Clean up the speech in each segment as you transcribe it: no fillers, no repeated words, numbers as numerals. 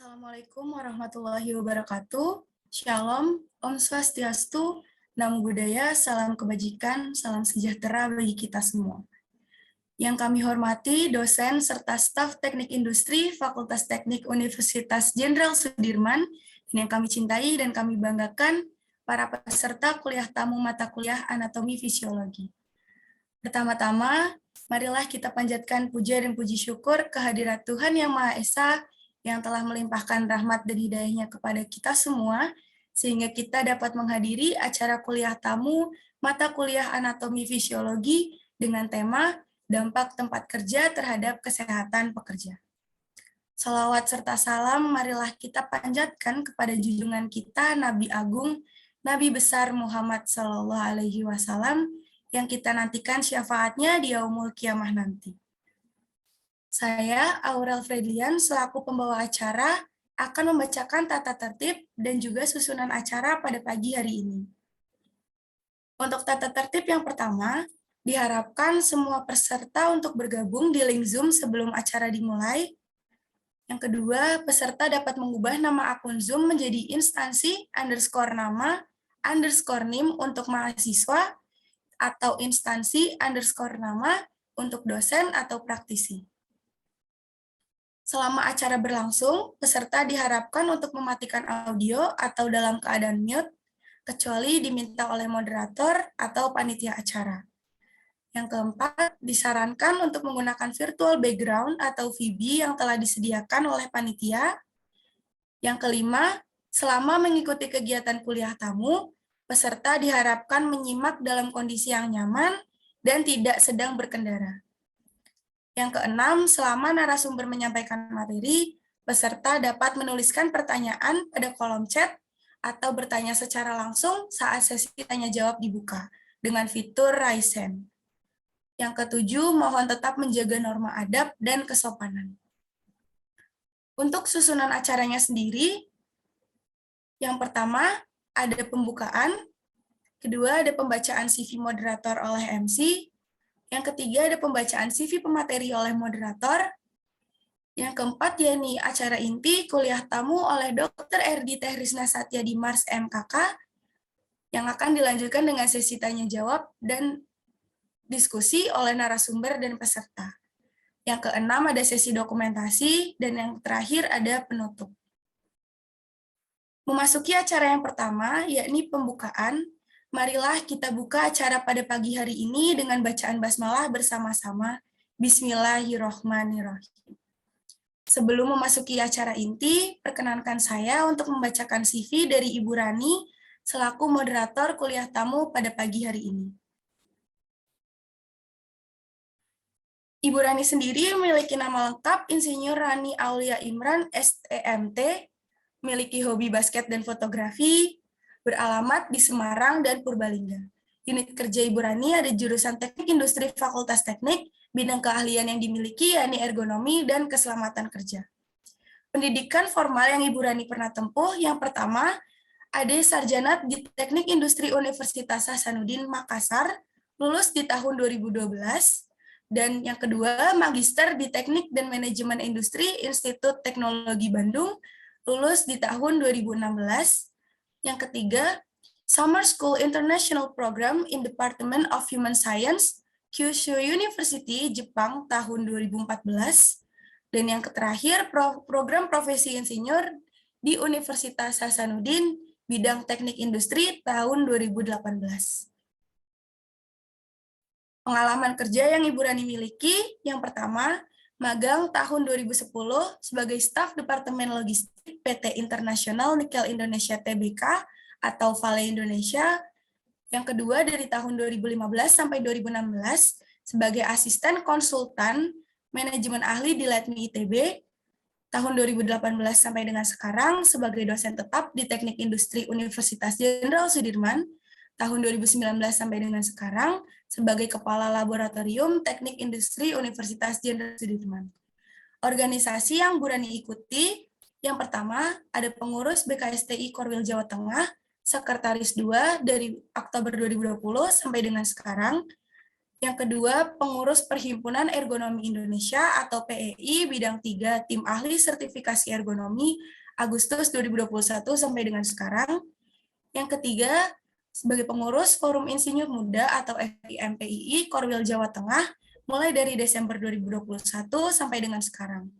Assalamualaikum warahmatullahi wabarakatuh. Shalom, Om Swastiastu, Namo Buddhaya, salam kebajikan, salam sejahtera bagi kita semua. Yang kami hormati dosen serta staf Teknik Industri Fakultas Teknik Universitas Jenderal Sudirman, dan yang kami cintai dan kami banggakan para peserta kuliah tamu mata kuliah Anatomi Fisiologi. Pertama-tama, marilah kita panjatkan puja dan puji syukur kehadirat Tuhan Yang Maha Esa yang telah melimpahkan rahmat dan hidayahnya kepada kita semua, sehingga kita dapat menghadiri acara kuliah tamu mata kuliah Anatomi Fisiologi dengan tema Dampak Tempat Kerja Terhadap Kesehatan Pekerja. Salawat serta salam marilah kita panjatkan kepada junjungan kita Nabi Agung, Nabi Besar Muhammad SAW, yang kita nantikan syafaatnya di yaumul kiamah nanti. Saya, Aurel Fredlian, selaku pembawa acara, akan membacakan tata tertib dan juga susunan acara pada pagi hari ini. Untuk tata tertib yang pertama, diharapkan semua peserta untuk bergabung di link Zoom sebelum acara dimulai. Yang kedua, peserta dapat mengubah nama akun Zoom menjadi instansi _nama _nim untuk mahasiswa atau instansi _nama untuk dosen atau praktisi. Selama acara berlangsung, peserta diharapkan untuk mematikan audio atau dalam keadaan mute, kecuali diminta oleh moderator atau panitia acara. Yang keempat, disarankan untuk menggunakan virtual background atau VB yang telah disediakan oleh panitia. Yang kelima, selama mengikuti kegiatan kuliah tamu, peserta diharapkan menyimak dalam kondisi yang nyaman dan tidak sedang berkendara. Yang keenam, selama narasumber menyampaikan materi, peserta dapat menuliskan pertanyaan pada kolom chat atau bertanya secara langsung saat sesi tanya-jawab dibuka dengan fitur Raise Hand. Yang ketujuh, mohon tetap menjaga norma adab dan kesopanan. Untuk susunan acaranya sendiri, yang pertama ada pembukaan, kedua ada pembacaan CV moderator oleh MC, yang ketiga ada pembacaan CV pemateri oleh moderator. Yang keempat yakni acara inti kuliah tamu oleh Dr. Erdi Tehrisna Satya Dimars MKK yang akan dilanjutkan dengan sesi tanya jawab dan diskusi oleh narasumber dan peserta. Yang keenam ada sesi dokumentasi dan yang terakhir ada penutup. Memasuki acara yang pertama yakni pembukaan. Marilah kita buka acara pada pagi hari ini dengan bacaan basmalah bersama-sama. Bismillahirrahmanirrahim. Sebelum memasuki acara inti, perkenankan saya untuk membacakan CV dari Ibu Rani selaku moderator kuliah tamu pada pagi hari ini. Ibu Rani sendiri memiliki nama lengkap Insinyur Rani Aulia Imran, STMT, memiliki hobi basket dan fotografi, beralamat di Semarang dan Purbalingga. Unit kerja Ibu Rani ada jurusan Teknik Industri Fakultas Teknik, bidang keahlian yang dimiliki yakni ergonomi dan keselamatan kerja. Pendidikan formal yang Ibu Rani pernah tempuh, yang pertama, ada sarjana di Teknik Industri Universitas Hasanuddin Makassar, lulus di tahun 2012, dan yang kedua, magister di Teknik dan Manajemen Industri Institut Teknologi Bandung, lulus di tahun 2016. Yang ketiga, Summer School International Program in Department of Human Science, Kyushu University, Jepang, tahun 2014. Dan yang terakhir, program profesi insinyur di Universitas Hasanuddin, bidang teknik industri, tahun 2018. Pengalaman kerja yang Ibu Rani miliki, yang pertama, magang tahun 2010 sebagai staf Departemen Logistik PT Internasional Nikel Indonesia Tbk atau Vale Indonesia. Yang kedua dari tahun 2015 sampai 2016 sebagai asisten konsultan manajemen ahli di LATMI ITB. Tahun 2018 sampai dengan sekarang sebagai dosen tetap di Teknik Industri Universitas Jenderal Sudirman. Tahun 2019 sampai dengan sekarang sebagai Kepala Laboratorium Teknik Industri Universitas Jenderal Sudirman. Organisasi yang Bu Rani ikuti, yang pertama ada pengurus BKSTI Korwil Jawa Tengah, Sekretaris 2 dari Oktober 2020 sampai dengan sekarang. Yang kedua, pengurus Perhimpunan Ergonomi Indonesia atau PEI bidang 3 tim ahli sertifikasi ergonomi Agustus 2021 sampai dengan sekarang. Yang ketiga, sebagai pengurus Forum Insinyur Muda atau FIMPII Korwil Jawa Tengah mulai dari Desember 2021 sampai dengan sekarang.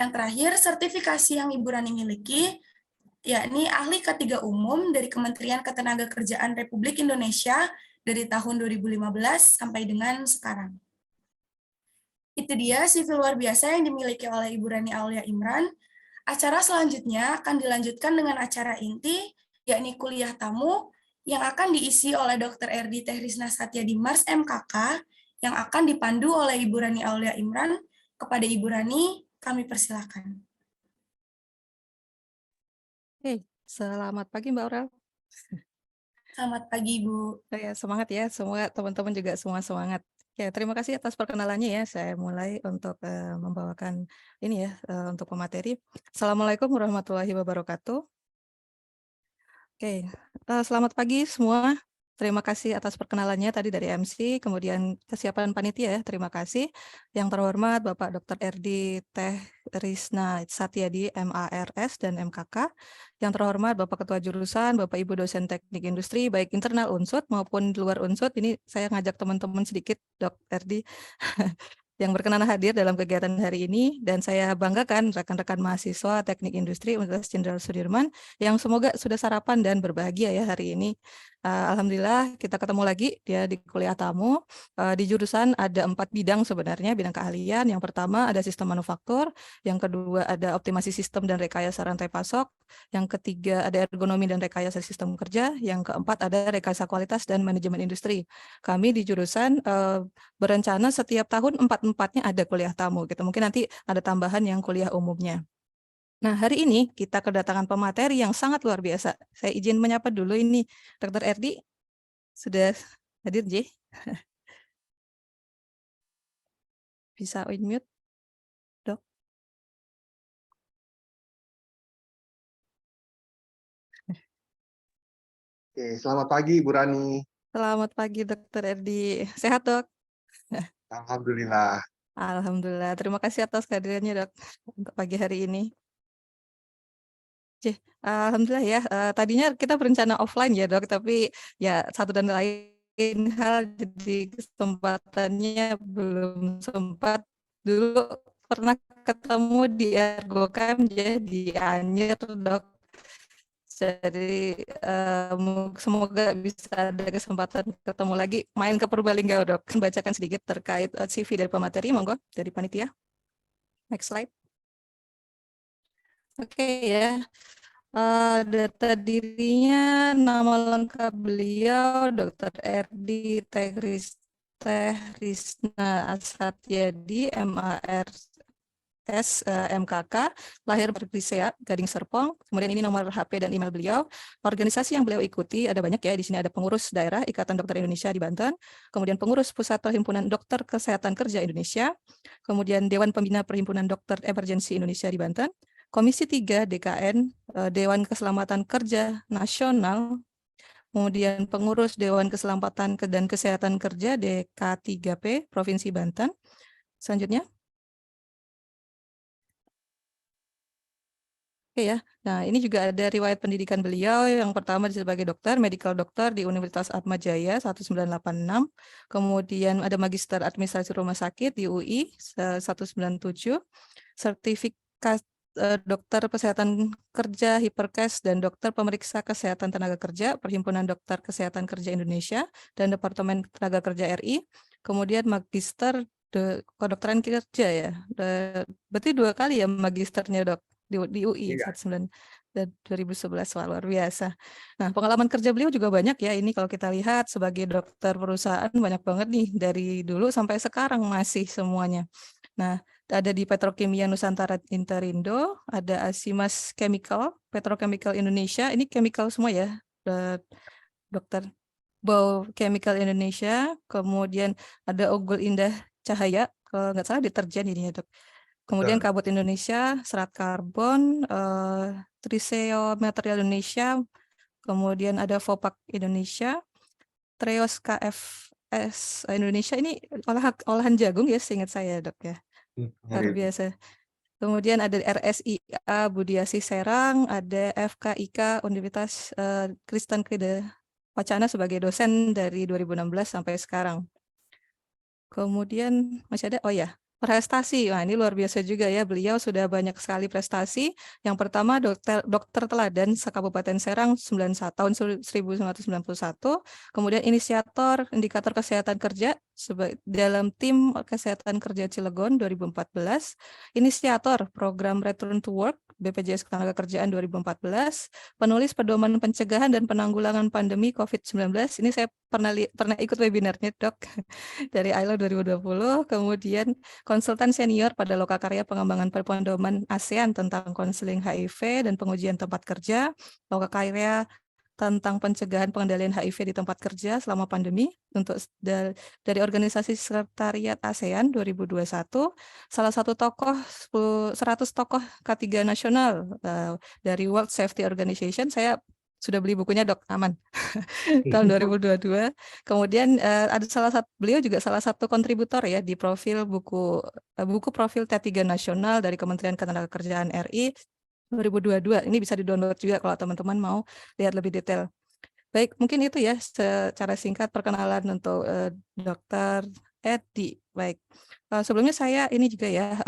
Yang terakhir, sertifikasi yang Ibu Rani miliki yakni ahli K3 umum dari Kementerian Ketenagakerjaan Republik Indonesia dari tahun 2015 sampai dengan sekarang. Itu dia CV luar biasa yang dimiliki oleh Ibu Rani Aulia Imran. Acara selanjutnya akan dilanjutkan dengan acara inti, yakni kuliah tamu, yang akan diisi oleh Dr. Erdi Tehrisna Satya Dimars, MKK, yang akan dipandu oleh Ibu Rani Aulia Imran. Kepada Ibu Rani, kami persilakan. Oke, selamat pagi Mbak Aurel. Selamat pagi, Bu. Ya, semangat ya, semua teman-teman juga semua semangat. Ya, terima kasih atas perkenalannya ya. Saya mulai untuk membawakan ini ya untuk pemateri. Assalamualaikum warahmatullahi wabarakatuh. Oke, selamat pagi semua. Terima kasih atas perkenalannya tadi dari MC, kemudian kesiapan panitia ya, terima kasih. Yang terhormat Bapak Dr. Erdi Tehrisna Satyadi, MARS dan MKK. Yang terhormat Bapak Ketua Jurusan, Bapak Ibu dosen Teknik Industri, baik internal Unsud maupun di luar Unsud. Ini saya ngajak teman-teman sedikit, Dr. Erdi. Yang berkenan hadir dalam kegiatan hari ini, dan saya banggakan rekan-rekan mahasiswa Teknik Industri Universitas Jenderal Sudirman yang semoga sudah sarapan dan berbahagia ya hari ini. Alhamdulillah kita ketemu lagi dia di kuliah tamu. Di jurusan ada 4 bidang sebenarnya, bidang keahlian. Yang pertama ada sistem manufaktur, yang kedua ada optimasi sistem dan rekayasa rantai pasok, yang ketiga ada ergonomi dan rekayasa sistem kerja, yang keempat ada rekayasa kualitas dan manajemen industri. Kami di jurusan berencana setiap tahun 4-4-nya ada kuliah tamu gitu. Mungkin nanti ada tambahan yang kuliah umumnya. Nah, hari ini kita kedatangan pemateri yang sangat luar biasa. Saya izin menyapa dulu ini Dr. Erdi. Sudah hadir, J? Bisa unmute, Dok? Oke, selamat pagi Bu Rani. Selamat pagi, Dr. Erdi. Sehat, Dok? Alhamdulillah. Alhamdulillah. Terima kasih atas kehadirannya, Dok, untuk pagi hari ini. Alhamdulillah ya. Tadinya kita berencana offline ya, Dok, tapi ya satu dan lain hal jadi kesempatannya belum sempat. Dulu pernah ketemu di Ergocamp jadi Anyer, Dok. Jadi semoga bisa ada kesempatan ketemu lagi main ke Purbalingga, Dok. Bacakan sedikit terkait CV dari pemateri, monggo dari panitia. Next slide. Oke ya. Data dirinya, nama lengkap beliau Dr. Erdi Tehrisna Satyadi, MARS, MKK, lahir Bergrisea, Gading Serpong. Kemudian ini nomor HP dan email beliau. Organisasi yang beliau ikuti ada banyak ya. Di sini ada pengurus daerah Ikatan Dokter Indonesia di Banten, kemudian pengurus Pusat Perhimpunan Dokter Kesehatan Kerja Indonesia, kemudian Dewan Pembina Perhimpunan Dokter Emergency Indonesia di Banten, Komisi 3 DKN, Dewan Keselamatan Kerja Nasional, kemudian pengurus Dewan Keselamatan dan Kesehatan Kerja DK3P Provinsi Banten. Selanjutnya. Oke ya, nah ini juga ada riwayat pendidikan beliau. Yang pertama sebagai dokter, medical dokter di Universitas Atma Jaya 1986. Kemudian ada magister administrasi rumah sakit di UI 197. Sertifikat dokter kesehatan kerja Hiperkes dan dokter pemeriksa kesehatan tenaga kerja Perhimpunan Dokter Kesehatan Kerja Indonesia dan Departemen Tenaga Kerja RI. Kemudian magister kedokteran kerja ya. Berarti 2 kali ya magisternya, Dok, di UI 2011. Wah, luar biasa. Nah, pengalaman kerja beliau juga banyak ya. Ini kalau kita lihat sebagai dokter perusahaan banyak banget nih dari dulu sampai sekarang masih semuanya. Nah, ada di Petrokimia Nusantara Interindo, ada Asimas Chemical, Petrochemical Indonesia. Ini chemical semua ya, dokter. Bow Chemical Indonesia, kemudian ada Ogul Indah Cahaya, kalau nggak salah deterjen ini ya, Dok. Kemudian Kabut Indonesia, Serat Karbon, Triseo Material Indonesia, kemudian ada Vopak Indonesia, Treos KF RRS Indonesia ini olahan jagung ya, seingat saya Dok ya. Luar biasa. Kemudian ada RSIA Budiasi Serang, ada FKIK Universitas Kristen Krida Wacana sebagai dosen dari 2016 sampai sekarang. Kemudian masih ada, oh ya, prestasi. Nah, ini luar biasa juga ya. Beliau sudah banyak sekali prestasi. Yang pertama dokter teladan se-Kabupaten Serang tahun 1991. Kemudian inisiator indikator kesehatan kerja dalam tim kesehatan kerja Cilegon 2014. Inisiator program Return to Work BPJS Ketenagakerjaan 2014, penulis pedoman pencegahan dan penanggulangan pandemi COVID-19. Ini saya pernah ikut webinarnya, Dok, dari ILO 2020. Kemudian konsultan senior pada Lokakarya Pengembangan Pedoman ASEAN tentang konseling HIV dan pengujian tempat kerja, Lokakarya tentang pencegahan pengendalian HIV di tempat kerja selama pandemi untuk dari organisasi sekretariat ASEAN 2021, salah satu tokoh 100 tokoh K3 nasional dari World Safety Organization. Saya sudah beli bukunya, Dok, aman. Tahun 2022. Kemudian ada beliau juga salah satu kontributor ya di profil buku profil T3 nasional dari Kementerian Ketenagakerjaan RI 2022. Ini bisa di-download juga kalau teman-teman mau lihat lebih detail. Baik, mungkin itu ya secara singkat perkenalan untuk Dr. Edi. Baik, sebelumnya saya ini juga ya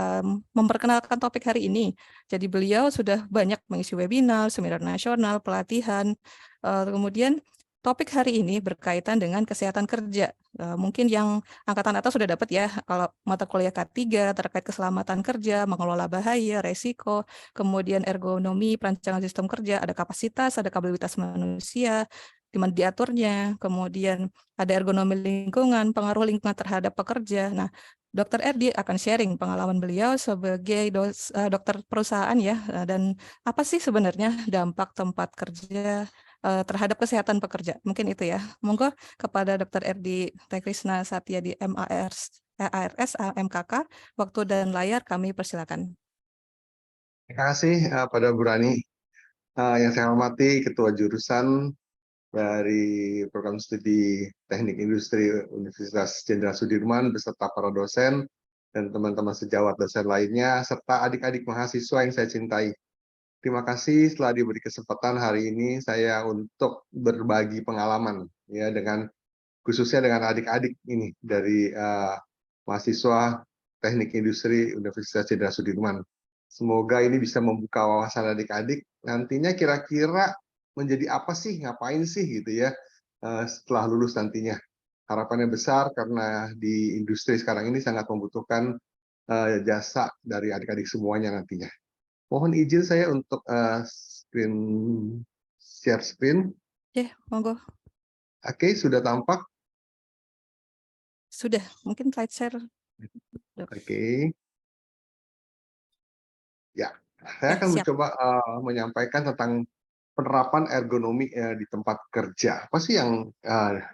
memperkenalkan topik hari ini. Jadi beliau sudah banyak mengisi webinar, seminar nasional, pelatihan. Kemudian topik hari ini berkaitan dengan kesehatan kerja. Mungkin yang angkatan atas sudah dapat ya, kalau mata kuliah K3 terkait keselamatan kerja, mengelola bahaya, resiko, kemudian ergonomi, perancangan sistem kerja, ada kapasitas, ada kapabilitas manusia, di mana diaturnya, kemudian ada ergonomi lingkungan, pengaruh lingkungan terhadap pekerja. Nah, Dr. Erdi akan sharing pengalaman beliau sebagai dokter perusahaan ya, dan apa sih sebenarnya dampak tempat kerja terhadap kesehatan pekerja. Mungkin itu ya. Monggo kepada Dr. Erdi Tekrisna Satya di ARS MKK, waktu dan layar kami persilakan. Terima kasih pada Bu Rani. Yang saya hormati Ketua Jurusan dari Program Studi Teknik Industri Universitas Jenderal Sudirman beserta para dosen dan teman-teman sejawat dosen lainnya serta adik-adik mahasiswa yang saya cintai. Terima kasih telah diberi kesempatan hari ini saya untuk berbagi pengalaman ya dengan khususnya dengan adik-adik ini dari mahasiswa Teknik Industri Universitas Jenderal Sudirman. Semoga ini bisa membuka wawasan adik-adik nantinya kira-kira menjadi apa sih, ngapain sih gitu ya setelah lulus nantinya. Harapannya besar karena di industri sekarang ini sangat membutuhkan jasa dari adik-adik semuanya nantinya. Mohon izin saya untuk share screen. Oke, monggo. Oke, sudah tampak? Sudah, mungkin slide share. Oke. Ya, saya akan Siap. mencoba menyampaikan tentang penerapan ergonomi di tempat kerja. Apa sih yang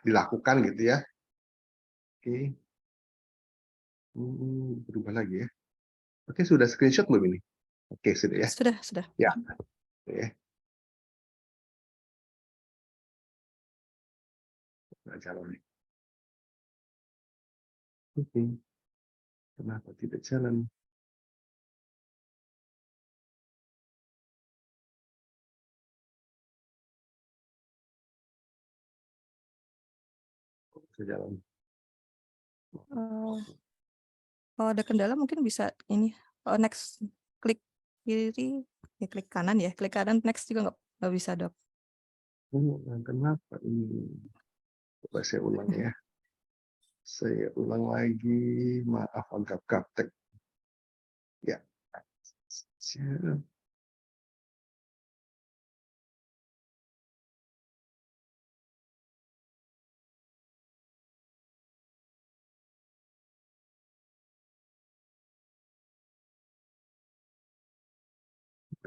dilakukan gitu ya? Oke. Berubah lagi ya. Oke, sudah screenshot belum ini? Oke, sudah ya. Sudah. Ya. Oke. Nggak jalan nih. Oke. Kenapa tidak jalan? Bisa jalan. Kalau ada kendala mungkin bisa ini next, klik kiri, ya klik kanan ya, klik kanan next juga nggak bisa, Dok. Kenapa ini? Coba saya ulang ya. Saya ulang lagi. Maaf agak gaptek. Ya. Siap.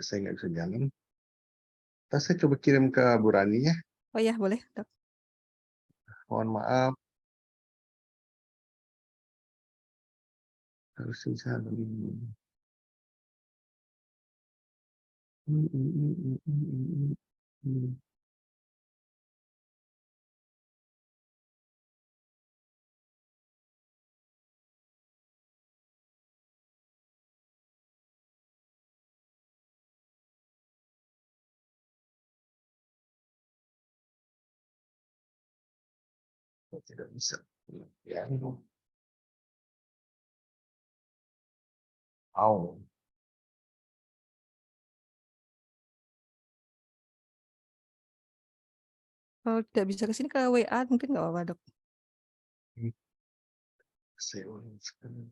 Saya nggak bisa jalan. Terus saya coba kirim ke Bu Rani ya. Oh ya, boleh, Dok. Mohon maaf. Harus jalan. Tidak bisa. Ya. Oh. Kalau tidak bisa ke sini ke WA mungkin nggak apa-apa, Dok. Saya ulang sekali.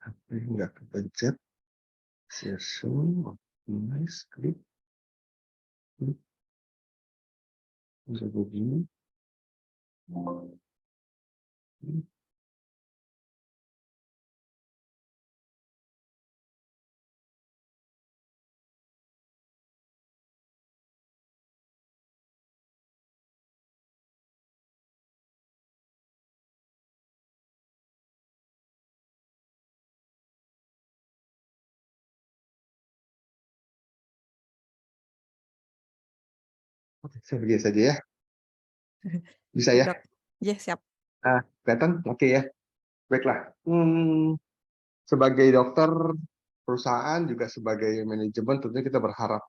HP nggak kepencet. Share Zoom, optimize, klik. Bisa begini. Oke, saya begini saja ya. Bisa Siap, ya? Dok. Ya, siap. Kelihatan? Oke ya. Baiklah. Sebagai dokter perusahaan juga sebagai manajemen tentunya kita berharap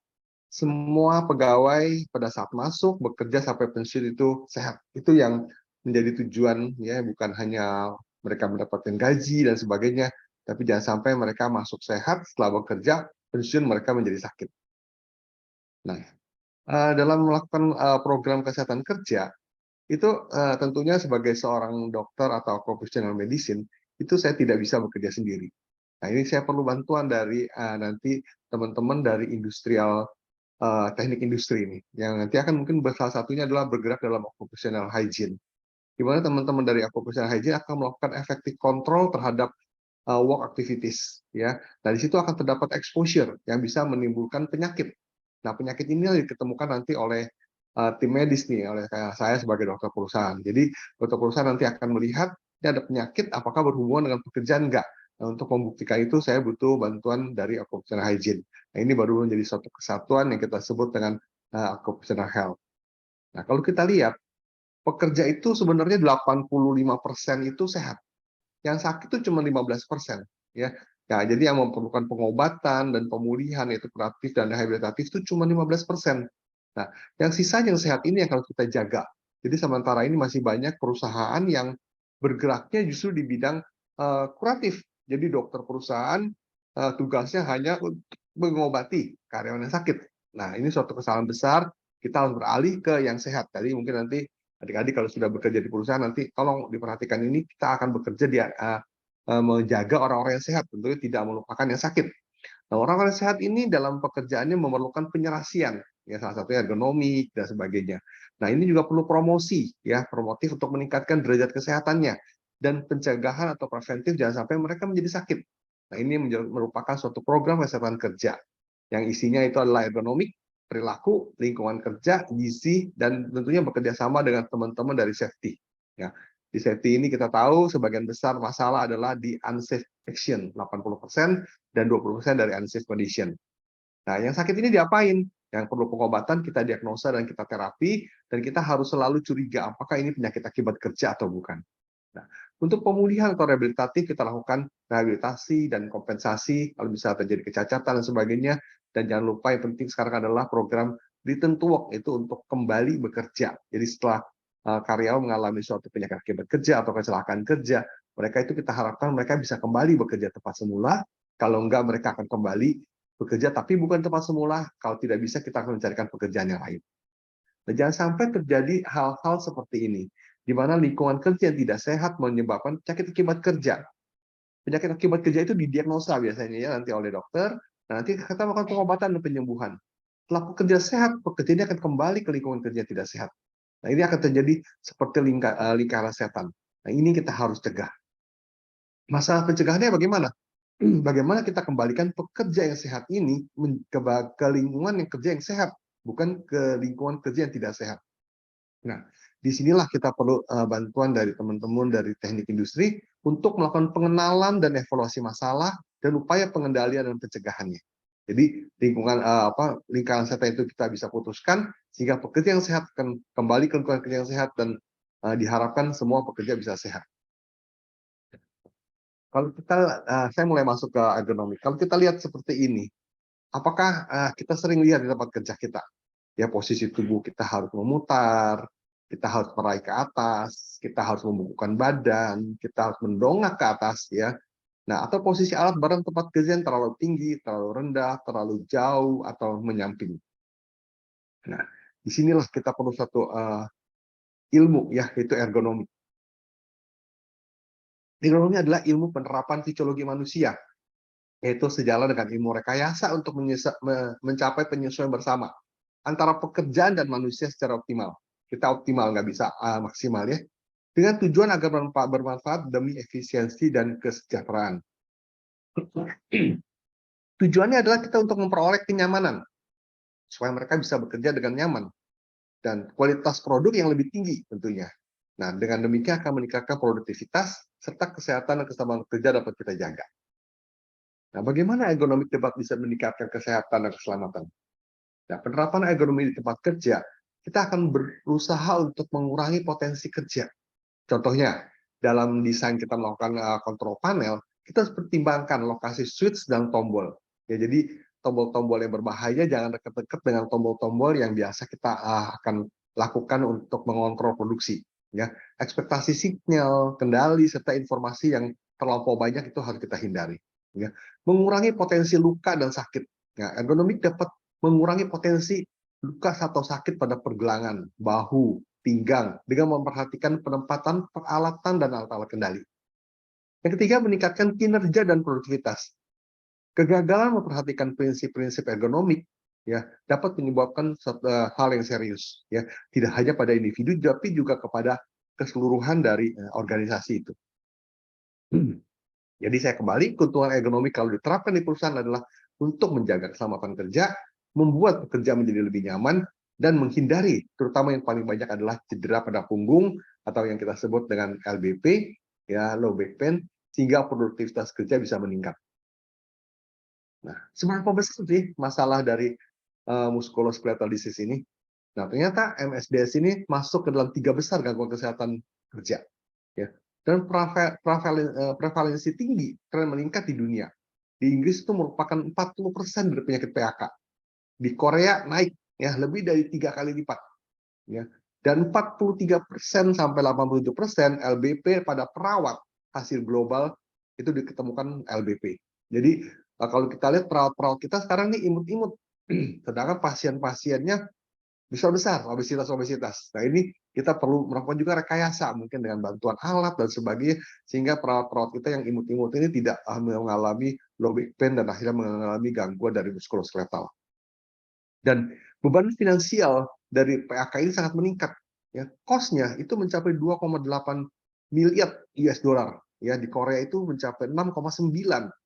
semua pegawai pada saat masuk bekerja sampai pensiun itu sehat. Itu yang menjadi tujuan ya, bukan hanya mereka mendapatkan gaji dan sebagainya, tapi jangan sampai mereka masuk sehat setelah bekerja pensiun mereka menjadi sakit. Nah, dalam melakukan program kesehatan kerja itu tentunya sebagai seorang dokter atau profesional medicine itu saya tidak bisa bekerja sendiri. Nah, ini saya perlu bantuan dari nanti teman-teman dari industrial teknik industri ini, yang nanti akan mungkin salah satunya adalah bergerak dalam occupational hygiene, di mana teman-teman dari occupational hygiene akan melakukan effective control terhadap work activities, ya. Nah, di situ akan terdapat exposure yang bisa menimbulkan penyakit. Nah, penyakit ini diketemukan nanti oleh tim medis nih, oleh saya sebagai dokter perusahaan. Jadi, dokter perusahaan nanti akan melihat ini ada penyakit, apakah berhubungan dengan pekerjaan enggak. Nah, untuk membuktikan itu saya butuh bantuan dari occupational hygiene. Nah, ini baru menjadi suatu kesatuan yang kita sebut dengan occupational health. Nah, kalau kita lihat, pekerja itu sebenarnya 85% itu sehat. Yang sakit itu cuma 15%, ya. Nah, jadi yang memerlukan pengobatan dan pemulihan yaitu kuratif dan rehabilitatif itu cuma 15%. Nah, yang sisa yang sehat ini yang harus kita jaga. Jadi sementara ini masih banyak perusahaan yang bergeraknya justru di bidang kuratif. Jadi dokter perusahaan tugasnya hanya untuk mengobati karyawan yang sakit. Nah, ini suatu kesalahan besar. Kita harus beralih ke yang sehat. Tadi mungkin nanti adik-adik kalau sudah bekerja di perusahaan nanti tolong diperhatikan ini, kita akan bekerja di menjaga orang-orang yang sehat, tentunya tidak melupakan yang sakit. Nah, orang-orang yang sehat ini dalam pekerjaannya memerlukan penyerasian, ya salah satunya ergonomik dan sebagainya. Nah, ini juga perlu promosi, ya promotif untuk meningkatkan derajat kesehatannya dan pencegahan atau preventif jangan sampai mereka menjadi sakit. Nah, ini merupakan suatu program kesehatan kerja yang isinya itu adalah ergonomik, perilaku, lingkungan kerja, gizi, dan tentunya bekerja sama dengan teman-teman dari safety. Ya, di safety ini kita tahu sebagian besar masalah adalah di unsafe action, 80% dan 20% dari unsafe condition. Nah, yang sakit ini diapain? Yang perlu pengobatan kita diagnosa dan kita terapi, dan kita harus selalu curiga apakah ini penyakit akibat kerja atau bukan. Nah, untuk pemulihan atau rehabilitatif kita lakukan rehabilitasi dan kompensasi kalau bisa terjadi kecacatan dan sebagainya. Dan jangan lupa yang penting sekarang adalah program return to work, itu untuk kembali bekerja. Jadi setelah karyawan mengalami suatu penyakit akibat kerja atau kecelakaan kerja, mereka itu kita harapkan mereka bisa kembali bekerja tempat semula. Kalau enggak, mereka akan kembali bekerja tapi bukan tempat semula. Kalau tidak bisa, kita akan mencarikan pekerjaan yang lain. Nah, jangan sampai terjadi hal-hal seperti ini, di mana lingkungan kerja yang tidak sehat menyebabkan penyakit akibat kerja. Penyakit akibat kerja itu didiagnosa biasanya ya nanti oleh dokter, nah nanti kita melakukan pengobatan dan penyembuhan. Setelah pekerja sehat, pekerja ini akan kembali ke lingkungan kerja yang tidak sehat. Nah, ini akan terjadi seperti lingkaran setan. Nah, ini kita harus cegah. Masalah pencegahannya bagaimana? Bagaimana kita kembalikan pekerja yang sehat ini ke lingkungan yang kerja yang sehat, bukan ke lingkungan kerja yang tidak sehat. Nah, disinilah kita perlu bantuan dari teman-teman dari teknik industri untuk melakukan pengenalan dan evaluasi masalah dan upaya pengendalian dan pencegahannya. Jadi lingkaran setan itu kita bisa putuskan sehingga pekerja yang sehat akan kembali ke lingkungan kerja yang sehat dan diharapkan semua pekerja bisa sehat. Kalau kita, saya mulai masuk ke ergonomi. Kalau kita lihat seperti ini, apakah kita sering lihat di tempat kerja kita? Ya, posisi tubuh kita harus memutar, kita harus meraih ke atas, kita harus membungkukkan badan, kita harus mendongak ke atas ya. Nah, atau posisi alat barang tempat kerja yang terlalu tinggi, terlalu rendah, terlalu jauh atau menyamping. Nah, disinilah kita perlu satu ilmu ya, yaitu ergonomi. Ergonomi adalah ilmu penerapan fisiologi manusia, yaitu sejalan dengan ilmu rekayasa untuk mencapai penyesuaian bersama antara pekerjaan dan manusia secara optimal. Kita optimal, nggak bisa maksimal ya. Dengan tujuan agar bermanfaat demi efisiensi dan kesejahteraan. Tujuannya adalah kita untuk memperoleh kenyamanan, supaya mereka bisa bekerja dengan nyaman, dan kualitas produk yang lebih tinggi tentunya. Nah, dengan demikian akan meningkatkan produktivitas, serta kesehatan dan keselamatan kerja dapat kita jaga. Nah, bagaimana ergonomi dapat bisa meningkatkan kesehatan dan keselamatan? Nah, penerapan ergonomi di tempat kerja, kita akan berusaha untuk mengurangi potensi kerja. Contohnya, dalam desain kita melakukan kontrol panel, kita harus pertimbangkan lokasi switch dan tombol. Ya, jadi tombol-tombol yang berbahaya jangan dekat-dekat dengan tombol-tombol yang biasa kita akan lakukan untuk mengontrol produksi. Ya, ekspektasi sinyal, kendali, serta informasi yang terlampau banyak itu harus kita hindari. Ya, mengurangi potensi luka dan sakit. Ya, ergonomik dapat mengurangi potensi luka atau sakit pada pergelangan, bahu, pinggang, dengan memperhatikan penempatan peralatan dan alat-alat kendali. Yang ketiga, meningkatkan kinerja dan produktivitas. Kegagalan memperhatikan prinsip-prinsip ergonomik ya dapat menyebabkan hal yang serius ya, tidak hanya pada individu tapi juga kepada keseluruhan dari organisasi itu. Jadi saya kembali, keuntungan ergonomik kalau diterapkan di perusahaan adalah untuk menjaga keselamatan kerja, membuat pekerja menjadi lebih nyaman, dan menghindari, terutama yang paling banyak adalah cedera pada punggung atau yang kita sebut dengan LBP, ya low back pain, sehingga produktivitas kerja bisa meningkat. Nah, seberapa besar sih masalah dari musculoskeletal disease ini? Nah, ternyata MSDS ini masuk ke dalam 3 besar gangguan kesehatan kerja, ya. Dan prevalensi tinggi, tren meningkat di dunia. Di Inggris itu merupakan 40% dari penyakit PHK. Di Korea naik ya lebih dari 3 kali lipat, ya. Dan 43% sampai 87% LBP pada perawat hasil global itu diketemukan LBP. Jadi kalau kita lihat perawat-perawat kita sekarang nih imut-imut, sedangkan pasien-pasiennya besar-besar, obesitas. Nah, ini kita perlu melakukan juga rekayasa, mungkin dengan bantuan alat dan sebagainya, sehingga perawat-perawat kita yang imut-imut ini tidak mengalami low back pain dan akhirnya mengalami gangguan dari muskuloskeletal. Dan beban finansial dari PHK ini sangat meningkat. Ya, cost-nya itu mencapai 2,8 miliar US dollar. Ya, di Korea itu mencapai 6,9.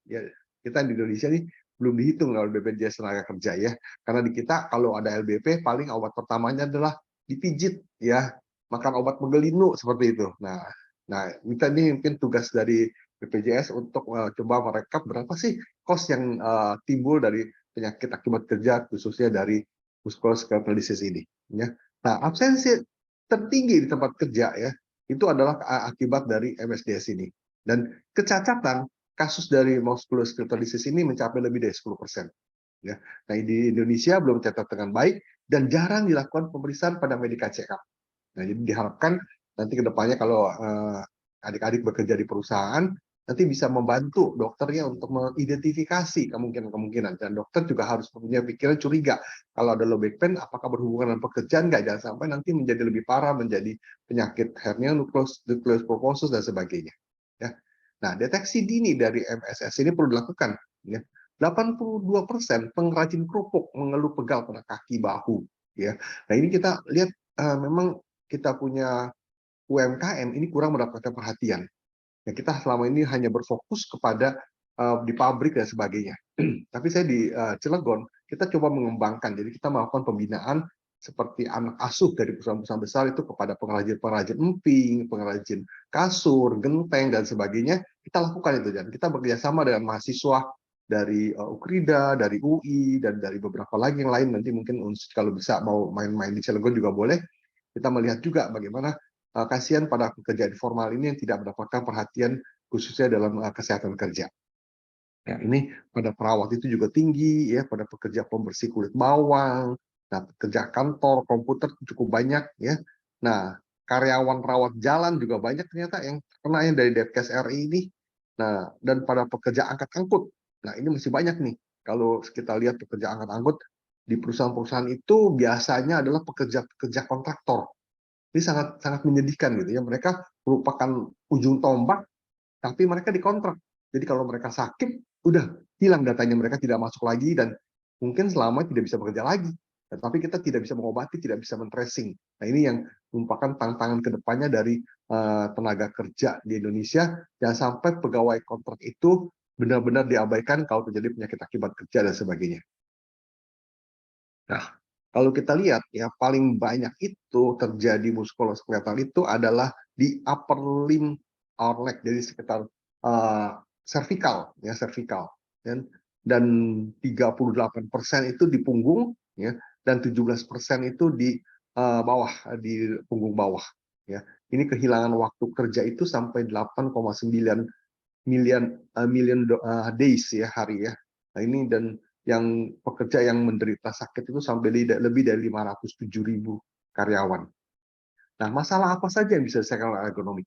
Ya, kita di Indonesia ini belum dihitung oleh BPJS tenaga kerja ya. Karena di kita kalau ada LBP paling obat pertamanya adalah dipijit ya, makan obat menggelinu seperti itu. Nah, kita ini mungkin tugas dari BPJS untuk coba merekap berapa sih cost yang timbul dari penyakit akibat kerja khususnya dari musculoskeletal disease ini ya. Nah, absensi tertinggi di tempat kerja ya itu adalah akibat dari MSDS ini, dan kecacatan kasus dari musculoskeletal disease ini mencapai lebih dari 10%. Ya. Nah, di Indonesia belum tercatat dengan baik dan jarang dilakukan pemeriksaan pada medical check-up. Nah, jadi diharapkan nanti ke depannya kalau adik-adik bekerja di perusahaan, nanti bisa membantu dokternya untuk mengidentifikasi kemungkinan-kemungkinan. Dan dokter juga harus punya pikiran curiga. Kalau ada low back pain, apakah berhubungan dengan pekerjaan? Nggak, jangan sampai nanti menjadi lebih parah, menjadi penyakit hernia nucleus pulposus dan sebagainya. Ya. Nah, deteksi dini dari MSS ini perlu dilakukan. Ya. 82% pengrajin kerupuk mengeluh pegal pada kaki bahu. Ya. Nah, ini kita lihat memang kita punya UMKM ini kurang mendapatkan perhatian. Ya, kita selama ini hanya berfokus kepada di pabrik dan sebagainya. Tapi saya di Cilegon, kita coba mengembangkan. Jadi kita melakukan pembinaan seperti anak asuh dari perusahaan-perusahaan besar itu kepada pengrajin-pengrajin emping, pengrajin kasur, genteng, dan sebagainya. Kita lakukan itu. Dan kita bekerjasama dengan mahasiswa dari Ukrida, dari UI, dan dari beberapa lagi yang lain. Nanti mungkin kalau bisa mau main-main di Cilegon juga boleh. Kita melihat juga bagaimana kasihan pada pekerja informal ini yang tidak mendapatkan perhatian khususnya dalam kesehatan kerja. Ya, ini pada perawat itu juga tinggi ya, pada pekerja pembersih kulit bawang, nah pekerja kantor, komputer cukup banyak ya. Nah, karyawan rawat jalan juga banyak ternyata yang kena yang dari Depkes RI ini. Nah, dan pada pekerja angkat-angkut. Nah, ini masih banyak nih. Kalau kita lihat pekerja angkat-angkut di perusahaan-perusahaan itu biasanya adalah pekerja-pekerja kontraktor. Ini sangat sangat menyedihkan gitu ya. Mereka merupakan ujung tombak, tapi mereka dikontrak. Jadi kalau mereka sakit, udah hilang datanya, mereka tidak masuk lagi dan mungkin selama tidak bisa bekerja lagi. Tapi kita tidak bisa mengobati, tidak bisa men-tracing. Nah, ini yang merupakan tantangan kedepannya dari tenaga kerja di Indonesia. Jangan sampai pegawai kontrak itu benar-benar diabaikan kalau terjadi penyakit akibat kerja dan sebagainya. Nah, kalau kita lihat ya paling banyak itu terjadi muskuloskeletal itu adalah di upper limb or leg, jadi sekitar cervical ya, cervical dan 38% itu di punggung ya, dan 17% itu di bawah, di punggung bawah ya. Ini kehilangan waktu kerja itu sampai 8,9 million days ya, hari ya. Nah, ini dan yang pekerja yang menderita sakit itu sampai lebih dari 507.000 karyawan. Nah, masalah apa saja yang bisa diselesaikan oleh ergonomi?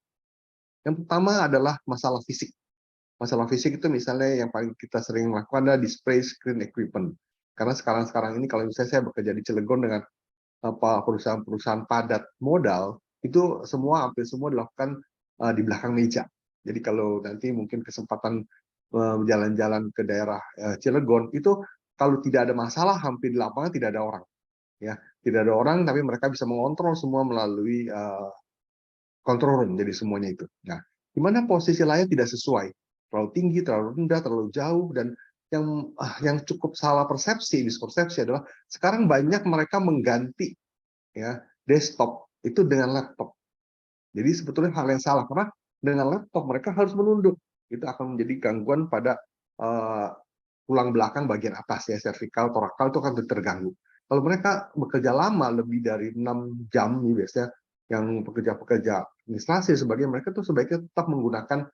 Yang pertama adalah masalah fisik. Masalah fisik itu misalnya yang paling kita sering lakukan adalah display screen equipment. Karena sekarang ini kalau misalnya saya bekerja di Cilegon dengan perusahaan-perusahaan padat modal, itu hampir semua dilakukan di belakang meja. Jadi kalau nanti mungkin kesempatan jalan-jalan ke daerah Cilegon, itu kalau tidak ada masalah, hampir di lapangan tidak ada orang. Ya, tidak ada orang, tapi mereka bisa mengontrol semua melalui control room, jadi semuanya itu. Nah, di mana posisi layar tidak sesuai, terlalu tinggi, terlalu rendah, terlalu jauh, dan yang cukup salah persepsi, mispersepsi adalah sekarang banyak mereka mengganti ya desktop itu dengan laptop. Jadi sebetulnya hal yang salah karena dengan laptop mereka harus menunduk. Itu akan menjadi gangguan pada tulang belakang bagian atas ya, servikal, torakal itu akan terganggu. Kalau mereka bekerja lama lebih dari 6 jam nih biasanya yang pekerja-pekerja administrasi sebagai mereka tuh sebaiknya tetap menggunakan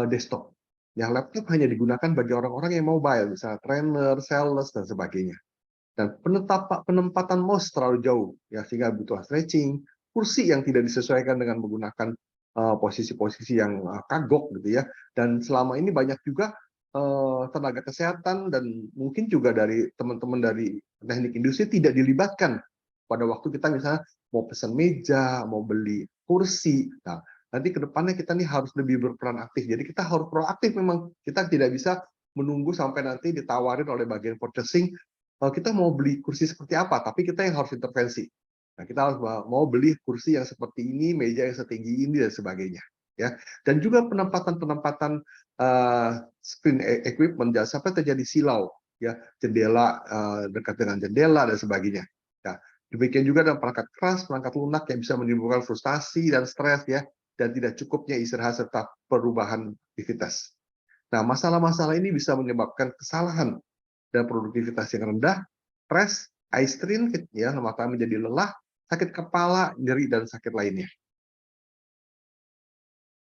desktop. Yang laptop hanya digunakan bagi orang-orang yang mobile, misalnya trainer, sales dan sebagainya. Dan penempatan mouse terlalu jauh ya sehingga butuh stretching, kursi yang tidak disesuaikan dengan menggunakan posisi-posisi yang kagok gitu ya. Dan selama ini banyak juga tenaga kesehatan dan mungkin juga dari teman-teman dari teknik industri tidak dilibatkan pada waktu kita misalnya mau pesan meja, mau beli kursi. Nah, nanti ke depannya kita nih harus lebih berperan aktif. Jadi kita harus proaktif memang. Kita tidak bisa menunggu sampai nanti ditawarin oleh bagian purchasing kita mau beli kursi seperti apa, tapi kita yang harus intervensi. Nah, kita harus mau beli kursi yang seperti ini, meja yang setinggi ini dan sebagainya. Ya, dan juga penempatan screen equipment jangan sampai terjadi silau, ya jendela dekat dengan jendela dan sebagainya. Nah, demikian juga dengan perangkat keras, perangkat lunak yang bisa menimbulkan frustasi dan stres ya, dan tidak cukupnya istirahat serta perubahan aktivitas. Nah, masalah-masalah ini bisa menyebabkan kesalahan dan produktivitas yang rendah, stres, eye strain, ya, mata menjadi lelah, sakit kepala, nyeri, dan sakit lainnya.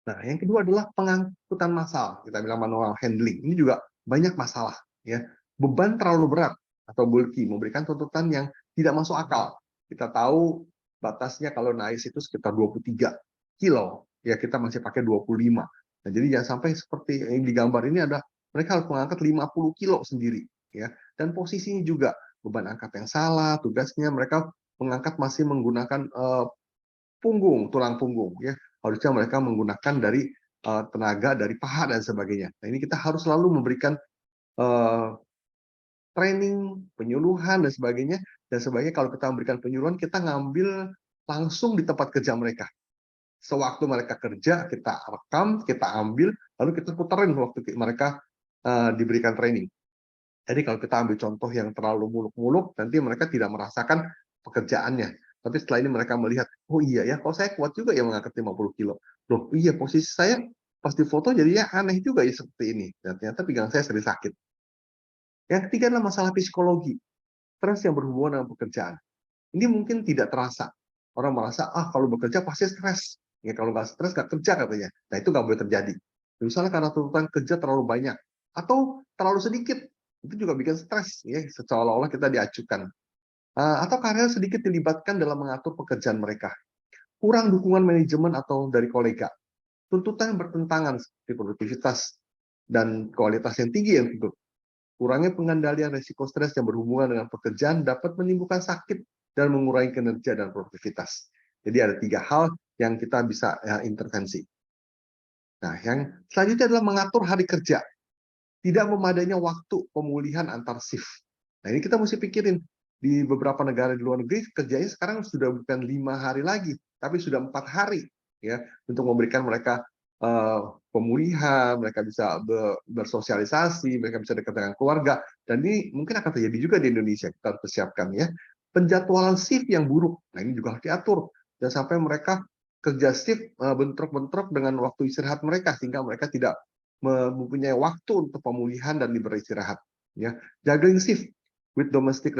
Nah, yang kedua adalah pengangkutan massal, kita bilang manual handling. Ini juga banyak masalah. Ya. Beban terlalu berat atau bulky, memberikan tuntutan yang tidak masuk akal. Kita tahu batasnya kalau NAIS itu sekitar 23 kilo, ya kita masih pakai 25. Nah, jadi jangan sampai seperti yang digambar ini ada mereka harus mengangkat 50 kilo sendiri. Ya, dan posisinya juga beban angkat yang salah, tugasnya mereka mengangkat masih menggunakan punggung, tulang punggung ya. Harusnya mereka menggunakan dari tenaga dari paha dan sebagainya. Nah, ini kita harus selalu memberikan training, penyuluhan dan sebagainya kalau kita memberikan penyuluhan kita ngambil langsung di tempat kerja mereka. Sewaktu mereka kerja kita rekam, kita ambil, lalu kita puterin waktu mereka diberikan training. Jadi kalau kita ambil contoh yang terlalu muluk-muluk, nanti mereka tidak merasakan pekerjaannya. Tapi setelah ini mereka melihat, oh iya ya, kalau saya kuat juga ya mengangkat 50 kilo. Loh iya, posisi saya pas di foto jadinya aneh juga ya seperti ini. Dan ternyata pinggang saya sering sakit. Yang ketiga adalah masalah psikologi. Stres yang berhubungan dengan pekerjaan. Ini mungkin tidak terasa. Orang merasa, kalau bekerja pasti stres. Ya, kalau nggak stres, nggak kerja katanya. Nah, itu nggak boleh terjadi. Misalnya karena tuntutan kerja terlalu banyak. Atau terlalu sedikit. Itu juga bikin stres. Ya, seolah-olah kita diacukan. Atau karena sedikit dilibatkan dalam mengatur pekerjaan mereka. kurang dukungan manajemen atau dari kolega, tuntutan yang bertentangan seperti produktivitas dan kualitas yang tinggi yang tentu. Kurangnya pengendalian risiko stres yang berhubungan dengan pekerjaan dapat menimbulkan sakit dan mengurangi kinerja dan produktivitas. Jadi ada 3 hal yang kita bisa intervensi. Nah, yang selanjutnya adalah mengatur hari kerja. Tidak memadainya waktu pemulihan antar shift. Nah, ini kita mesti pikirin. Di beberapa negara di luar negeri, kerjanya sekarang sudah bukan 5 hari lagi, tapi sudah 4 hari, ya, untuk memberikan mereka pemulihan, mereka bisa bersosialisasi, mereka bisa dekat dengan keluarga, dan ini mungkin akan terjadi juga di Indonesia. Kita harus persiapkan, ya. Penjadwalan shift yang buruk, nah ini juga harus diatur, dan sampai mereka kerja shift bentrok-bentrok dengan waktu istirahat mereka, sehingga mereka tidak mempunyai waktu untuk pemulihan dan beristirahat. Ya, juggling shift with domestic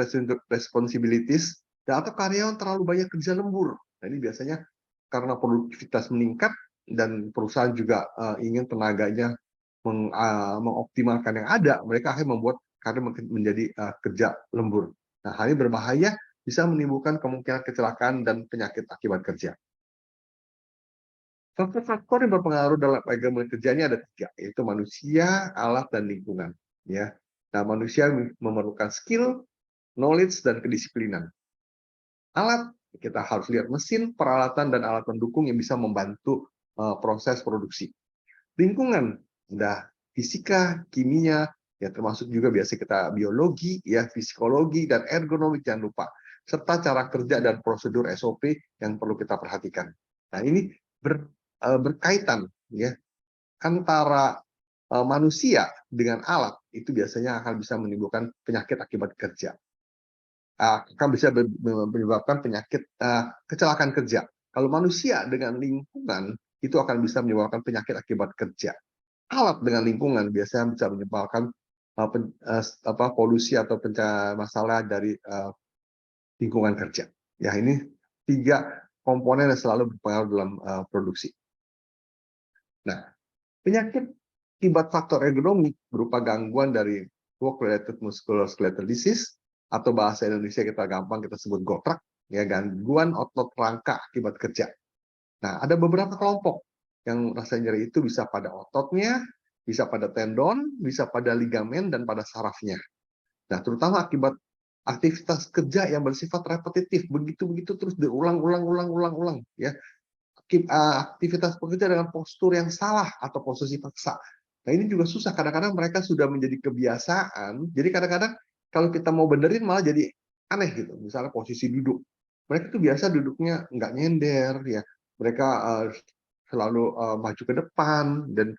responsibilities, dan atau karyawan terlalu banyak kerja lembur. Nah, ini biasanya karena produktivitas meningkat dan perusahaan juga ingin tenaganya mengoptimalkan yang ada, mereka akhirnya membuat karya menjadi kerja lembur. Nah, hal ini berbahaya, bisa menimbulkan kemungkinan kecelakaan dan penyakit akibat kerja. Faktor-faktor yang berpengaruh dalam agama kerja ini ada 3, yaitu manusia, alat, dan lingkungan. Ya, nah manusia memerlukan skill, knowledge, dan kedisiplinan. Alat, kita harus lihat mesin, peralatan, dan alat pendukung yang bisa membantu proses produksi. Lingkungan, ada fisika, kimia, ya termasuk juga biasa kita biologi, ya psikologi, dan ergonomi jangan lupa, serta cara kerja dan prosedur SOP yang perlu kita perhatikan. Nah, ini berkaitan, ya, antara manusia dengan alat itu biasanya akan bisa menimbulkan penyakit akibat kerja, akan bisa menyebabkan penyakit kecelakaan kerja. Kalau manusia dengan lingkungan itu akan bisa menyebabkan penyakit akibat kerja. Alat dengan lingkungan biasanya bisa menyebabkan polusi atau masalah dari lingkungan kerja. Ya, ini 3 komponen yang selalu berpengaruh dalam produksi. Nah, penyakit akibat faktor ergonomi berupa gangguan dari work-related musculoskeletal disease, atau bahasa Indonesia kita gampang kita sebut gotrak, ya, gangguan otot rangka akibat kerja. Nah, ada beberapa kelompok yang rasa nyeri itu bisa pada ototnya, bisa pada tendon, bisa pada ligamen, dan pada sarafnya. Nah, terutama akibat aktivitas kerja yang bersifat repetitif, begitu terus diulang, ya. Aktivitas pekerja dengan postur yang salah atau posisi paksa. Nah, ini juga susah. Kadang-kadang mereka sudah menjadi kebiasaan. Jadi kadang-kadang kalau kita mau benerin malah jadi aneh gitu. Misalnya posisi duduk. Mereka tuh biasa duduknya nggak nyender, ya. Mereka selalu maju ke depan dan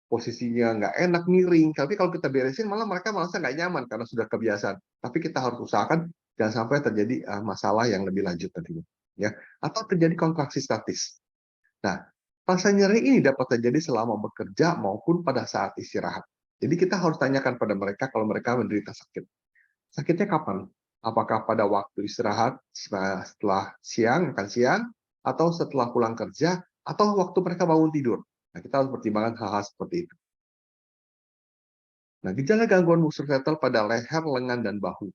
posisinya nggak enak miring. Tapi kalau kita beresin malah mereka merasa nggak nyaman karena sudah kebiasaan. Tapi kita harus usahakan jangan sampai terjadi masalah yang lebih lanjut nantinya, ya. Atau terjadi kontraksi statis. Nah, rasa nyeri ini dapat terjadi selama bekerja maupun pada saat istirahat. Jadi kita harus tanyakan pada mereka kalau mereka menderita sakit. Sakitnya kapan? Apakah pada waktu istirahat setelah makan siang, atau setelah pulang kerja, atau waktu mereka bangun tidur? Nah, kita harus pertimbangkan hal-hal seperti itu. Nah, gejala gangguan muskuloskeletal pada leher, lengan, dan bahu.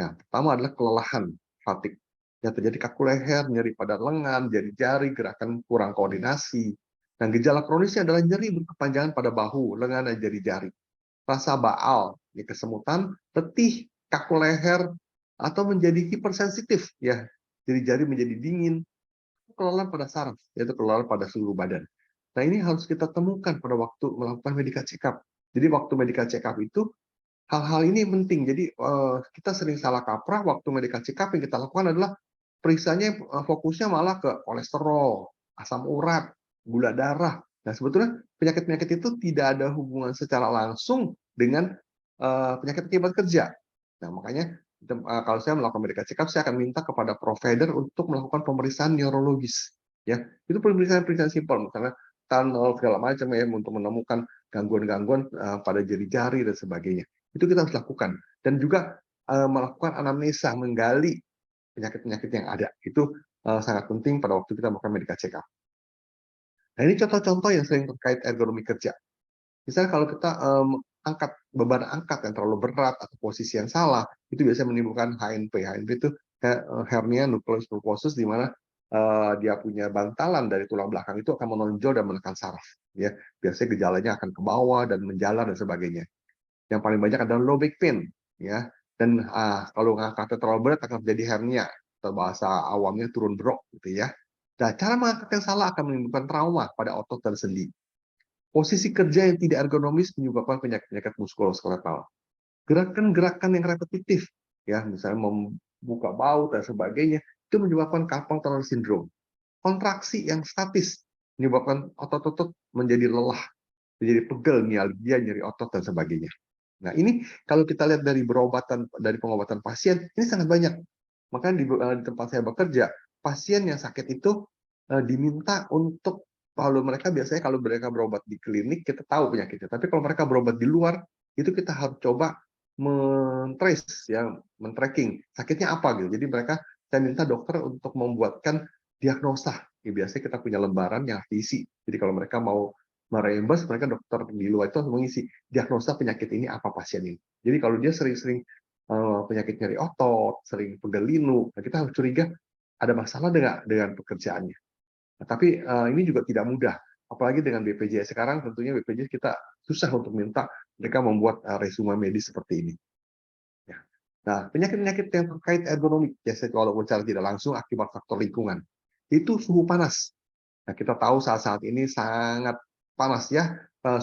Nah, pertama adalah kelelahan, fatigue. Yang terjadi kaku leher, nyeri pada lengan, jari-jari, gerakan kurang koordinasi. Dan gejala kronisnya adalah nyeri berkepanjangan pada bahu, lengan, dan jari-jari. Rasa baal, kesemutan, letih, kaku leher, atau menjadi hipersensitif, ya. Jari-jari menjadi dingin, kelelahan pada saraf, yaitu kelelahan pada seluruh badan. Nah, ini harus kita temukan pada waktu melakukan medical check-up. Jadi waktu medical check-up itu hal-hal ini penting. Jadi kita sering salah kaprah waktu medical check-up. Yang kita lakukan adalah periksanya fokusnya malah ke kolesterol, asam urat, gula darah. Nah, sebetulnya penyakit-penyakit itu tidak ada hubungan secara langsung dengan penyakit akibat kerja. Nah, makanya kalau saya melakukan medical check-up, saya akan minta kepada provider untuk melakukan pemeriksaan neurologis. Ya, itu pemeriksaan simpel, misalnya tunnel segala macam, ya, untuk menemukan gangguan-gangguan pada jari-jari dan sebagainya. Itu kita harus lakukan, dan juga melakukan anamnesa, menggali penyakit-penyakit yang ada. Itu sangat penting pada waktu kita melakukan medical check-up. Nah, ini contoh-contoh yang sering terkait ergonomi kerja. Misalnya kalau kita angkat beban angkat yang terlalu berat atau posisi yang salah, itu biasanya menimbulkan HNP. HNP itu hernia nucleus pulposus, di mana dia punya bantalan dari tulang belakang itu akan menonjol dan menekan saraf. Ya, biasanya gejalanya akan ke bawah dan menjalar dan sebagainya. Yang paling banyak adalah low back pain, ya. Dan kalau ngangkatnya terlalu berat akan terjadi hernia atau bahasa awamnya turun brok, gitu ya. Nah, cara mengangkat yang salah akan menimbulkan trauma pada otot dan sendi. Posisi kerja yang tidak ergonomis menyebabkan penyakit-penyakit muskuloskeletal. Gerakan-gerakan yang repetitif, ya, misalnya membuka baut dan sebagainya, itu menyebabkan carpal tunnel syndrome. Kontraksi yang statis menyebabkan otot-otot menjadi lelah, menjadi pegel, mialgia, nyeri otot dan sebagainya. Nah, ini kalau kita lihat dari pengobatan pasien, ini sangat banyak. Makanya di tempat saya bekerja, pasien yang sakit itu diminta untuk, kalau mereka berobat di klinik, kita tahu penyakitnya. Tapi kalau mereka berobat di luar, itu kita harus coba men-trace, ya, men-tracking sakitnya apa gitu. Jadi saya minta dokter untuk membuatkan diagnosa. Ya, biasanya kita punya lembaran yang diisi. Jadi kalau mereka mau mereimburse, mereka dokter di luar itu harus mengisi diagnosa penyakit ini apa pasien ini. Jadi kalau dia sering-sering penyakit nyeri otot, sering pegel linu, nah kita harus curiga ada masalah dengan pekerjaannya. Nah, tapi ini juga tidak mudah, apalagi dengan BPJS sekarang. Tentunya BPJS kita susah untuk minta mereka membuat resume medis seperti ini. Ya. Nah, penyakit-penyakit yang terkait ergonomik, biasanya walaupun secara tidak langsung akibat faktor lingkungan, itu suhu panas. Nah, kita tahu saat-saat ini sangat panas, ya.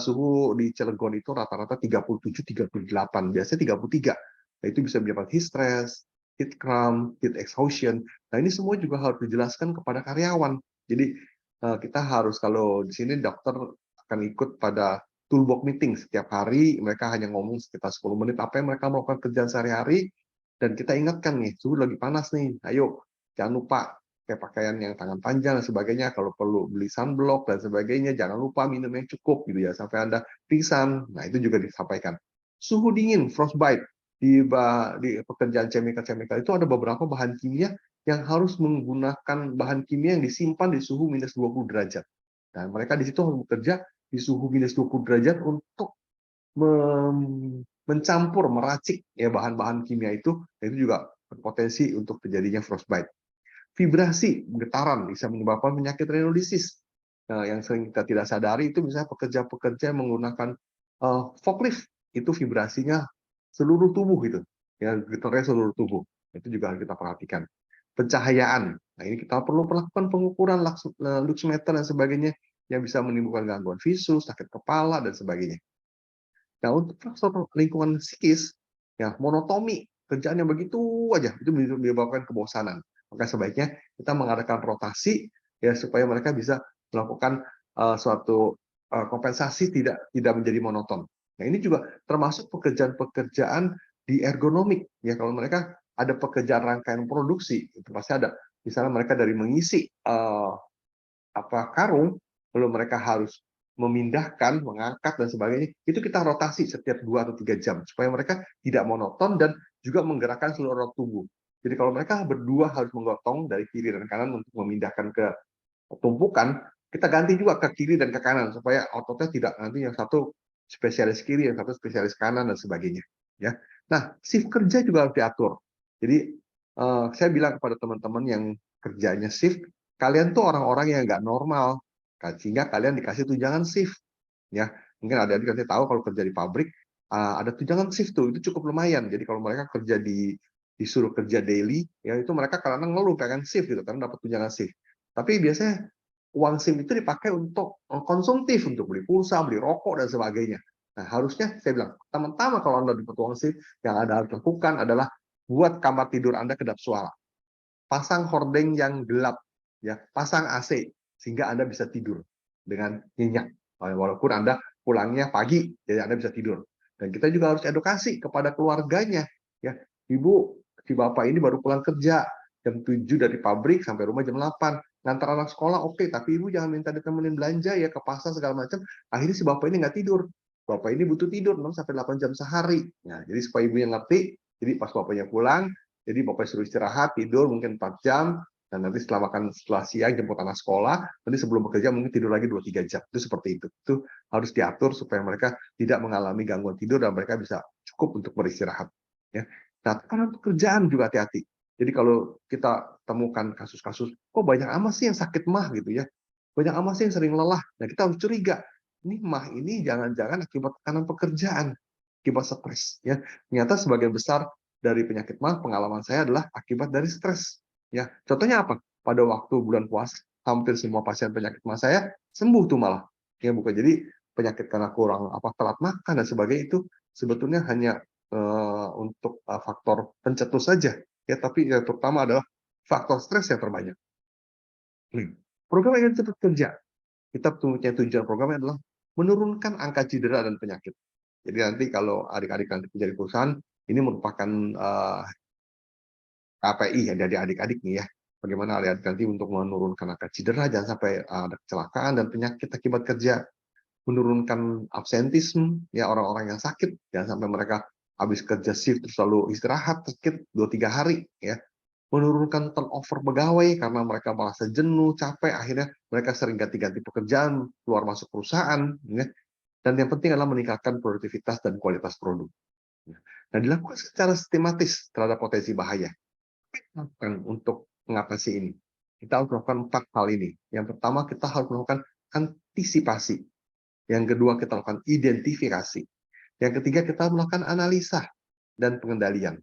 Suhu di Cilegon itu rata-rata 37-38, biasanya 33. Nah, itu bisa menyebabkan heat stress, heat cramp, heat exhaustion. Nah, ini semua juga harus dijelaskan kepada karyawan. Jadi kita harus, kalau di sini dokter akan ikut pada toolbox meeting setiap hari, mereka hanya ngomong sekitar 10 menit apa yang mereka melakukan kerjaan sehari-hari, dan kita ingatkan nih, suhu lagi panas nih, ayo jangan lupa pakai pakaian yang tangan panjang dan sebagainya, kalau perlu beli sunblock dan sebagainya, jangan lupa minum yang cukup gitu ya, sampai Anda pingsan. Nah, itu juga disampaikan. Suhu dingin, frostbite, di pekerjaan chemical itu ada beberapa bahan kimia yang harus menggunakan bahan kimia yang disimpan di suhu minus 20 derajat. Dan mereka di situ harus bekerja di suhu minus 20 derajat untuk mencampur, meracik ya bahan-bahan kimia itu juga berpotensi untuk terjadinya frostbite. Vibrasi, getaran bisa menyebabkan penyakit rhinitis. Nah, yang sering kita tidak sadari itu misalnya pekerja-pekerja yang menggunakan forklift, itu vibrasinya seluruh tubuh gitu, ya, getarnya seluruh tubuh. Itu juga harus kita perhatikan. Pencahayaan, nah ini kita perlu melakukan pengukuran luxmeter dan sebagainya yang bisa menimbulkan gangguan visus, sakit kepala dan sebagainya. Nah, untuk faktor lingkungan psikis, ya, monotomi, kerjaan yang begitu aja, itu menyebabkan kebosanan. Maka sebaiknya kita mengadakan rotasi, ya, supaya mereka bisa melakukan suatu kompensasi, tidak menjadi monoton. Nah, ini juga termasuk pekerjaan-pekerjaan di ergonomik. Ya, kalau mereka ada pekerjaan rangkaian produksi, itu pasti ada. Misalnya mereka dari mengisi karung, lalu mereka harus memindahkan, mengangkat dan sebagainya, itu kita rotasi setiap 2 atau 3 jam supaya mereka tidak monoton dan juga menggerakkan seluruh organ tubuh. Jadi kalau mereka berdua harus menggotong dari kiri dan kanan untuk memindahkan ke tumpukan, kita ganti juga ke kiri dan ke kanan supaya ototnya tidak nanti yang satu spesialis kiri, yang satu spesialis kanan dan sebagainya. Ya. Nah, shift kerja juga harus diatur. Jadi saya bilang kepada teman-teman yang kerjanya shift, kalian tuh orang-orang yang nggak normal, sehingga kalian dikasih tunjangan shift. Ya, mungkin ada dikasih tahu kalau kerja di pabrik ada tunjangan shift tuh, itu cukup lumayan. Jadi kalau mereka kerja disuruh kerja daily, ya itu mereka karena ngeluh pengen shift gitu, karena dapat tunjangan shift. Tapi biasanya uang SIM itu dipakai untuk konsumtif, untuk beli pulsa, beli rokok, dan sebagainya. Nah, harusnya saya bilang, pertama-tama kalau Anda dapat uang SIM, yang Anda harus lakukan adalah buat kamar tidur Anda kedap suara. Pasang hordeng yang gelap, ya, pasang AC, sehingga Anda bisa tidur dengan nyenyak. Walaupun Anda pulangnya pagi, jadi Anda bisa tidur. Dan kita juga harus edukasi kepada keluarganya. Ya, Ibu, si Bapak ini baru pulang kerja, jam 7 dari pabrik sampai rumah jam 8. Ngantar anak sekolah oke, tapi Ibu jangan minta ditemenin belanja ya, ke pasar segala macam. Akhirnya si Bapak ini nggak tidur. Bapak ini butuh tidur 6-8 jam sehari. Nah, jadi supaya Ibu yang ngerti, jadi pas Bapaknya pulang, jadi Bapak suruh istirahat, tidur mungkin 4 jam, dan nanti setelah siang jemput anak sekolah, nanti sebelum bekerja mungkin tidur lagi 2-3 jam. Itu seperti itu. Itu harus diatur supaya mereka tidak mengalami gangguan tidur dan mereka bisa cukup untuk beristirahat. Ya. Nah, karena pekerjaan juga hati-hati. Jadi kalau kita temukan kasus-kasus, kok banyak amat sih yang sakit mah gitu ya, banyak amat sih yang sering lelah. Nah, kita harus curiga, ini mah ini jangan-jangan akibat tekanan pekerjaan, akibat stres ya. Ternyata sebagian besar dari penyakit mah pengalaman saya adalah akibat dari stres ya. Contohnya apa? Pada waktu bulan puasa hampir semua pasien penyakit mah saya sembuh tuh malah. Ya bukan jadi penyakit karena kurang telat makan dan sebagainya itu sebetulnya hanya untuk faktor pencetus saja ya, tapi yang terutama adalah faktor stres yang terbanyak. Program yang cepat kerja, kita punya tujuan programnya adalah menurunkan angka cedera dan penyakit. Jadi nanti kalau adik-adik nanti menjadi perusahaan, ini merupakan KPI ya dari adik-adik nih ya. Bagaimana adik-adik nanti untuk menurunkan angka cedera, jangan sampai ada kecelakaan dan penyakit akibat kerja, menurunkan absentisme ya orang-orang yang sakit, jangan sampai mereka habis kerja shift terus lalu istirahat sakit 2-3 hari ya. Menurunkan turnover pegawai karena mereka merasa jenuh, capek, akhirnya mereka sering ganti-ganti pekerjaan, keluar masuk perusahaan ya. Dan yang penting adalah meningkatkan produktivitas dan kualitas produk. Nah, dilakukan secara sistematis terhadap potensi bahaya. Untuk mengatasi ini, kita harus melakukan 4 hal ini. Yang pertama, kita harus melakukan antisipasi. Yang kedua, kita lakukan identifikasi. Yang ketiga, kita melakukan analisa dan pengendalian.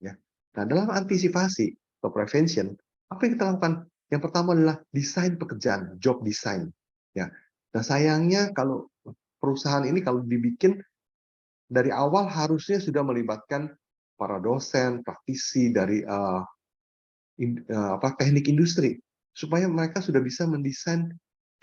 Ya. Nah, dalam antisipasi atau prevention, apa yang kita lakukan? Yang pertama adalah desain pekerjaan, job design. Ya. Nah, sayangnya kalau perusahaan ini kalau dibikin dari awal harusnya sudah melibatkan para dosen, praktisi dari teknik industri, supaya mereka sudah bisa mendesain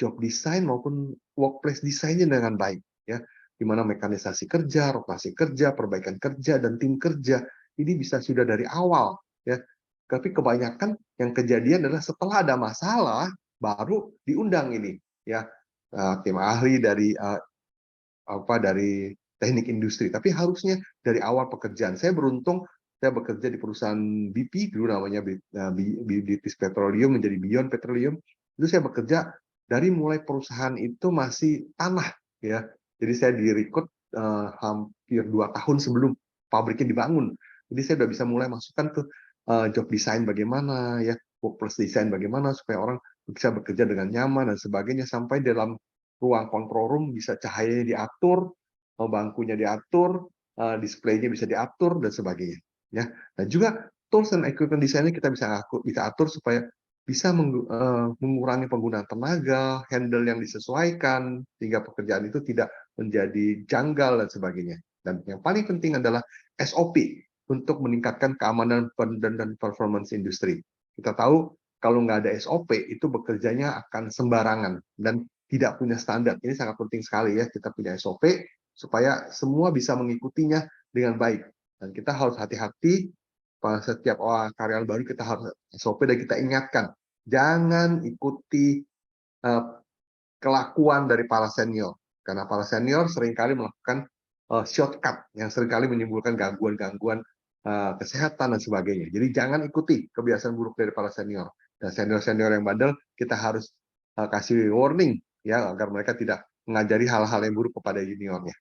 job design maupun workplace design-nya dengan baik ya, di mana mekanisasi kerja, rotasi kerja, perbaikan kerja dan tim kerja ini bisa sudah dari awal ya. Tapi kebanyakan yang kejadian adalah setelah ada masalah baru diundang ini ya, tim ahli dari dari teknik industri, tapi harusnya dari awal pekerjaan. Saya beruntung saya bekerja di perusahaan BP dulu namanya British Petroleum menjadi Beyond Petroleum. Itu saya bekerja dari mulai perusahaan itu masih tanah ya. Jadi saya direkrut hampir 2 tahun sebelum pabriknya dibangun. Jadi saya sudah bisa mulai masukkan ke job design bagaimana ya, workplace design bagaimana supaya orang bisa bekerja dengan nyaman dan sebagainya, sampai dalam ruang control room bisa cahayanya diatur, bangkunya diatur, display-nya bisa diatur dan sebagainya. Ya, dan juga tools and equipment desainnya kita bisa atur supaya bisa mengurangi penggunaan tenaga, handle yang disesuaikan sehingga pekerjaan itu tidak menjadi janggal dan sebagainya. Dan yang paling penting adalah SOP untuk meningkatkan keamanan dan performance industri. Kita tahu kalau nggak ada SOP itu bekerjanya akan sembarangan dan tidak punya standar. Ini sangat penting sekali ya, kita punya SOP supaya semua bisa mengikutinya dengan baik. Dan kita harus hati-hati pada setiap karyawan baru, kita harus SOP dan kita ingatkan, jangan ikuti kelakuan dari para senior. Karena para senior seringkali melakukan shortcut yang seringkali menimbulkan gangguan-gangguan kesehatan dan sebagainya. Jadi jangan ikuti kebiasaan buruk dari para senior. Dan senior-senior yang bandel kita harus kasih warning ya agar mereka tidak mengajari hal-hal yang buruk kepada juniornya.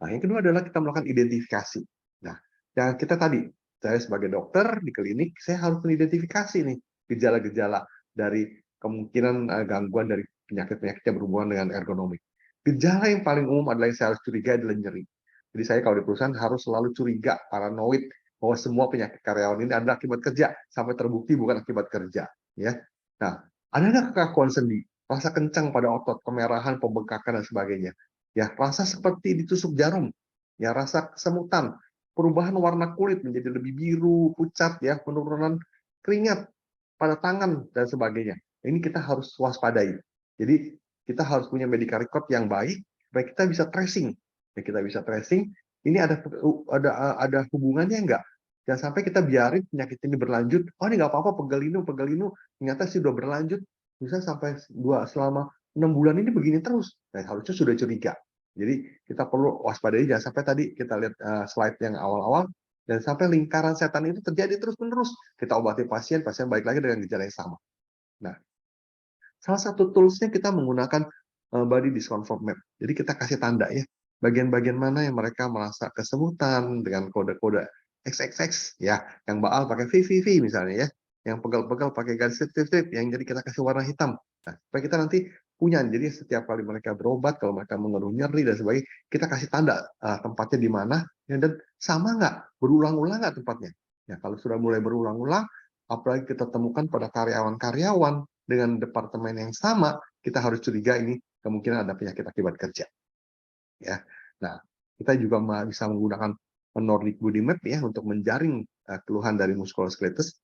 Nah, yang kedua adalah kita melakukan identifikasi. Nah, yang kita tadi, saya sebagai dokter di klinik, saya harus mengidentifikasi nih gejala-gejala dari kemungkinan gangguan dari penyakit-penyakit yang berhubungan dengan ergonomi. Gejala yang paling umum adalah yang saya harus curiga adalah nyeri. Jadi saya kalau di perusahaan harus selalu curiga, paranoid, bahwa semua penyakit karyawan ini adalah akibat kerja, sampai terbukti bukan akibat kerja. Ya. Nah, ada kekakuan sendi, rasa kencang pada otot, kemerahan, pembengkakan, dan sebagainya. Ya, rasa seperti ditusuk jarum, ya rasa kesemutan, perubahan warna kulit menjadi lebih biru, pucat, ya penurunan keringat pada tangan dan sebagainya. Ini kita harus waspadai. Jadi kita harus punya medical record yang baik supaya kita bisa tracing. Ya, kita bisa tracing. Ini ada hubungannya enggak? Jangan sampai kita biarin penyakit ini berlanjut. Oh ini nggak apa-apa, pegalinu, ternyata sih udah berlanjut. Bisa sampai selama 6 bulan ini begini terus. Nah, harusnya sudah curiga. Jadi kita perlu waspadai, jangan sampai tadi kita lihat slide yang awal-awal, dan sampai lingkaran setan itu terjadi terus-menerus. Kita obati pasien baik lagi dengan gejala yang sama. Nah, salah satu tools-nya kita menggunakan body discomfort map. Jadi kita kasih tanda ya, bagian-bagian mana yang mereka merasa kesemutan dengan kode-kode XXX ya, yang Baal pakai VVV misalnya ya. yang pegal-pegal pakai garis strip-strip, yang jadi kita kasih warna hitam. Nah, supaya kita nanti punya, jadi setiap kali mereka berobat, kalau mereka mengeluh nyeri dan sebagainya, kita kasih tanda tempatnya di mana, ya, dan sama nggak, berulang-ulang nggak tempatnya. Ya, kalau sudah mulai berulang-ulang, apalagi kita temukan pada karyawan-karyawan dengan departemen yang sama, kita harus curiga ini kemungkinan ada penyakit akibat kerja. Ya, nah kita juga bisa menggunakan Nordic Body Map ya untuk menjaring keluhan dari muskuloskeletus.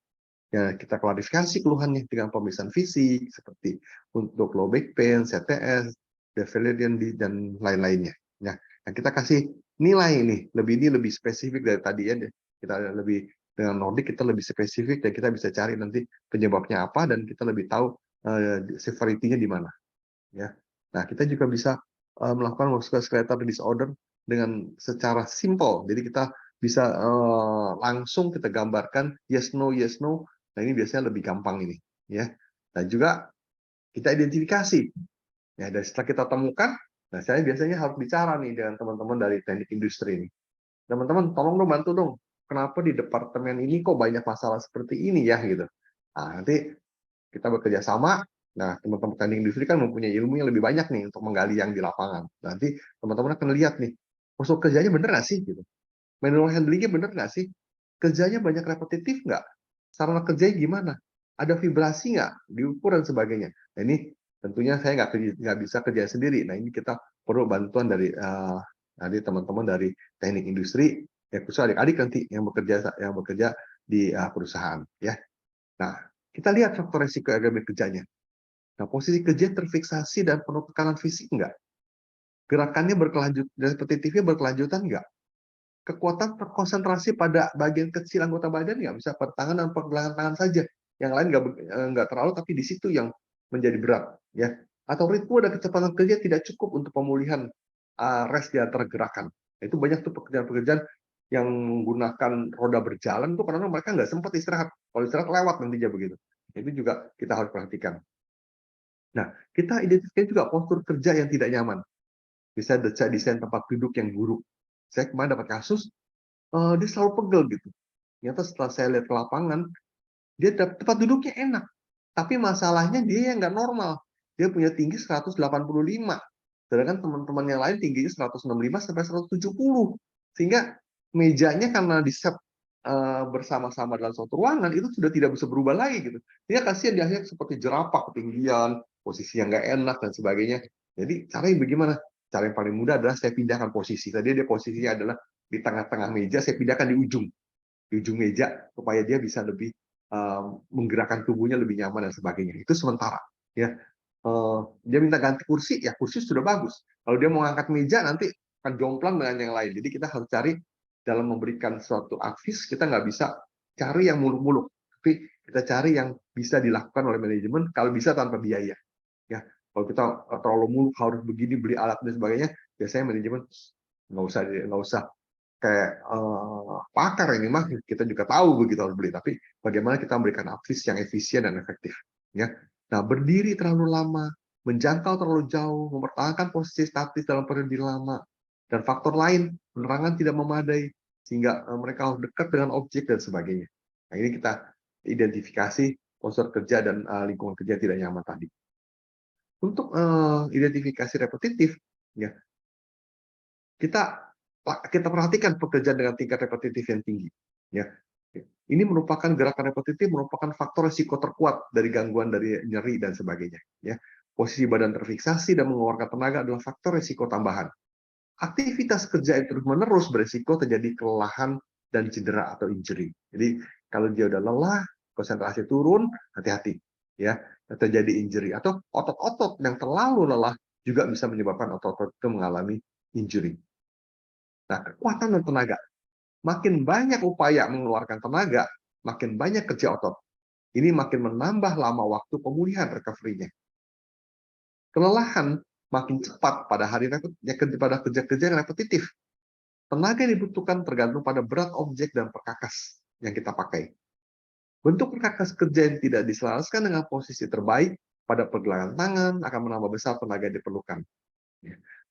Ya, kita klarifikasi keluhannya dengan pemeriksaan fisik seperti untuk low back pain, CTS, Development dan lain-lainnya. Nah, kita kasih nilai ini lebih spesifik dari tadi ya. Kita lebih dengan Nordic kita lebih spesifik dan kita bisa cari nanti penyebabnya apa dan kita lebih tahu severity-nya di mana. Ya. Nah, kita juga bisa melakukan musculoskeletal disorder dengan secara simple. Jadi kita bisa langsung kita gambarkan yes no. Nah, ini biasanya lebih gampang ini, ya. Dan juga kita identifikasi. Ya, dan setelah kita temukan, nah saya biasanya harus bicara nih dengan teman-teman dari teknik industri ini. Teman-teman, tolong dong bantu dong. Kenapa di departemen ini kok banyak masalah seperti ini ya gitu. Nah, nanti kita bekerja sama. Nah, teman-teman teknik industri kan mempunyai ilmu yang lebih banyak nih untuk menggali yang di lapangan. Nanti teman-teman akan lihat nih, proses kerjanya bener nggak sih? Gitu. Manual handling-nya bener nggak sih? Kerjanya banyak repetitif nggak? Sarana kerjanya gimana? Ada vibrasi nggak? Diukur dan sebagainya. Nah, ini tentunya saya nggak bisa kerja sendiri. Nah, ini kita perlu bantuan dari teman-teman dari teknik industri, ya khusus adik-adik nanti yang bekerja di perusahaan. Ya. Nah, kita lihat faktor resiko ergonomi kerjanya. Nah, posisi kerja terfiksasi dan penuh tekanan fisik enggak? Gerakannya repetitifnya berkelanjutan enggak? Kekuatan terkonsentrasi pada bagian kecil anggota badan nggak? Bisa pada tangan dan pergelangan tangan saja. Yang lain nggak terlalu, tapi di situ yang menjadi berat. Ya. Atau ritme dan kecepatan kerja tidak cukup untuk pemulihan rest di antara gerakan. Itu banyak tuh pekerjaan-pekerjaan yang menggunakan roda berjalan tuh karena mereka nggak sempat istirahat. Kalau istirahat lewat nantinya begitu. Itu juga kita harus perhatikan. Nah, kita identifikasi juga postur kerja yang tidak nyaman. Bisa desain tempat duduk yang buruk. Saya kemarin dapat kasus, dia selalu pegel gitu. Ternyata setelah saya lihat ke lapangan, dia tempat duduknya enak. Tapi masalahnya dia yang nggak normal. Dia punya tinggi 185. Sedangkan teman-teman yang lain tingginya 165 sampai 170. Sehingga mejanya karena di-set bersama-sama dalam suatu ruangan, itu sudah tidak bisa berubah lagi gitu. Dia kasihan dia akhirnya seperti jerapah ketinggian, posisi yang nggak enak dan sebagainya. Jadi caranya bagaimana? Cara yang paling mudah adalah saya pindahkan posisi. Tadi dia posisinya adalah di tengah-tengah meja, saya pindahkan di ujung meja supaya dia bisa lebih menggerakkan tubuhnya lebih nyaman dan sebagainya. Itu sementara. Ya, dia minta ganti kursi, ya kursi sudah bagus. Kalau dia mau angkat meja nanti akan jomplang dengan yang lain. Jadi kita harus cari dalam memberikan suatu advice, kita nggak bisa cari yang muluk-muluk, tapi kita cari yang bisa dilakukan oleh manajemen, kalau bisa tanpa biaya. Ya, kalau kita terlalu muluk harus begini beli alat dan sebagainya, biasanya manajemen nggak usah kayak pakar ini mah kita juga tahu begitu harus beli, tapi bagaimana kita memberikan advice yang efisien dan efektif. Ya, nah berdiri terlalu lama, menjangkau terlalu jauh, mempertahankan posisi statis dalam periode lama, dan faktor lain penerangan tidak memadai sehingga mereka harus dekat dengan objek dan sebagainya. Nah ini kita identifikasi postur kerja dan lingkungan kerja tidak nyaman tadi. Untuk identifikasi repetitif, ya kita perhatikan pekerjaan dengan tingkat repetitif yang tinggi. Ya, ini merupakan gerakan repetitif merupakan faktor risiko terkuat dari gangguan dari nyeri dan sebagainya. Ya, posisi badan terfiksasi dan mengeluarkan tenaga adalah faktor risiko tambahan. Aktivitas kerja yang terus-menerus berisiko terjadi kelelahan dan cedera atau injury. Jadi kalau dia udah lelah, konsentrasi turun, hati-hati. Ya, terjadi injury atau otot-otot yang terlalu lelah juga bisa menyebabkan otot-otot itu mengalami injury. Nah, kekuatan dan tenaga. Makin banyak upaya mengeluarkan tenaga, makin banyak kerja otot. Ini makin menambah lama waktu pemulihan recovery-nya. Kelelahan makin cepat pada kerja-kerja yang repetitif. Tenaga yang dibutuhkan tergantung pada berat objek dan perkakas yang kita pakai. Bentuk perkakas kerja yang tidak diselaraskan dengan posisi terbaik pada pergelangan tangan akan menambah besar tenaga yang diperlukan.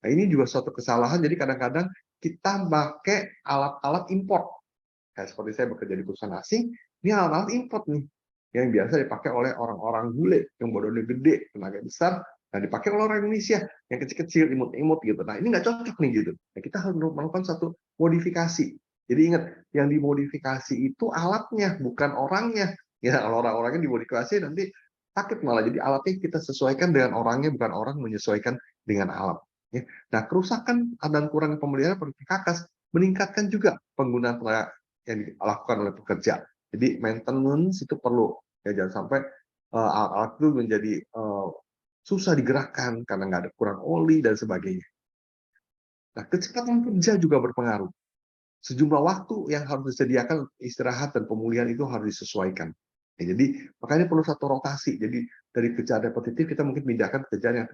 Nah, ini juga suatu kesalahan, jadi kadang-kadang kita pakai alat-alat import. Kayak seperti saya bekerja di perusahaan asing, ini alat-alat import nih. yang biasa dipakai oleh orang-orang bule yang badannya gede, tenaga besar, nah dipakai oleh orang Indonesia yang kecil-kecil, imut-imut gitu. Nah ini nggak cocok nih gitu. Nah, kita harus melakukan satu modifikasi. Jadi ingat, yang dimodifikasi itu alatnya, bukan orangnya. Ya, kalau orang-orangnya dimodifikasi nanti sakit malah. Jadi alatnya kita sesuaikan dengan orangnya, bukan orang menyesuaikan dengan alat. Ya. Nah, kerusakan dan kurangnya pemeliharaan perkakas meningkatkan juga penggunaan tenaga yang dilakukan oleh pekerja. Jadi maintenance itu perlu. Ya, jangan sampai alat itu menjadi susah digerakkan karena nggak ada kurang oli dan sebagainya. Nah, kecepatan kerja juga berpengaruh. Sejumlah waktu yang harus disediakan istirahat dan pemulihan itu harus disesuaikan. Ya, jadi makanya perlu satu rotasi. Jadi dari kerjaan repetitif kita mungkin pindahkan ke kerjaan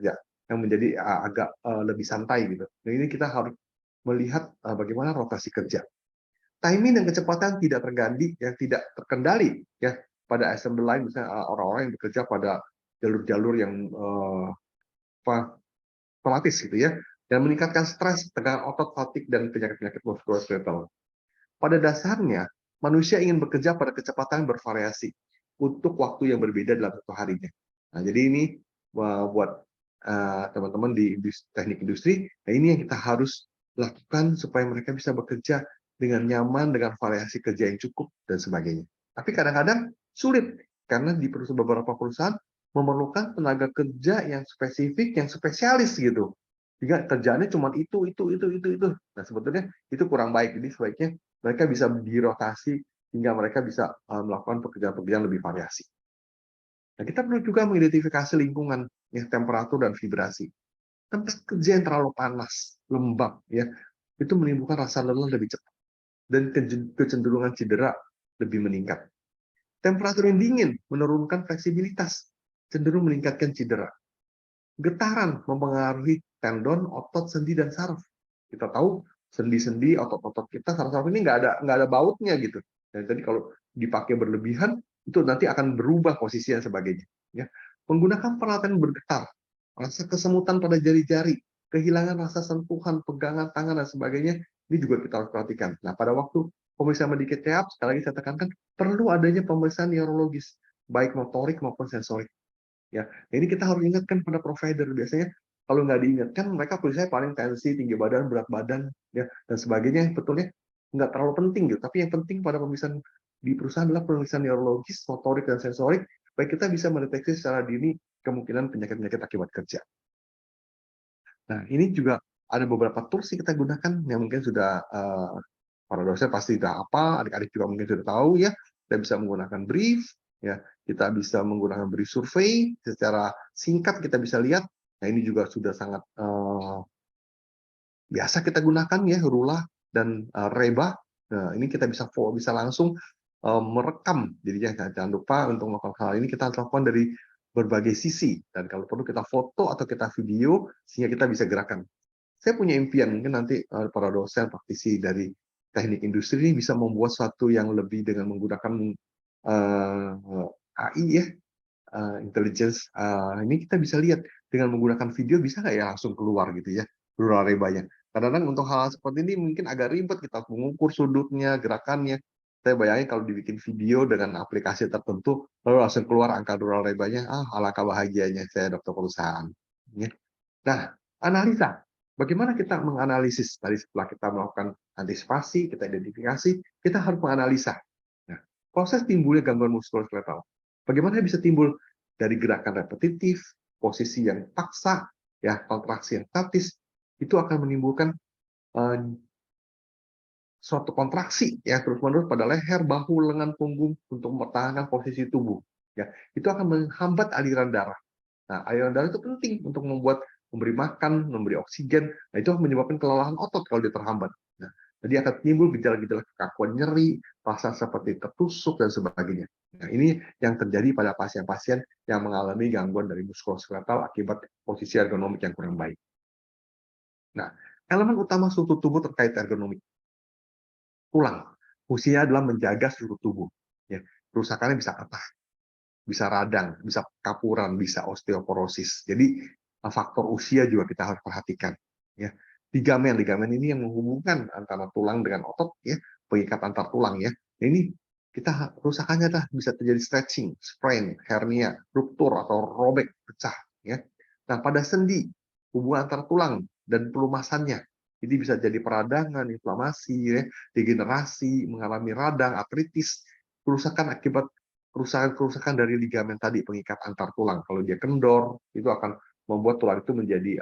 yang menjadi agak lebih santai gitu. Nah ini kita harus melihat bagaimana rotasi kerja. Timing dan kecepatan tidak terganti, yang tidak terkendali ya pada assembly line, misalnya orang-orang yang bekerja pada jalur-jalur yang otomatis gitu ya, dan meningkatkan stres, tegangan otot, fatigue, dan penyakit-penyakit muskuloskeletal. Pada dasarnya, manusia ingin bekerja pada kecepatan bervariasi untuk waktu yang berbeda dalam satu harinya. Nah, jadi ini buat teman-teman di teknik industri, nah ini yang kita harus lakukan supaya mereka bisa bekerja dengan nyaman, dengan variasi kerja yang cukup, dan sebagainya. Tapi kadang-kadang sulit, karena di beberapa perusahaan memerlukan tenaga kerja yang spesifik, yang spesialis gitu. Jika kerjaannya cuma itu. Nah, sebetulnya itu kurang baik. Jadi sebaiknya mereka bisa dirotasi hingga mereka bisa melakukan pekerjaan-pekerjaan lebih variasi. Nah, kita perlu juga mengidentifikasi lingkungan, ya, temperatur dan vibrasi. Tempat kerja yang terlalu panas, lembab, ya, itu menimbulkan rasa lelah lebih cepat dan kecenderungan cedera lebih meningkat. Temperatur yang dingin menurunkan fleksibilitas, cenderung meningkatkan cedera. Getaran mempengaruhi tendon, otot, sendi, dan saraf. Kita tahu sendi-sendi, otot-otot kita, saraf-saraf ini nggak ada bautnya gitu. Dan tadi kalau dipakai berlebihan, itu nanti akan berubah posisi dan sebagainya. Ya. Menggunakan peralatan bergetar, rasa kesemutan pada jari-jari, kehilangan rasa sentuhan, pegangan tangan, dan sebagainya, ini juga kita harus perhatikan. Nah, pada waktu pemeriksaan medikit CAP, sekali lagi saya tekankan, perlu adanya pemeriksaan neurologis, baik motorik maupun sensorik. Ya, ini kita harus ingatkan pada provider. Biasanya kalau nggak diingatkan, mereka tulisnya paling tensi, tinggi badan, berat badan, ya, dan sebagainya. Betulnya nggak terlalu penting gitu. Tapi yang penting pada pemeriksaan di perusahaan adalah pemeriksaan neurologis, motorik, dan sensorik, supaya kita bisa mendeteksi secara dini kemungkinan penyakit-penyakit akibat kerja. Nah, ini juga ada beberapa tools yang kita gunakan yang mungkin sudah para dosen pasti sudah apa, adik-adik juga mungkin sudah tahu ya. Kita bisa menggunakan brief, ya, kita bisa menggunakan brief survei secara singkat, kita bisa lihat. Nah, ini juga sudah sangat biasa kita gunakan ya, Rula dan Reba. Nah, ini kita bisa langsung merekam. Jadi jangan lupa untuk melakukan hal ini kita lakukan dari berbagai sisi, dan kalau perlu kita foto atau kita video sehingga kita bisa gerakan. Saya punya impian, mungkin nanti para dosen, praktisi dari teknik industri ini bisa membuat sesuatu yang lebih dengan menggunakan AI ya, intelligence. Ini kita bisa lihat dengan menggunakan video bisa nggak ya langsung keluar gitu ya, Rula Rebanya. Kadang-kadang untuk hal seperti ini mungkin agak ribet, kita mengukur sudutnya, gerakannya. Saya bayangin kalau dibikin video dengan aplikasi tertentu, lalu langsung keluar angka Rula Rebanya, alangkah bahagianya saya dokter perusahaan. Ya. Nah, analisa. Bagaimana kita menganalisis? Tadi setelah kita melakukan antisipasi, kita identifikasi, kita harus menganalisa. Nah, proses timbulnya gangguan muskuloskeletal. Bagaimana bisa timbul dari gerakan repetitif, posisi yang paksa, ya, kontraksi yang statis, itu akan menimbulkan suatu kontraksi ya terus-menerus pada leher, bahu, lengan, punggung untuk mempertahankan posisi tubuh. Ya, itu akan menghambat aliran darah. Nah, aliran darah itu penting untuk memberi makan, memberi oksigen. Nah, itu menyebabkan kelelahan otot kalau dia terhambat. Nah, jadi akan timbul gejala-gejala kekakuan nyeri, rasa seperti tertusuk, dan sebagainya. Nah, ini yang terjadi pada pasien-pasien yang mengalami gangguan dari muskuloskeletal akibat posisi ergonomik yang kurang baik. Nah, elemen utama struktur tubuh terkait ergonomik. Tulang. Fungsinya adalah menjaga seluruh tubuh. Ya, kerusakannya bisa patah, bisa radang, bisa kapuran, bisa osteoporosis. Jadi faktor usia juga kita harus perhatikan. Ya, ligamen ini yang menghubungkan antara tulang dengan otot, ya, pengikat antar tulang ya. Ini kita kerusakannya bisa terjadi stretching, sprain, hernia, ruptur atau robek, pecah. Ya. Nah, pada sendi, hubungan antara tulang dan pelumasannya, ini bisa jadi peradangan, inflamasi, ya, degenerasi, mengalami radang, artritis, kerusakan akibat kerusakan dari ligamen tadi, pengikat antar tulang. Kalau dia kendor, itu akan membuat tulang itu menjadi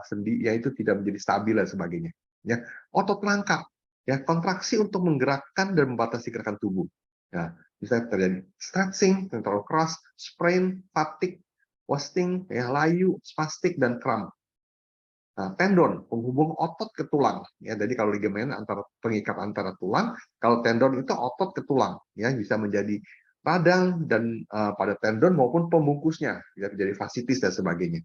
sendi, ya itu tidak menjadi stabil dan sebagainya. Ya, otot rangka, ya kontraksi untuk menggerakkan dan membatasi gerakan tubuh. Nah, bisa terjadi stretching yang terlalu keras, sprain, fatigue, wasting, ya, layu, spastik, dan kram. Nah, tendon, penghubung otot ke tulang. Ya, jadi kalau ligamen pengikat antara tulang, kalau tendon itu otot ke tulang, ya bisa menjadi radang dan pada tendon maupun pembungkusnya, bisa menjadi fasciitis dan sebagainya.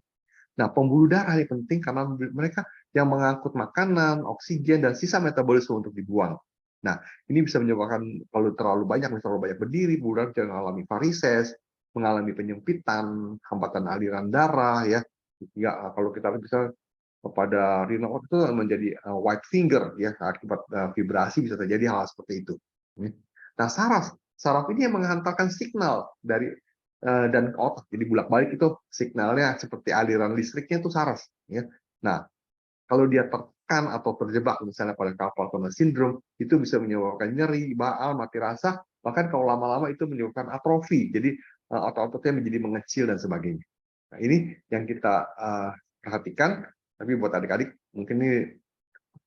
Nah, pembuluh darah ini penting karena mereka yang mengangkut makanan, oksigen, dan sisa metabolisme untuk dibuang. Nah, ini bisa menyebabkan kalau terlalu banyak berdiri, pembuluh darah bisa mengalami varises, mengalami penyempitan, hambatan aliran darah, ya. Ya, kalau kita bisa pada renal itu menjadi white finger, ya akibat vibrasi bisa terjadi hal seperti itu. Nah, saraf ini yang menghantarkan signal dari dan ke otak. Jadi bolak-balik itu signalnya seperti aliran listriknya itu saraf. Ya. Nah, kalau dia tertekan atau terjebak misalnya pada carpal tunnel syndrome, itu bisa menyebabkan nyeri, baal, mati rasa, bahkan kalau lama-lama itu menyebabkan atrofi. Jadi otot-ototnya menjadi mengecil dan sebagainya. Nah, ini yang kita perhatikan. Tapi buat adik-adik mungkin ini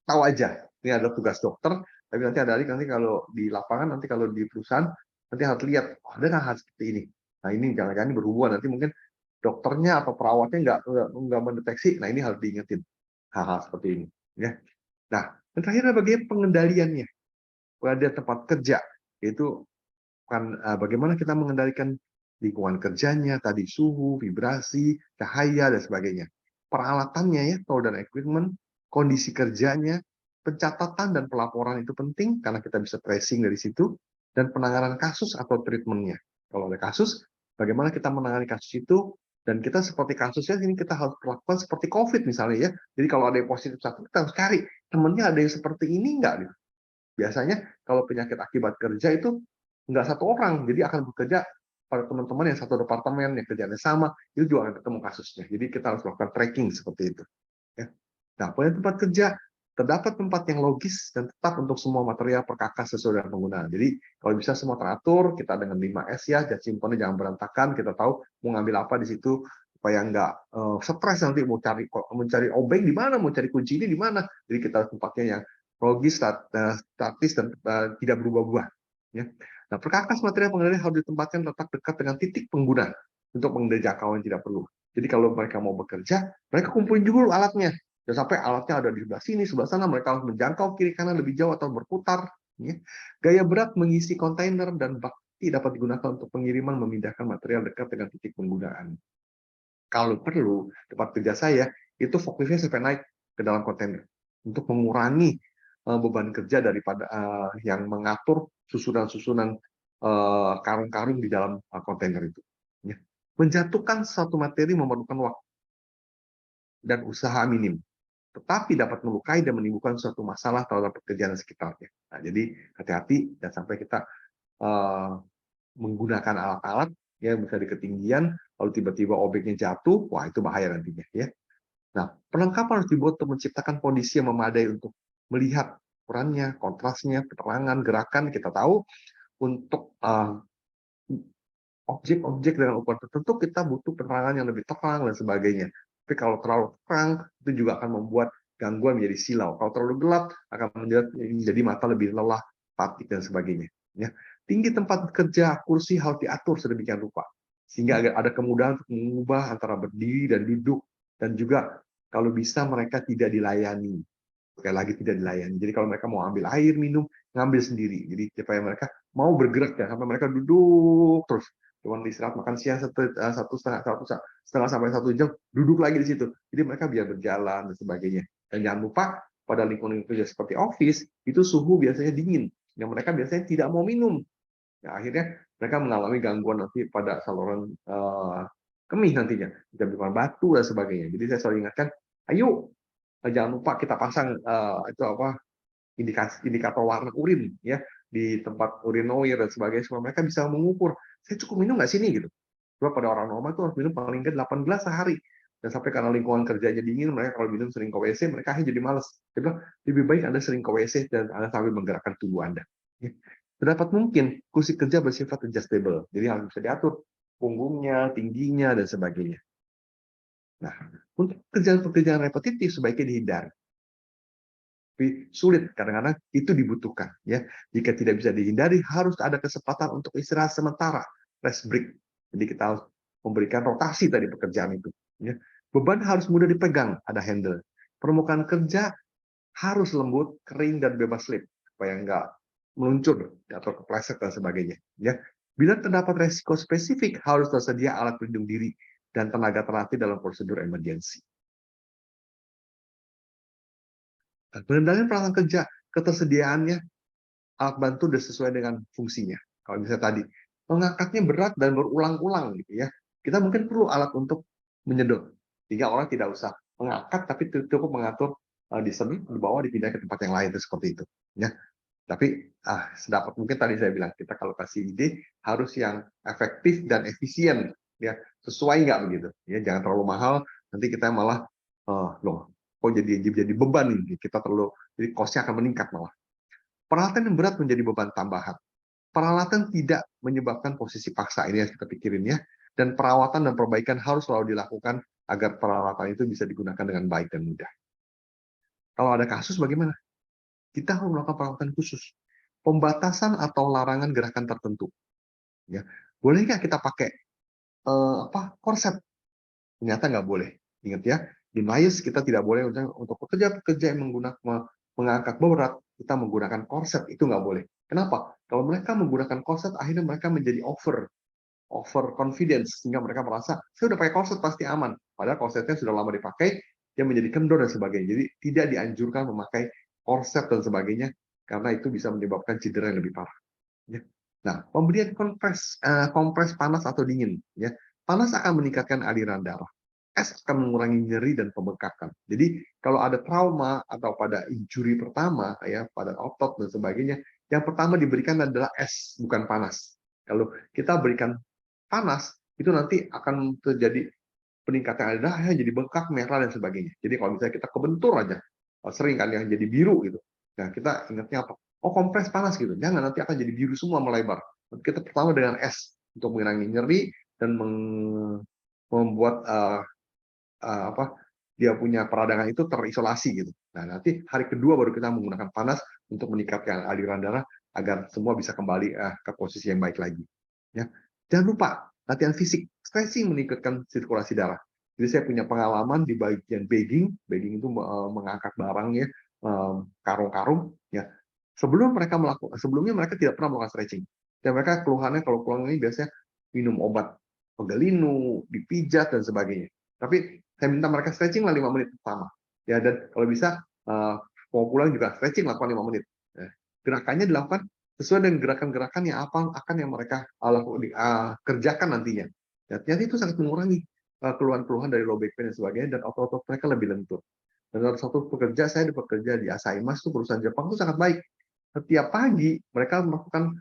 tahu aja. Ini adalah tugas dokter. Tapi nanti adik-adik nanti kalau di lapangan, nanti kalau di perusahaan, nanti harus lihat, oh, ada nggak hal seperti ini. Nah, ini jangan-jangan berhubungan. Nanti mungkin dokternya atau perawatnya nggak mendeteksi. Nah, ini harus diingetin hal-hal seperti ini. Ya. Nah, dan terakhir adalah bagaimana pengendaliannya pada tempat kerja, yaitu bagaimana kita mengendalikan lingkungan kerjanya, tadi suhu, vibrasi, cahaya, dan sebagainya. Peralatannya ya, tool dan equipment, kondisi kerjanya, pencatatan dan pelaporan itu penting karena kita bisa tracing dari situ, dan penanganan kasus atau treatmentnya. Kalau ada kasus, bagaimana kita menangani kasus itu, dan kita seperti kasusnya ini kita harus lakukan seperti COVID misalnya ya. Jadi kalau ada yang positif satu, kita harus cari temennya ada yang seperti ini enggak. Biasanya kalau penyakit akibat kerja itu nggak satu orang, jadi akan bekerja pada teman-teman yang satu departemen yang kerjanya sama, itu juga akan ketemu kasusnya. Jadi kita harus melakukan tracking seperti itu. Ya. Nah, pada tempat kerja terdapat tempat yang logis dan tetap untuk semua material perkakas sesuai dengan penggunaan. Jadi kalau bisa semua teratur, kita dengan 5S ya, jas simpannya jangan berantakan, kita tahu mau ngambil apa di situ supaya nggak stres nanti mau cari obeng di mana, mau cari kunci ini di mana. Jadi kita tempatnya yang logis, statis, dan tidak berubah-ubah. Ya. Nah, perkakas material pengendali harus ditempatkan letak dekat dengan titik pengguna untuk menghindari jangkauan yang tidak perlu. Jadi kalau mereka mau bekerja, mereka kumpulin dulu alatnya. Dan sampai alatnya ada di sebelah sini, sebelah sana, mereka harus menjangkau kiri kanan lebih jauh atau berputar. Ya. Gaya berat mengisi kontainer dan bakti dapat digunakan untuk pengiriman memindahkan material dekat dengan titik penggunaan. Kalau perlu, tempat kerja saya itu forkliftnya sampai naik ke dalam kontainer untuk mengurangi beban kerja daripada yang mengatur susunan-susunan karung-karung di dalam kontainer itu. Ya. Menjatuhkan satu materi memerlukan waktu dan usaha minim, tetapi dapat melukai dan menimbulkan suatu masalah terhadap pekerjaan sekitarnya. Nah, jadi hati-hati dan sampai kita menggunakan alat-alat yang bisa di ketinggian, lalu tiba-tiba objeknya jatuh, wah itu bahaya nantinya ya. Nah, perlengkapan harus dibuat untuk menciptakan kondisi yang memadai untuk melihat ukurannya, kontrasnya, keterangan, gerakan. Kita tahu untuk objek-objek dengan ukuran tertentu kita butuh penerangan yang lebih terang dan sebagainya. Tapi kalau terlalu terang itu juga akan membuat gangguan menjadi silau. Kalau terlalu gelap akan menjadi mata lebih lelah, fatik dan sebagainya. Ya. Tinggi tempat kerja, kursi harus diatur sedemikian rupa sehingga ada kemudahan untuk mengubah antara berdiri dan duduk, dan juga kalau bisa mereka tidak dilayani. Sekali lagi tidak dilayani. Jadi kalau mereka mau ambil air, minum, ngambil sendiri. Jadi supaya mereka mau bergerak ya, sampai mereka duduk terus. Cuman istirahat makan siang setengah sampai 1 jam, duduk lagi di situ. Jadi mereka biar berjalan dan sebagainya. Dan jangan lupa pada lingkungan kerja seperti office itu suhu biasanya dingin, yang mereka biasanya tidak mau minum. Nah, akhirnya mereka mengalami gangguan nanti pada saluran kemih nantinya, bisa berupa batu dan sebagainya. Jadi saya selalu ingatkan, ayo jangan lupa kita pasang itu apa indikator warna urin ya di tempat urinoir dan sebagainya, supaya mereka bisa mengukur, saya cukup minum nggak sini gitu. Sebab pada orang normal itu harus minum paling nggak 8 gelas sehari. Dan sampai karena lingkungan kerjanya dingin, mereka kalau minum sering ke WC, mereka akhirnya jadi malas. Dia bilang, lebih baik Anda sering ke WC dan Anda sambil menggerakkan tubuh Anda. Ya. Terdapat mungkin kursi kerja bersifat adjustable, jadi harus bisa diatur punggungnya, tingginya, dan sebagainya. Nah, untuk pekerjaan-pekerjaan repetitif sebaiknya dihindari. Tapi sulit, kadang-kadang itu dibutuhkan. Ya, jika tidak bisa dihindari, harus ada kesempatan untuk istirahat sementara, rest break. Jadi kita harus memberikan rotasi tadi pekerjaan itu. Ya. Beban harus mudah dipegang, ada handle. Permukaan kerja harus lembut, kering, dan bebas slip, supaya nggak meluncur atau kepleset dan sebagainya. Ya. Bila terdapat resiko spesifik, harus tersedia alat pelindung diri dan tenaga terlatih dalam prosedur emergensi. Pengendalian peralatan kerja, ketersediaannya, alat bantu sudah sesuai dengan fungsinya. Kalau misalnya tadi, mengangkatnya berat dan berulang-ulang gitu ya. Kita mungkin perlu alat untuk menyedot. Sehingga orang tidak usah mengangkat, tapi cukup mengatur disedot, dibawa, dipindah ke tempat yang lain, itu seperti itu. Ya. Tapi sedapat mungkin tadi saya bilang, kita kalau kasih ide harus yang efektif dan efisien, ya sesuai nggak begitu? Ya jangan terlalu mahal, nanti kita malah loh, kok jadi beban ini? Kita terlalu, jadi cost-nya akan meningkat malah. Peralatan yang berat menjadi beban tambahan. Peralatan tidak menyebabkan posisi paksa, ini yang kita pikirin ya. Dan perawatan dan perbaikan harus selalu dilakukan agar peralatan itu bisa digunakan dengan baik dan mudah. Kalau ada kasus bagaimana? Kita harus melakukan perawatan khusus. Pembatasan atau larangan gerakan tertentu. Ya. Boleh nggak kita pakai korset? Ternyata nggak boleh. Ingat ya, di MAIS kita tidak boleh untuk pekerja-pekerja yang mengangkat berat, kita menggunakan korset, itu nggak boleh. Kenapa? Kalau mereka menggunakan korset, akhirnya mereka menjadi over confidence, sehingga mereka merasa, saya udah pakai korset pasti aman. Padahal korsetnya sudah lama dipakai, dia menjadi kendor dan sebagainya. Jadi tidak dianjurkan memakai korset dan sebagainya, karena itu bisa menyebabkan cedera yang lebih parah. Ya. Nah, pemberian kompres panas atau dingin. Ya. Panas akan meningkatkan aliran darah. Es akan mengurangi nyeri dan pembengkakan. Jadi kalau ada trauma atau pada injury pertama, ya pada otot dan sebagainya, yang pertama diberikan adalah es, bukan panas. Kalau kita berikan panas, itu nanti akan terjadi peningkatan darah, jadi bengkak, merah dan sebagainya. Jadi kalau misalnya kita kebentur aja, sering kan yang jadi biru gitu. Nah kita ingatnya apa? Oh kompres panas gitu. Jangan, nanti akan jadi biru semua melebar. Kita pertama dengan es untuk mengurangi nyeri dan membuat dia punya peradangan itu terisolasi gitu. Nah, nanti hari kedua baru kita menggunakan panas untuk meningkatkan aliran darah agar semua bisa kembali ke posisi yang baik lagi. Ya. Jangan lupa latihan fisik, stretching meningkatkan sirkulasi darah. Jadi saya punya pengalaman di bagian bagging itu mengangkat barang ya, karung-karung ya. Sebelumnya mereka tidak pernah melakukan stretching. Dan mereka keluhannya kalau pulang ini biasanya minum obat pegalinu, dipijat dan sebagainya. Tapi saya minta mereka stretching lah 5 menit pertama. Ya, dan kalau bisa mau pulang juga stretching lakukan 5 menit. Ya. Gerakannya dilakukan sesuai dengan gerakan-gerakan yang akan yang mereka kerjakan nantinya. Ya, ternyata itu sangat mengurangi keluhan-keluhan dari low back pain dan sebagainya, dan otot-otot mereka lebih lentur. Dan salah satu pekerja, saya bekerja di Asahi Mas, itu perusahaan Jepang itu sangat baik. Setiap pagi mereka melakukan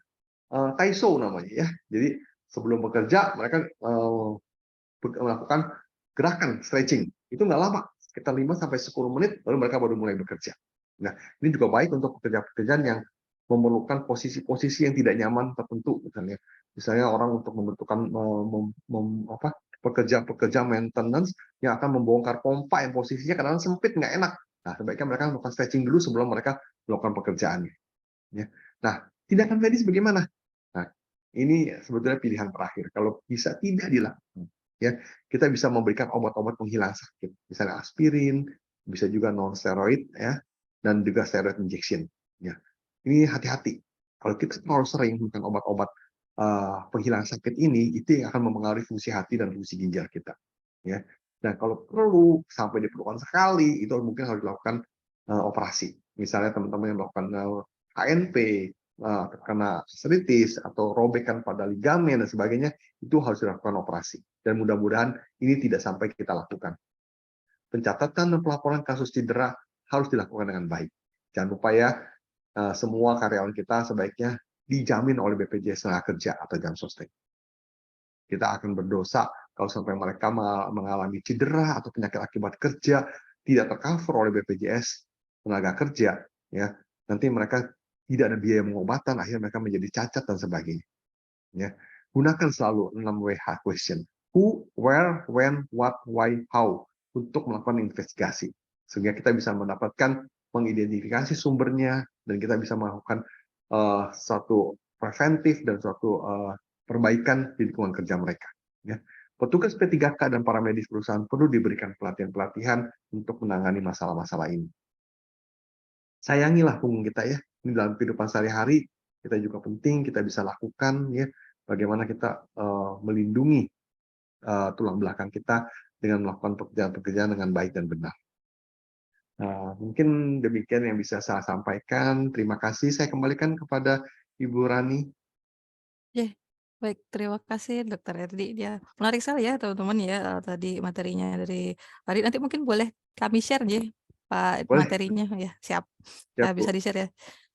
Taiso namanya ya. Jadi sebelum bekerja mereka melakukan gerakan stretching. Itu nggak lama, sekitar 5-10 menit, lalu mereka baru mulai bekerja. Nah, ini juga baik untuk pekerjaan-pekerjaan yang memerlukan posisi-posisi yang tidak nyaman tertentu, misalnya orang untuk membentukkan pekerja maintenance yang akan membongkar pompa yang posisinya kadang-kadang sempit, nggak enak. Nah, sebaiknya mereka melakukan stretching dulu sebelum mereka melakukan pekerjaannya. Ya. Nah, tindakan medis bagaimana? Nah, ini sebetulnya pilihan terakhir. Kalau bisa tidak dilakukan, ya kita bisa memberikan obat-obat penghilang sakit, misalnya aspirin, bisa juga non steroid ya, dan juga steroid injection. Ya, ini hati-hati. Kalau kita terlalu sering makan obat-obat penghilang sakit ini, itu akan mempengaruhi fungsi hati dan fungsi ginjal kita. Ya, dan kalau perlu sampai diperlukan sekali, itu mungkin harus dilakukan operasi. Misalnya teman-teman yang melakukan HNP, terkena artritis atau robekan pada ligamen dan sebagainya, itu harus dilakukan operasi. Dan mudah-mudahan ini tidak sampai kita lakukan. Pencatatan dan pelaporan kasus cedera harus dilakukan dengan baik. Jangan lupa ya, semua karyawan kita sebaiknya dijamin oleh BPJS Tenagakerja atau jam sostek. Kita akan berdosa kalau sampai mereka mengalami cedera atau penyakit akibat kerja tidak tercover oleh BPJS Tenagakerja, ya nanti mereka tidak ada biaya pengobatan, akhirnya mereka menjadi cacat dan sebagainya. Ya, gunakan selalu 6WH question: who, where, when, what, why, how untuk melakukan investigasi, sehingga kita bisa mendapatkan mengidentifikasi sumbernya dan kita bisa melakukan suatu preventif dan suatu perbaikan di lingkungan kerja mereka. Ya. Petugas P3K dan para medis perusahaan perlu diberikan pelatihan-pelatihan untuk menangani masalah-masalah ini. Sayangilah punggung kita ya. Ini dalam kehidupan sehari-hari kita juga penting kita bisa lakukan ya. Bagaimana kita melindungi tulang belakang kita dengan melakukan pekerjaan-pekerjaan dengan baik dan benar. Mungkin demikian yang bisa saya sampaikan. Terima kasih. Saya kembalikan kepada Ibu Rani. Baik, terima kasih Dokter Erdi. Ya, menarik sekali ya teman-teman ya tadi materinya dari Pak Adi. Nanti mungkin boleh kami share ya Pak Boleh. materinya ya. Siap. Ya, Bu. Bisa di-share ya.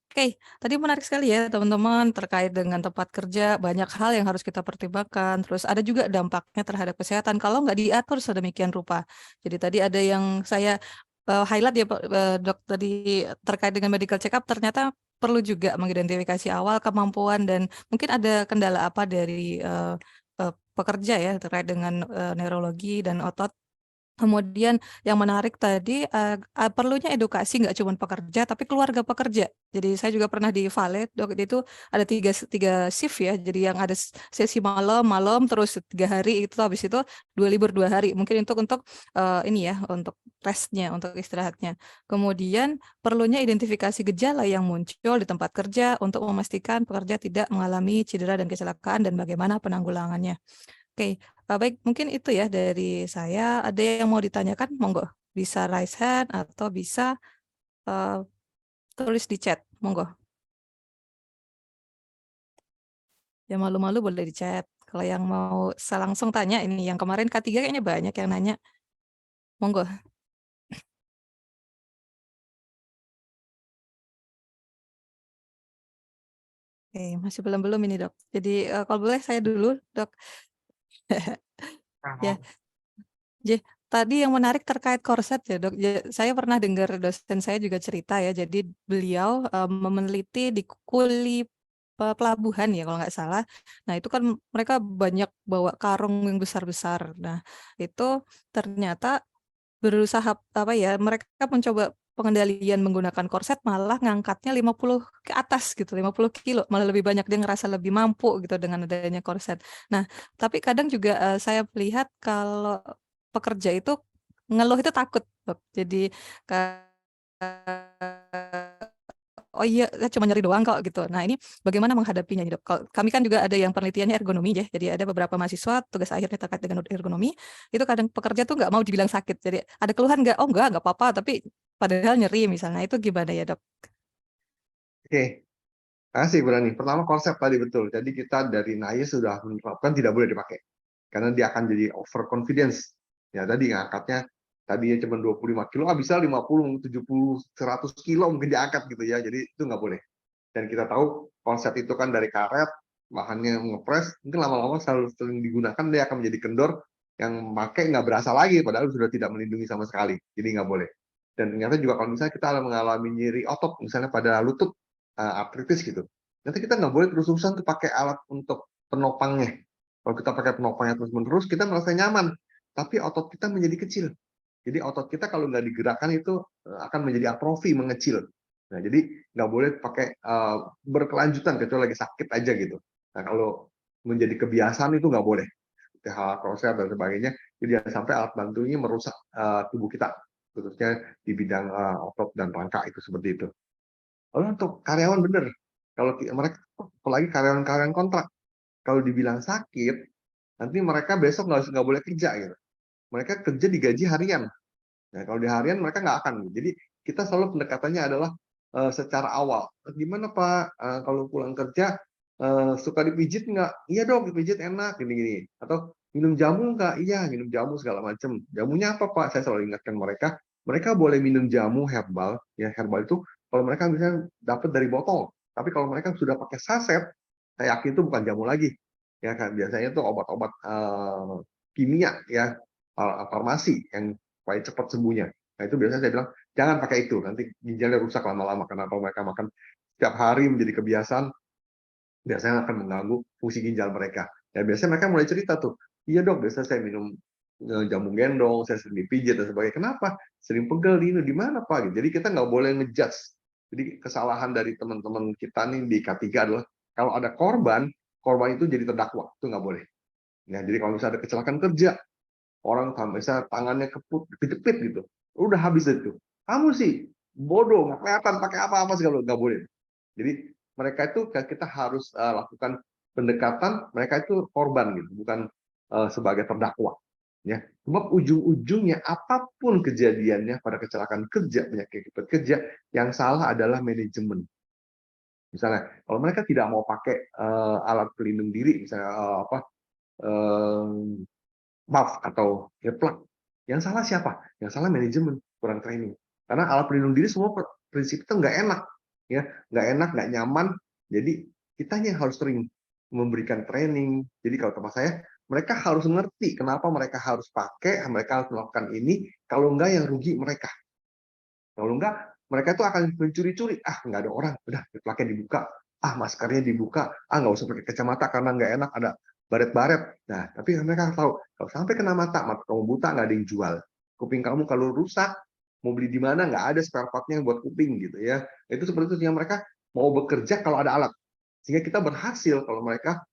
Oke, tadi menarik sekali ya teman-teman terkait dengan tempat kerja, banyak hal yang harus kita pertimbangkan. Terus ada juga dampaknya terhadap kesehatan kalau nggak diatur sedemikian rupa. Jadi tadi ada yang saya highlight ya Dok tadi terkait dengan medical check up, ternyata perlu juga mengidentifikasi awal kemampuan dan mungkin ada kendala apa dari pekerja ya terkait dengan neurologi dan otot. Kemudian yang menarik tadi perlunya edukasi nggak cuma pekerja tapi keluarga pekerja. Jadi saya juga pernah di Valet dok itu ada tiga shift ya. Jadi yang ada sesi malam terus 3 hari itu habis itu 2 libur 2 hari. Mungkin untuk ini ya untuk restnya untuk istirahatnya. Kemudian perlunya identifikasi gejala yang muncul di tempat kerja untuk memastikan pekerja tidak mengalami cedera dan kecelakaan dan bagaimana penanggulangannya. Oke, baik mungkin itu ya dari saya. Ada yang mau ditanyakan? Monggo, bisa raise hand atau bisa tulis di chat. Monggo. Ya malu-malu boleh di chat. Kalau yang mau langsung tanya ini yang kemarin K3 kayaknya banyak yang nanya. Monggo. Oke, masih belum ini dok. Jadi kalau boleh saya dulu dok. Ya. Tadi yang menarik terkait korset ya dok, saya pernah dengar dosen saya juga cerita ya, jadi beliau meneliti di kuli pelabuhan ya kalau nggak salah. Nah itu kan mereka banyak bawa karung yang besar-besar. Nah itu ternyata berusaha apa ya, mereka mencoba pengendalian menggunakan korset malah ngangkatnya 50 ke atas gitu, 50 kilo, malah lebih banyak dia ngerasa lebih mampu gitu dengan adanya korset. Nah tapi kadang juga saya melihat kalau pekerja itu ngeluh itu takut, Dok. Jadi oh iya, cuma nyeri doang kok gitu. Nah ini bagaimana menghadapinya nih dok? Kami kan juga ada yang penelitiannya ergonomi ya. Jadi ada beberapa mahasiswa tugas akhirnya terkait dengan ergonomi. Itu kadang pekerja tuh nggak mau dibilang sakit. Jadi ada keluhan nggak? Oh nggak apa-apa. Tapi padahal nyeri misalnya. Itu gimana ya dok? Oke, kasih Berani. Pertama konsep tadi betul. Jadi kita dari NAIE sudah menetapkan tidak boleh dipakai. Karena dia akan jadi over confidence. Ya tadi ngangkatnya tadinya cuma 25 kilo, bisa 50, 70, 100 kilo mungkin diangkat gitu ya. Jadi itu nggak boleh. Dan kita tahu konsep itu kan dari karet, bahannya ngepres, mungkin lama-lama sering digunakan, dia akan menjadi kendor yang pakai nggak berasa lagi, padahal sudah tidak melindungi sama sekali. Jadi nggak boleh. Dan ternyata juga kalau misalnya kita mengalami nyeri otot, misalnya pada lutut, artritis gitu, nanti kita nggak boleh terus-terusan pakai alat untuk penopangnya. Kalau kita pakai penopangnya terus-menerus, kita merasa nyaman, tapi otot kita menjadi kecil. Jadi otot kita kalau nggak digerakkan itu akan menjadi atrofi, mengecil. Nah, jadi nggak boleh pakai berkelanjutan kecuali lagi sakit aja gitu. Nah, kalau menjadi kebiasaan itu nggak boleh. Hal proses dan sebagainya. Jadi jangan sampai alat bantunya merusak tubuh kita, khususnya di bidang otot dan rangka itu seperti itu. Lalu untuk karyawan bener, kalau mereka apalagi karyawan-karyawan kontrak, kalau dibilang sakit, nanti mereka besok nggak boleh kerja gitu. Mereka kerja digaji harian. Nah, kalau di harian mereka nggak akan. Jadi kita selalu pendekatannya adalah secara awal. Gimana Pak, kalau pulang kerja suka dipijit nggak? Iya dong, dipijit enak, gini-gini. Atau minum jamu nggak? Iya, minum jamu segala macam. Jamunya apa Pak? Saya selalu ingatkan mereka boleh minum jamu herbal. Ya, herbal itu kalau mereka misalnya dapat dari botol. Tapi kalau mereka sudah pakai saset, saya yakin itu bukan jamu lagi. Ya kan, biasanya itu obat-obat kimia ya, farmasi yang supaya cepat sembuhnya. Nah itu biasanya saya bilang jangan pakai itu, nanti ginjalnya rusak lama-lama karena kalau mereka makan setiap hari menjadi kebiasaan, biasanya akan mengganggu fungsi ginjal mereka. Ya biasanya mereka mulai cerita tuh, iya dok, biasa saya minum jamu gendong, saya sering dipijit dan sebagainya. Kenapa? Sering pegel ini di mana Pak? Jadi kita nggak boleh ngejudge. Jadi kesalahan dari teman-teman kita nih di K3 adalah kalau ada korban, korban itu jadi terdakwa, itu nggak boleh. Nah, jadi kalau misalnya ada kecelakaan kerja, orang sampai saya tangannya kejepit gitu, udah habis itu. Kamu sih bodoh, nggak kelihatan pakai apa-apa segala, nggak boleh. Jadi mereka itu kita harus lakukan pendekatan, mereka itu korban gitu, bukan sebagai terdakwa. Ya, sebab ujung-ujungnya apapun kejadiannya pada kecelakaan kerja, penyakit kerja, yang salah adalah manajemen. Misalnya, kalau mereka tidak mau pakai alat pelindung diri, misalnya buff atau earplug, yang salah siapa? Yang salah manajemen, kurang training. Karena alat pelindung diri semua prinsip itu nggak enak, ya, nggak enak, nggak nyaman. Jadi kitanya yang harus sering memberikan training. Jadi kalau tempat saya, mereka harus ngerti kenapa mereka harus pakai, mereka harus melakukan ini. Kalau enggak yang rugi mereka. Kalau enggak, mereka itu akan mencuri-curi. Ah, nggak ada orang, udah plaknya dibuka. Ah, maskernya dibuka. Ah, nggak usah pakai kacamata karena nggak enak ada baret-baret. Nah, tapi mereka tahu kalau sampai kena mata kamu buta, nggak ada yang jual. Kuping kamu kalau rusak, mau beli di mana nggak ada spare part-nya buat kuping gitu ya. Itu seperti itu yang mereka mau bekerja kalau ada alat. Sehingga kita berhasil kalau mereka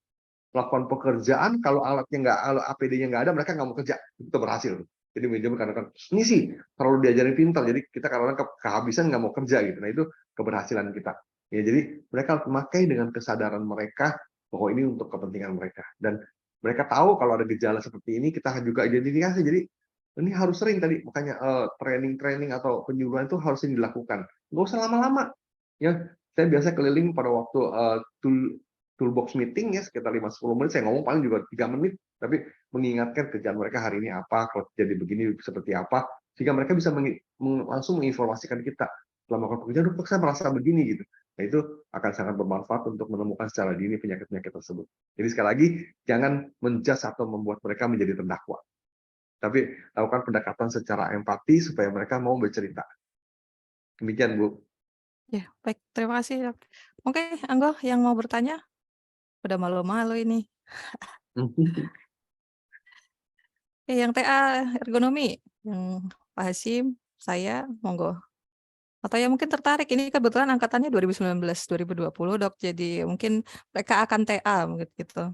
melakukan pekerjaan, kalau alatnya nggak, APD-nya nggak ada, mereka nggak mau kerja. Itu berhasil. Jadi manajemen kadang-kadang ini sih terlalu diajarin pintar, jadi kita kadang-kadang kehabisan nggak mau kerja gitu. Nah itu keberhasilan kita. Ya jadi mereka harus memakai dengan kesadaran mereka bahwa ini untuk kepentingan mereka. Dan mereka tahu kalau ada gejala seperti ini kita juga identifikasi. Jadi ini harus sering tadi, makanya training-training atau penyuluhan itu harus dilakukan. Nggak usah lama-lama. Ya, saya biasa keliling pada waktu toolbox meeting ya sekitar 5-10 menit, saya ngomong paling juga 3 menit, tapi mengingatkan kerjaan mereka hari ini apa, kalau jadi begini seperti apa, sehingga mereka bisa langsung menginformasikan kita setelah melakukan pekerjaan, dokter saya merasa begini gitu. Nah itu akan sangat bermanfaat untuk menemukan secara dini penyakit-penyakit tersebut. Jadi sekali lagi jangan menjudge atau membuat mereka menjadi terdakwa, tapi lakukan pendekatan secara empati supaya mereka mau bercerita. Demikian Bu. Ya, baik. Terima kasih, Dok. Oke, Anggo yang mau bertanya? Udah malu-malu ini. Yang TA ergonomi, yang Pak Hasyim, saya, monggo. Atau yang mungkin tertarik, ini kebetulan angkatannya 2019-2020, Dok. Jadi mungkin mereka akan TA gitu.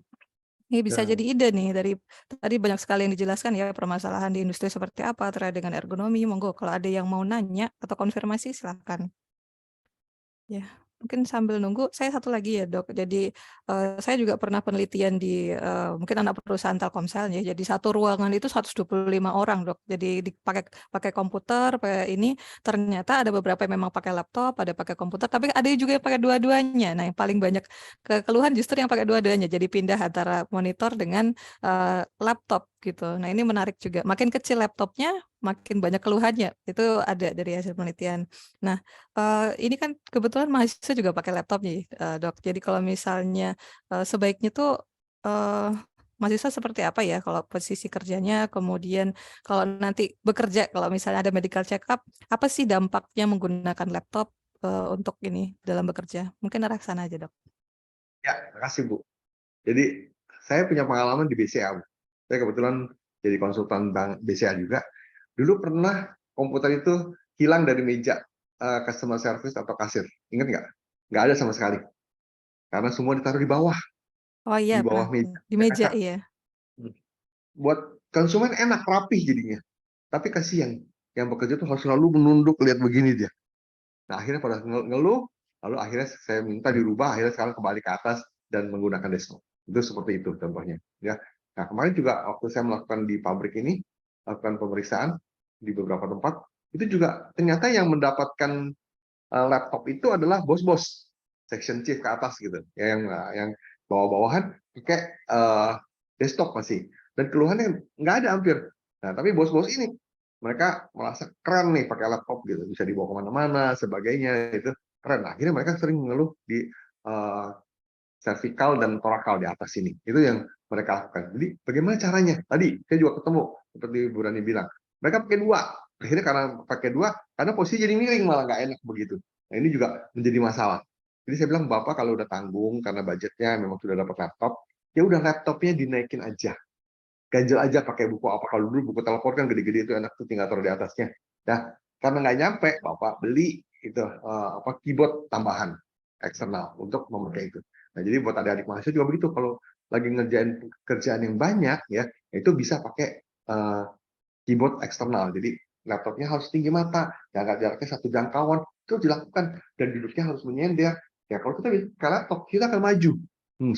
Ini bisa jadi ide nih dari tadi banyak sekali yang dijelaskan ya permasalahan di industri seperti apa terkait dengan ergonomi. Monggo kalau ada yang mau nanya atau konfirmasi silakan. Ya, mungkin sambil nunggu, saya satu lagi ya Dok. Jadi saya juga pernah penelitian di mungkin anak perusahaan Telkomsel ya. Jadi satu ruangan itu 125 orang Dok. Jadi pakai komputer, pakai ini. Ternyata ada beberapa yang memang pakai laptop, ada pakai komputer, tapi ada juga yang pakai dua-duanya. Nah, yang paling banyak keluhan justru yang pakai dua-duanya. Jadi pindah antara monitor dengan laptop gitu. Nah, ini menarik juga. Makin kecil laptopnya, makin banyak keluhannya. Itu ada dari hasil penelitian. Nah, ini kan kebetulan mahasiswa juga pakai laptop nih, Dok. Jadi kalau misalnya sebaiknya tuh mahasiswa seperti apa ya kalau posisi kerjanya, kemudian kalau nanti bekerja, kalau misalnya ada medical check up, apa sih dampaknya menggunakan laptop untuk ini dalam bekerja? Mungkin arah sana aja, Dok. Ya, makasih Bu. Jadi saya punya pengalaman di BCA. Saya kebetulan jadi konsultan bank BCA juga. Dulu pernah komputer itu hilang dari meja customer service atau kasir. Ingat nggak? Nggak ada sama sekali. Karena semua ditaruh Oh iya, di pernah bawah meja di meja, kaca. iya. Buat konsumen enak, rapih jadinya. Tapi kasihan, yang bekerja tuh harus selalu menunduk lihat begini dia. Nah akhirnya pada ngeluh, lalu akhirnya saya minta dirubah, akhirnya sekarang kembali ke atas dan menggunakan desktop. Itu seperti itu contohnya. Ya. Nah kemarin juga waktu saya melakukan di pabrik ini, lakukan pemeriksaan di beberapa tempat, itu juga ternyata yang mendapatkan laptop itu adalah bos-bos, section chief ke atas gitu, ya, yang bawah-bawahan pakai desktop masih, dan keluhannya nggak ada hampir. Nah tapi bos-bos ini mereka merasa keren nih pakai laptop gitu, bisa dibawa kemana-mana, sebagainya, itu keren. Akhirnya mereka sering mengeluh di cervical dan torakal di atas ini. Itu yang mereka lakukan. Jadi bagaimana caranya? Tadi saya juga ketemu, seperti Bu Rani bilang, mereka pakai dua. Akhirnya karena pakai dua, karena posisi jadi miring malah nggak enak begitu. Nah ini juga menjadi masalah. Jadi saya bilang, Bapak kalau udah tanggung, karena budgetnya memang sudah dapat laptop, ya udah laptopnya dinaikin aja. Ganjel aja pakai buku apa. Kalau dulu buku telepon kan gede-gede itu enak tuh, tinggal taruh di atasnya. Nah, karena nggak nyampe, Bapak beli itu keyboard tambahan eksternal untuk memakai itu. Nah, jadi buat adik-adik mahasiswa juga begitu. Kalau lagi ngerjain kerjaan yang banyak ya, itu bisa pakai keyboard eksternal. Jadi laptopnya harus tinggi mata, jaraknya satu jangkauan, itu dilakukan dan duduknya harus menyender. Ya kalau kita ke laptop, kita akan maju.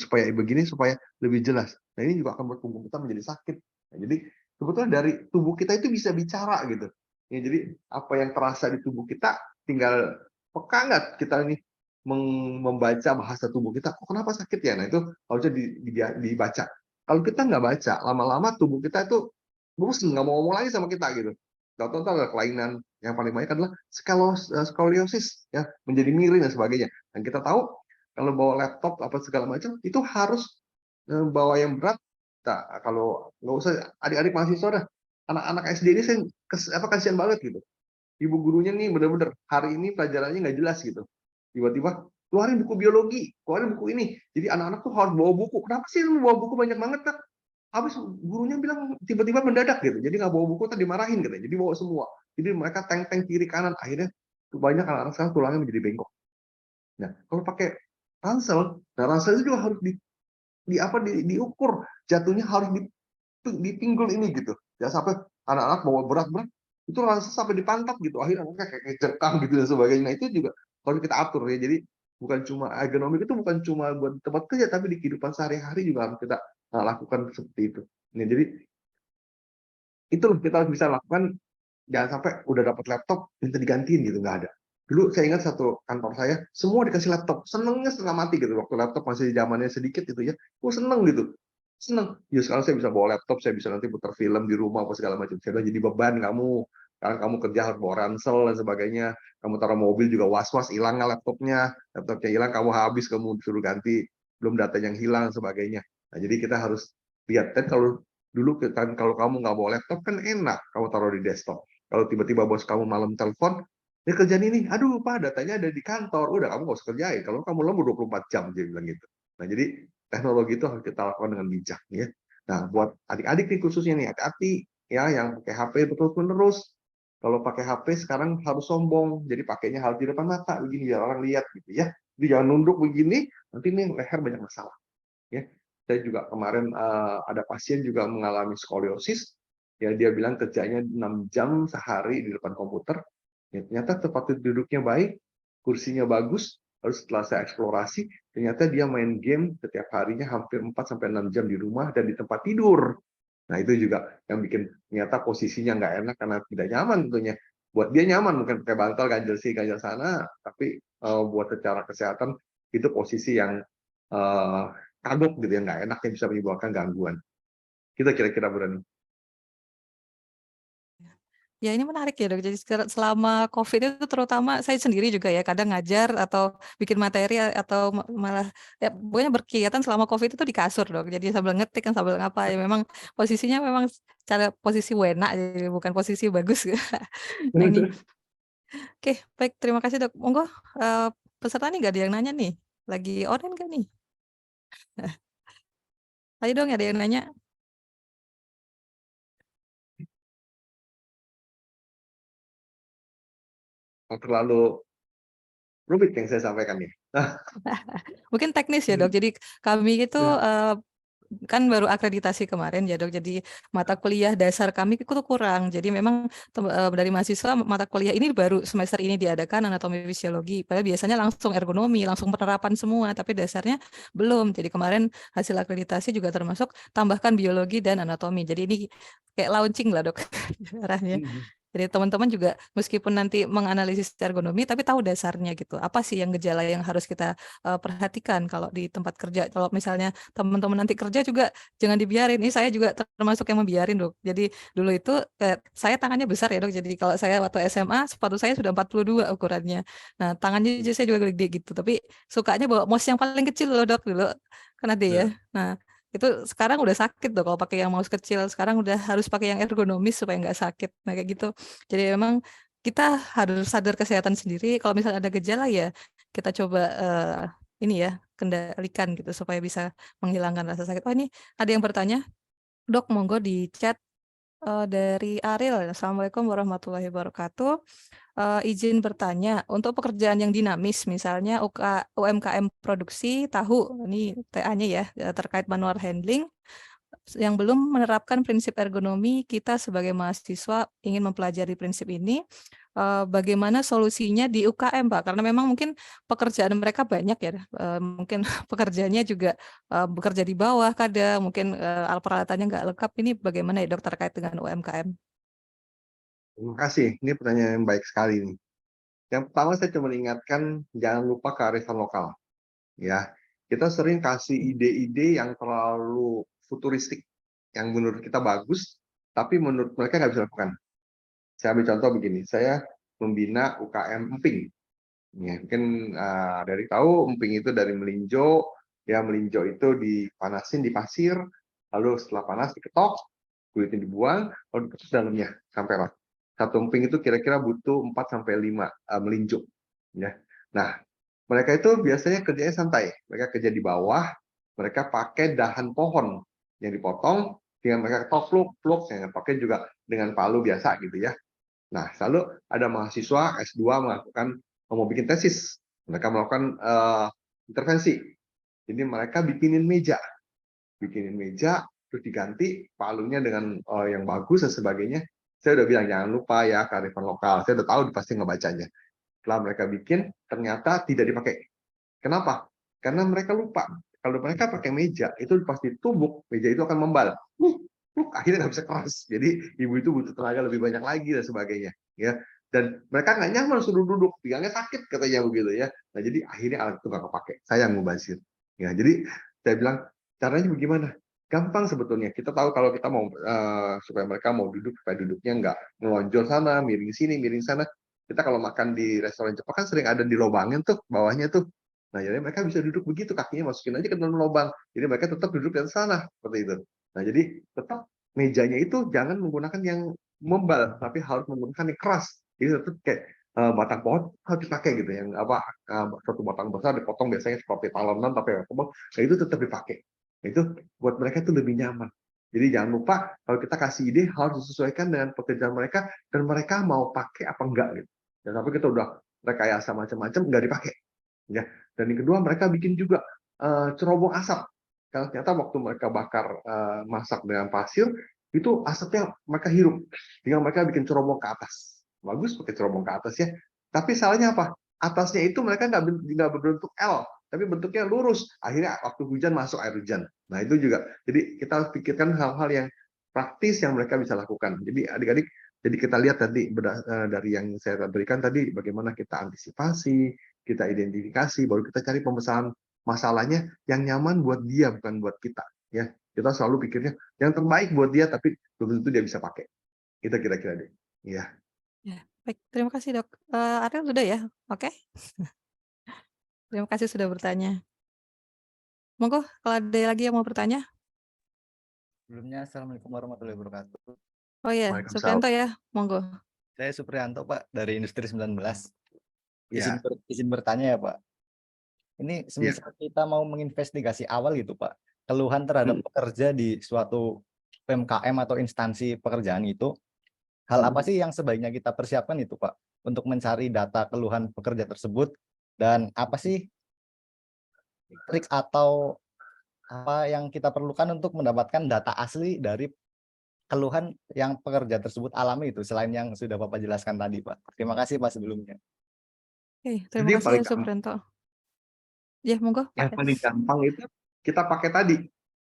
Supaya begini, supaya lebih jelas. Nah ini juga akan membuat punggung kita menjadi sakit. Nah, jadi sebetulnya dari tubuh kita itu bisa bicara gitu. Ya, jadi apa yang terasa di tubuh kita tinggal peka nggak kita ini membaca bahasa tubuh kita. Kok kenapa sakit ya? Nah itu harusnya dibaca. Kalau kita nggak baca, lama-lama tubuh kita itu bosen, nggak mau ngomong lagi sama kita gitu. Tahu-tahu ada kelainan yang paling banyak adalah skoliosis, ya menjadi miring dan sebagainya. Dan kita tahu kalau bawa laptop apa segala macam itu harus bawa yang berat. Nah, kalau nggak usah adik-adik mahasiswa dah, anak-anak SD ini saya kasihan banget gitu. Ibu gurunya nih bener-bener hari ini pelajarannya nggak jelas gitu. Tiba-tiba keluarin buku biologi, keluarin buku ini. Jadi anak-anak tuh harus bawa buku. Kenapa sih lu bawa buku banyak banget, Kak? Habis gurunya bilang tiba-tiba mendadak gitu. Jadi nggak bawa buku, tadi dimarahin katanya. Jadi bawa semua. Jadi mereka tank-tank kiri kanan. Akhirnya banyak anak-anak sekarang tulangnya menjadi bengkok. Nah, kalau pakai ransel, nah ransel itu juga harus diukur. Jatuhnya harus dipinggul ini gitu. Jangan sampai anak-anak bawa berat-berat itu ransel sampai di pantat gitu. Akhirnya kayak jengkang gitu dan sebagainya. Nah, itu juga kalau kita atur ya. Jadi bukan cuma ergonomik itu bukan cuma buat tempat kerja, tapi di kehidupan sehari-hari juga harus kita lakukan seperti itu. Nah, jadi itu kita harus bisa lakukan, jangan sampai udah dapat laptop minta digantiin gitu, nggak ada. Dulu saya ingat satu kantor saya semua dikasih laptop, senengnya setengah mati gitu waktu laptop masih zamannya sedikit gitu ya, seneng gitu, seneng. Ya sekarang saya bisa bawa laptop, saya bisa nanti putar film di rumah apa segala macam. Saya bilang jadi beban kamu, sekarang kamu kerja harus bawa ransel dan sebagainya, kamu taruh mobil juga was-was hilang laptopnya hilang, kamu habis kamu disuruh ganti, belum data yang hilang dan sebagainya. Nah jadi kita harus lihat kan kalau dulu kan kalau kamu nggak bawa laptop kan enak, kamu taruh di desktop. Kalau tiba-tiba bos kamu malam telepon, dia kerjaan ini, aduh Pak, datanya ada di kantor, udah kamu nggak usah kerjain. Kalau kamu lembur 24 jam, dia bilang gitu. Nah jadi teknologi itu harus kita lakukan dengan bijak, ya. Nah buat adik-adik nih khususnya nih, hati-hati ya yang pakai HP terus-menerus. Kalau pakai HP sekarang harus sombong, jadi pakainya harus di depan mata begini biar orang lihat gitu ya. Jadi jangan nunduk begini, nanti nih leher banyak masalah. Ya, saya juga kemarin ada pasien juga mengalami skoliosis, ya dia bilang kerjanya 6 jam sehari di depan komputer, ya, ternyata tempat duduknya baik, kursinya bagus, lalu setelah saya eksplorasi, ternyata dia main game setiap harinya hampir 4-6 jam di rumah dan di tempat tidur. Nah itu juga yang bikin ternyata posisinya nggak enak karena tidak nyaman tentunya. Buat dia nyaman, mungkin pakai bantal ganjel sini ganjel sana, tapi buat secara kesehatan itu posisi yang kagok gitu ya, nggak enak yang bisa menyebabkan gangguan. Kita kira-kira berani. Ya ini menarik ya dok. Jadi selama COVID itu terutama saya sendiri juga ya kadang ngajar atau bikin materi atau malah ya pokoknya berkegiatan selama COVID itu di kasur dok. Jadi sambil ngetik kan sambil ngapa ya memang posisinya memang cara posisi wena jadi bukan posisi bagus. Nah ini oke baik terima kasih dok. Monggo peserta nih nggak ada yang nanya nih. Lagi online nggak nih? Ayo dong ada yang nanya. Terlalu rumit yang saya sampaikan nih. Mungkin teknis ya dok. Jadi kami itu kan baru akreditasi kemarin ya dok. Jadi mata kuliah dasar kami itu kurang. Jadi memang dari mahasiswa mata kuliah ini baru semester ini diadakan anatomi fisiologi. Padahal biasanya langsung ergonomi, langsung penerapan semua. Tapi dasarnya belum. Jadi kemarin hasil akreditasi juga termasuk tambahkan biologi dan anatomi. Jadi ini kayak launching lah dok arahnya. Jadi teman-teman juga meskipun nanti menganalisis ergonomi, tapi tahu dasarnya gitu. Apa sih yang gejala yang harus kita perhatikan kalau di tempat kerja. Kalau misalnya teman-teman nanti kerja juga jangan dibiarin. Ini saya juga termasuk yang membiarin, Dok. Jadi dulu itu saya tangannya besar ya, Dok. Jadi kalau saya waktu SMA sepatu saya sudah 42 ukurannya. Nah, tangannya saya juga gede gitu. Tapi sukanya bawa mouse yang paling kecil loh, Dok, dulu. Kan ada ya. Nah, itu sekarang udah sakit tuh kalau pakai yang mouse kecil. Sekarang udah harus pakai yang ergonomis supaya nggak sakit. Nah, kayak gitu. Jadi memang kita harus sadar kesehatan sendiri. Kalau misalnya ada gejala ya kita coba ini ya kendalikan gitu supaya bisa menghilangkan rasa sakit. Oh, ini ada yang bertanya, Dok, monggo di chat dari Ariel. Assalamualaikum warahmatullahi wabarakatuh. Izin bertanya, untuk pekerjaan yang dinamis, misalnya UMKM produksi tahu, ini TA-nya ya, terkait manual handling, yang belum menerapkan prinsip ergonomi, kita sebagai mahasiswa ingin mempelajari prinsip ini, bagaimana solusinya di UKM, Pak? Karena memang mungkin pekerjaan mereka banyak ya, mungkin pekerjaannya juga bekerja di bawah kadang, mungkin alat peralatannya nggak lengkap. Ini bagaimana ya, Dok, terkait dengan UMKM? Terima kasih, ini pertanyaan yang baik sekali nih. Yang pertama saya cuma ingatkan jangan lupa kearifan lokal. Ya, kita sering kasih ide-ide yang terlalu futuristik, yang menurut kita bagus, tapi menurut mereka nggak bisa lakukan. Saya ambil contoh begini, saya membina UKM emping. Ya, mungkin dari tahu emping itu dari melinjo, ya melinjo itu dipanasin di pasir, lalu setelah panas diketok, kulitnya dibuang, lalu diketok dalamnya sampai rata. Satu emping itu kira-kira butuh 4-5 melinjo. Ya. Nah, mereka itu biasanya kerjanya santai. Mereka kerja di bawah, mereka pakai dahan pohon yang dipotong, dengan mereka ketok pluk, yang pakai juga dengan palu biasa gitu ya. Nah, selalu ada mahasiswa S2 melakukan mau bikin tesis, mereka melakukan intervensi. Jadi mereka bikinin meja, terus diganti palunya dengan yang bagus dan sebagainya. Saya udah bilang jangan lupa ya kearifan lokal. Saya udah tahu pasti ngebacanya. Setelah mereka bikin, ternyata tidak dipakai. Kenapa? Karena mereka lupa. Kalau mereka pakai meja, itu pasti tumbuk, meja itu akan membal. Akhirnya nggak bisa keras. Jadi ibu itu butuh tenaga lebih banyak lagi dan sebagainya. Ya. Dan mereka nggak nyaman suruh duduk, pinggangnya sakit katanya begitu ya. Nah jadi akhirnya alat itu nggak kepake. Sayang mubazir. Ya, jadi saya bilang caranya bagaimana? Gampang sebetulnya. Kita tahu kalau kita mau supaya mereka mau duduk, supaya duduknya nggak melonjol sana, miring sini, miring sana. Kita kalau makan di restoran Jepang kan sering ada di lubangin tuh, bawahnya tuh. Nah, jadi mereka bisa duduk begitu, kakinya masukin aja ke dalam lubang. Jadi mereka tetap duduk di sana, seperti itu. Nah, jadi tetap mejanya itu jangan menggunakan yang membal, tapi harus menggunakan yang keras. Jadi tetap kayak batang pohon harus dipakai gitu, yang apa satu batang besar dipotong biasanya seperti talonan tapi nah, itu tetap dipakai. Itu buat mereka itu lebih nyaman. Jadi jangan lupa kalau kita kasih ide harus disesuaikan dengan pekerjaan mereka dan mereka mau pakai apa enggak gitu. Dan sampai kita udah rekayasa macam-macam nggak dipakai. Ya. Dan yang kedua mereka bikin juga cerobong asap. Karena ternyata waktu mereka bakar masak dengan pasir itu asapnya mereka hirup. Tinggal mereka bikin cerobong ke atas. Bagus pakai cerobong ke atas ya. Tapi salahnya apa? Atasnya itu mereka nggak berbentuk L, tapi bentuknya lurus. Akhirnya waktu hujan masuk air hujan. Nah itu juga. Jadi kita harus pikirkan hal-hal yang praktis yang mereka bisa lakukan. Jadi adik-adik, jadi kita lihat tadi dari yang saya berikan tadi bagaimana kita antisipasi, kita identifikasi, baru kita cari pemesanan masalahnya yang nyaman buat dia, bukan buat kita. Ya, kita selalu pikirnya yang terbaik buat dia, tapi belum tentu dia bisa pakai. Kita kira-kira deh. Ya. Ya, baik. Terima kasih, Dok. Ariel sudah ya? Oke. Terima kasih sudah bertanya. Monggo, kalau ada lagi yang mau bertanya. Sebelumnya, Assalamualaikum warahmatullahi wabarakatuh. Oh ya, Waalaikumsalam. Supriyanto ya, monggo. Saya Supriyanto, Pak, dari Industri 19. Ya. Izin bertanya ya, Pak. Ini semisal kita mau menginvestigasi awal gitu, Pak, keluhan terhadap pekerja di suatu PMKM atau instansi pekerjaan itu, hal apa sih yang sebaiknya kita persiapkan itu, Pak, untuk mencari data keluhan pekerja tersebut, dan apa sih trik atau apa yang kita perlukan untuk mendapatkan data asli dari keluhan yang pekerja tersebut alami itu, selain yang sudah Bapak jelaskan tadi, Pak. Terima kasih, Pak, sebelumnya. Oke, terima Jadi kasih paling ya, Supriyanto. Ya, monggo, yang Pak. paling gampang itu kita pakai tadi,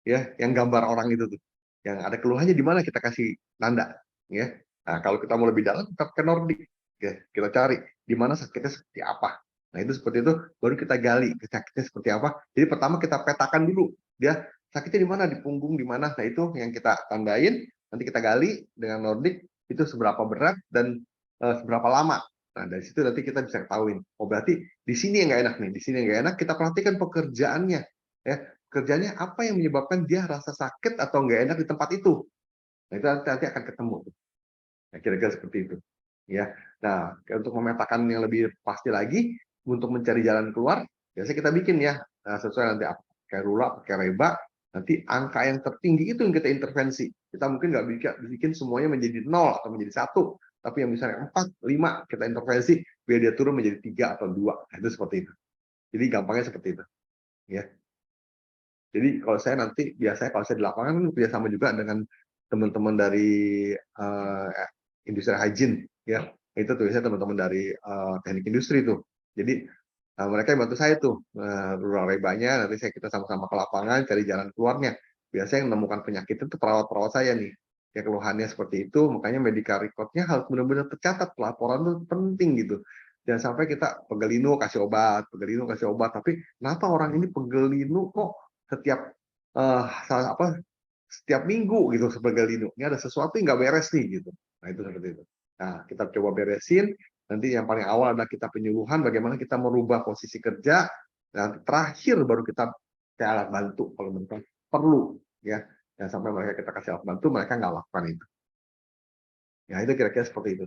ya, yang gambar orang itu tuh, yang ada keluhannya di mana kita kasih tanda, ya. Nah, kalau kita mau lebih dalam, kita ke Nordik. Oke, kita cari di mana sakitnya seperti apa. Nah, itu seperti itu, baru kita gali sakitnya seperti apa. Jadi pertama kita petakan dulu, dia sakitnya di mana, di punggung di mana. Nah, itu yang kita tandain, nanti kita gali dengan Nordik itu seberapa berat dan seberapa lama. Nah, dari situ nanti kita bisa ketahuin. Oh, berarti di sini yang nggak enak nih, di sini yang nggak enak, kita perhatikan pekerjaannya. Ya, kerjanya apa yang menyebabkan dia rasa sakit atau nggak enak di tempat itu. Nah, itu nanti akan ketemu. Nah, kira-kira seperti itu. Ya. Nah, untuk memetakan yang lebih pasti lagi, untuk mencari jalan keluar, biasanya kita bikin ya, sesuai nanti pakai rula, pakai reba, nanti angka yang tertinggi itu yang kita intervensi. Kita mungkin nggak bikin semuanya menjadi 0 atau menjadi 1, tapi yang misalnya 4, 5, kita intervensi, biar dia turun menjadi 3 atau 2. Nah, itu seperti itu. Jadi gampangnya seperti itu. Ya. Jadi kalau saya nanti, biasanya kalau saya di lapangan, kerjasama juga dengan teman-teman dari industri hygiene, ya itu tuh saya teman-teman dari teknik industri tuh. Jadi mereka yang bantu saya tuh rural rebanya, nanti kita sama-sama ke lapangan cari jalan keluarnya. Biasanya yang menemukan penyakit itu perawat-perawat saya nih, ya keluhannya seperti itu, makanya medical record-nya harus benar-benar tercatat, laporan itu penting gitu. Jangan sampai kita pegelinu kasih obat, tapi kenapa orang ini pegelinu kok setiap setiap minggu gitu sebagai linu. Ini ada sesuatu yang nggak beres nih gitu. Nah itu seperti itu. Nah kita coba beresin. Nanti yang paling awal adalah kita penyuluhan bagaimana kita merubah posisi kerja. Dan terakhir baru kita kayak alat bantu kalau mereka perlu ya. Dan sampai mereka kita kasih alat bantu mereka nggak lakukan itu. Ya itu kira-kira seperti itu.